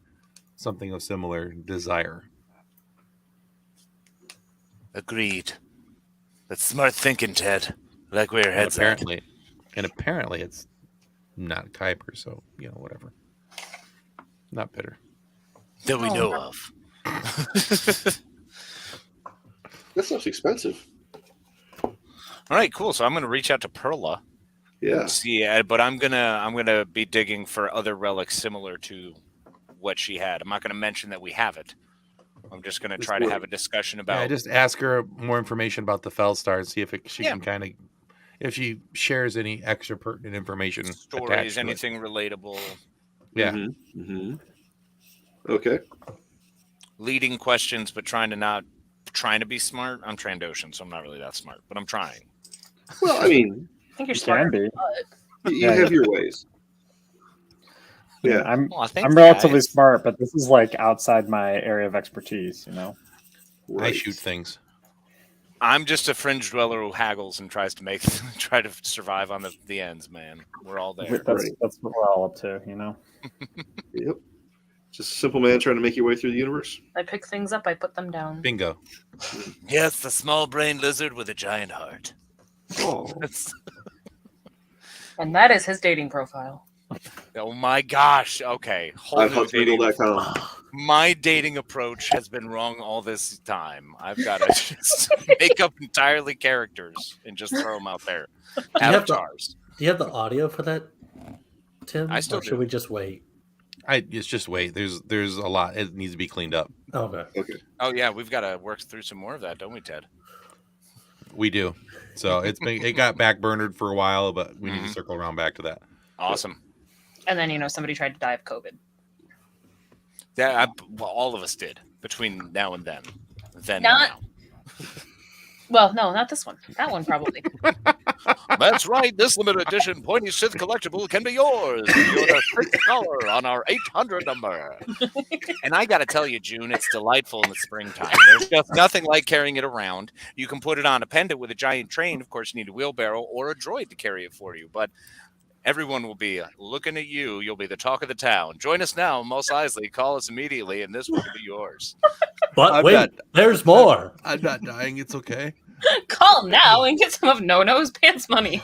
something of similar desire. Agreed. That's smart thinking, Ted. I like where your head's at. Apparently it's not Kuiper, so, you know, whatever. Not bitter. That we know of. That stuff's expensive. All right, cool. So I'm going to reach out to Perla. Yeah. See, but I'm gonna be digging for other relics similar to what she had. I'm not going to mention that we have it. I'm just going to try to have a discussion about. Yeah, just ask her more information about the Felstar and see if she can kind of, if she shares any extra pertinent information. Stories, anything relatable. Yeah. Mm-hmm. Mm-hmm. Okay. Leading questions, but trying to be smart. I'm Trandoshan, so I'm not really that smart, but I'm trying. Well, I mean, I think you're You smart. can be. you have your ways. Yeah. I'm thanks, relatively guys. smart, but this is like outside my area of expertise, you know. I shoot things. I'm just a fringe dweller who haggles and tries to try to survive on the ends, man. We're all there. That's what we're all up to, you know. Yep. Just a simple man trying to make your way through the universe. I pick things up, I put them down. Bingo. Yes, the small-brained lizard with a giant heart. Oh. And that is his dating profile. Oh my gosh. Okay. iHotMingle.com. My dating approach has been wrong all this time. I've got to just make up entirely characters and just throw them out there. Avatars. Do you have the audio for that, Tim? I still or do. should we just wait? It's just wait. There's a lot. It needs to be cleaned up. Okay. Oh yeah, we've got to work through some more of that, don't we, Ted? We do. So it got backburnered for a while, but we need to circle around back to that. Awesome. And then, somebody tried to die of COVID. Well, all of us did between now and then. Well, no, not this one. That one probably. That's right. This limited edition Pointy Sith collectible can be yours. You're the sixth caller on our 800 number. And I got to tell you, June, it's delightful in the springtime. There's just nothing like carrying it around. You can put it on a pendant with a giant train. Of course, you need a wheelbarrow or a droid to carry it for you. But everyone will be looking at you. You'll be the talk of the town. Join us now, Mos Eisley. Call us immediately, and this will be yours. But wait, there's more. I'm not dying. It's okay. Call now and get some of No-No's pants money.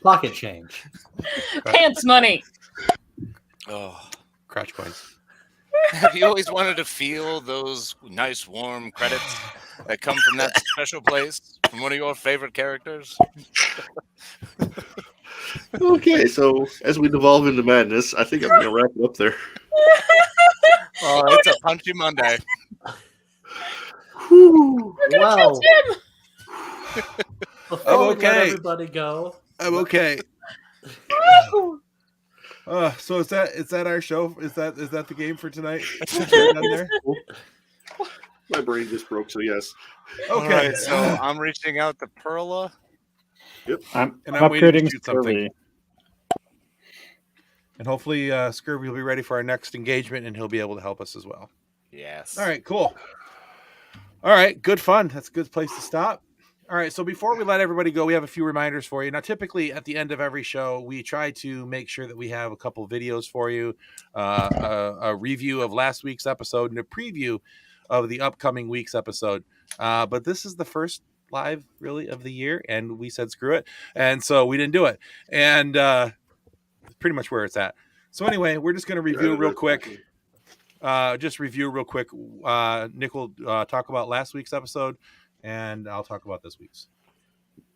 Pocket change. Pants money. Oh, crotch coins. Have you always wanted to feel those nice warm credits that come from that special place, from one of your favorite characters? Okay, so as we devolve into madness, I think I'm going to wrap it up there. Oh, it's a punchy Monday. Wow. Before I'm we let okay. everybody go. I'm okay. So is that our show? Is that the game for tonight? Done there? My brain just broke, so yes. Okay, right, so I'm reaching out to Perla. Yep. I'm waiting upgrading Scurvy. And hopefully Scurvy will be ready for our next engagement, and he'll be able to help us as well. Yes. All right, cool. All right, good fun. That's a good place to stop. All right, so before we let everybody go, we have a few reminders for you. Now, typically at the end of every show, we try to make sure that we have a couple videos for you, a review of last week's episode and a preview of the upcoming week's episode. But this is the first live really of the year, and we said screw it, and so we didn't do it. And pretty much where it's at. So anyway, we're just going to review real quick. Nick will talk about last week's episode, and I'll talk about this week's.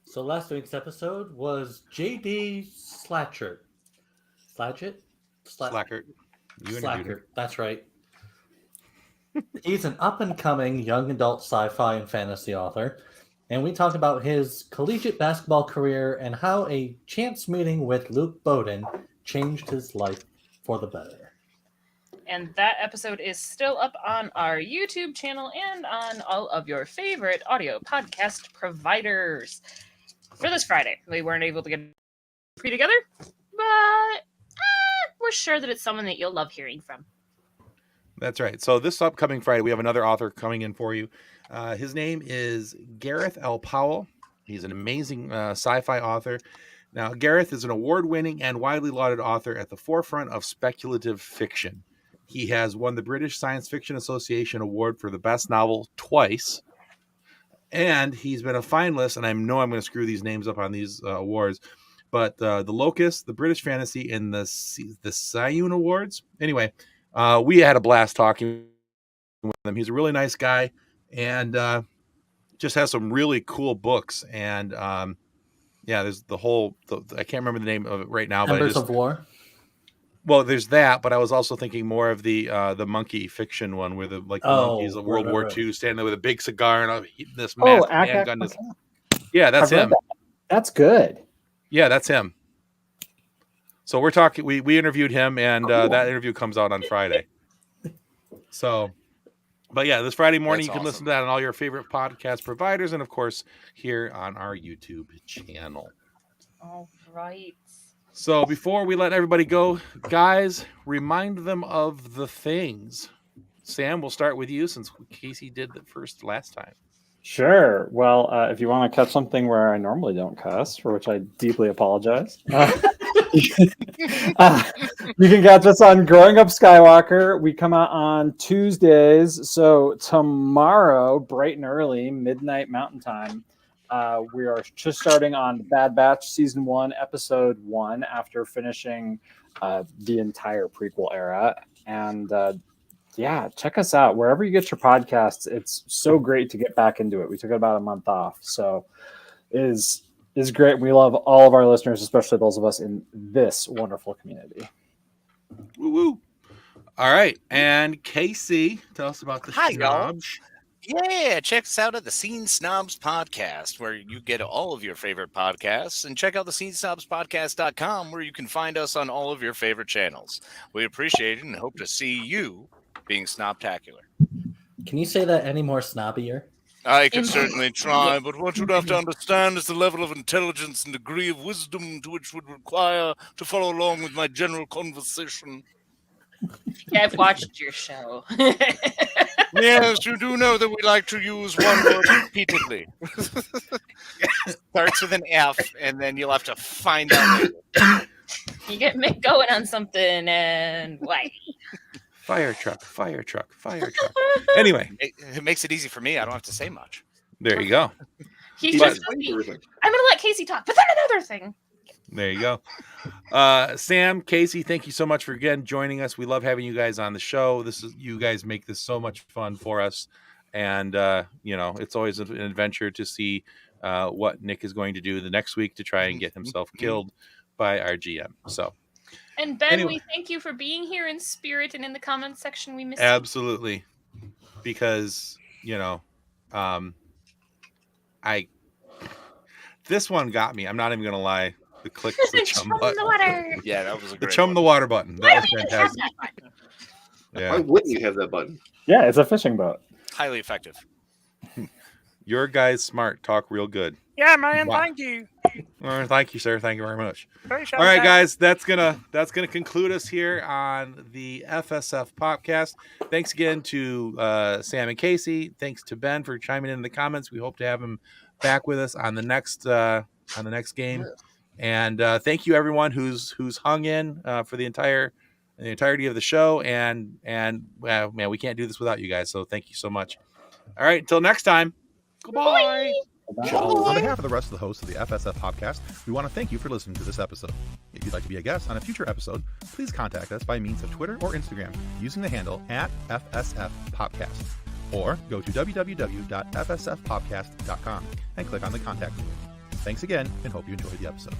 So last week's episode was JD Slackert. Slackert? Slackert. That's right. He's an up-and-coming young adult sci-fi and fantasy author, and we talked about his collegiate basketball career and how a chance meeting with Luke Bowden changed his life for the better. And that episode is still up on our YouTube channel and on all of your favorite audio podcast providers. For this Friday, we weren't able to get free together, but we're sure that it's someone that you'll love hearing from. That's right. So this upcoming Friday, we have another author coming in for you. His name is Gareth L. Powell. He's an amazing sci-fi author. Now, Gareth is an award-winning and widely lauded author at the forefront of speculative fiction. He has won the British Science Fiction Association Award for the best novel twice. And he's been a finalist, and I know I'm going to screw these names up on these awards, but the Locust, the British Fantasy, and the Scion Awards. Anyway, we had a blast talking with him. He's a really nice guy, and just has some really cool books. And there's I can't remember the name of it right now. Embers of War. Well, there's that, but I was also thinking more of the monkey fiction one, where the monkeys of World War II standing there with a big cigar and this masked handgun. Yeah, that's him. That's good. Yeah, that's him. So we're talking. We interviewed him, and that interview comes out on Friday. So, but yeah, this Friday morning you can listen to that on all your favorite podcast providers, and of course here on our YouTube channel. All right. So before we let everybody go, guys, remind them of the things. Sam, we'll start with you since Casey did the first last time. Sure. Well, if you want to catch something where I normally don't cuss, for which I deeply apologize, you can catch us on Growing Up Skywalker. We come out on Tuesdays. So tomorrow, bright and early, midnight Mountain Time, we are just starting on Bad Batch Season 1, Episode 1, after finishing the entire prequel era. And check us out. Wherever you get your podcasts, it's so great to get back into it. We took about a month off. So it is great. We love all of our listeners, especially those of us in this wonderful community. Woo-woo. All right. And Casey, tell us about the Snobs. Yeah, check us out at the Scene Snobs Podcast, where you get all of your favorite podcasts, and check out the scenesnobspodcast.com, where you can find us on all of your favorite channels. We appreciate it and hope to see you being snobtacular. Can you say that any more snobbier? I can certainly try, but what you'd have to understand is the level of intelligence and degree of wisdom to which would require to follow along with my general conversation. Yeah, I've watched your show. Yes, you do know that we like to use one word repeatedly. Starts with an F, and then you'll have to find out later. You get Mick going on something, and why? Fire truck. Anyway. It makes it easy for me. I don't have to say much. There you go. He's just I'm going to let Casey talk, but then another thing. There you go. Sam, Casey, thank you so much for again joining us. We love having you guys on the show. You guys make this so much fun for us. And, it's always an adventure to see what Nick is going to do the next week to try and get himself killed by our GM. So. And Ben, we thank you for being here in spirit and in the comments section. We miss you. Absolutely. Because, this one got me. I'm not even going to lie. The click the chum button. The water. Yeah, that was a great the water button. That was fantastic. Yeah. Why wouldn't you have that button? Yeah, it's a fishing boat. highly effective. Your guy's smart. Talk real good. Yeah, man. Wow. Thank you. Thank you, sir. Thank you very much. Appreciate All right, that. guys, that's gonna conclude us here on the FSF PopCast. Thanks again to Sam and Casey. Thanks to Ben for chiming in the comments. We hope to have him back with us on the next game. And thank you everyone who's hung in for the entirety of the show. And man, we can't do this without you guys. So thank you so much. All right, until next time. Goodbye. On behalf of the rest of the hosts of the FSF Podcast, we want to thank you for listening to this episode. If you'd like to be a guest on a future episode, please contact us by means of Twitter or Instagram using the handle @FSF PopCast, or go to www.fsfpopcast.com and click on the contact link. Thanks again, and hope you enjoyed the episode.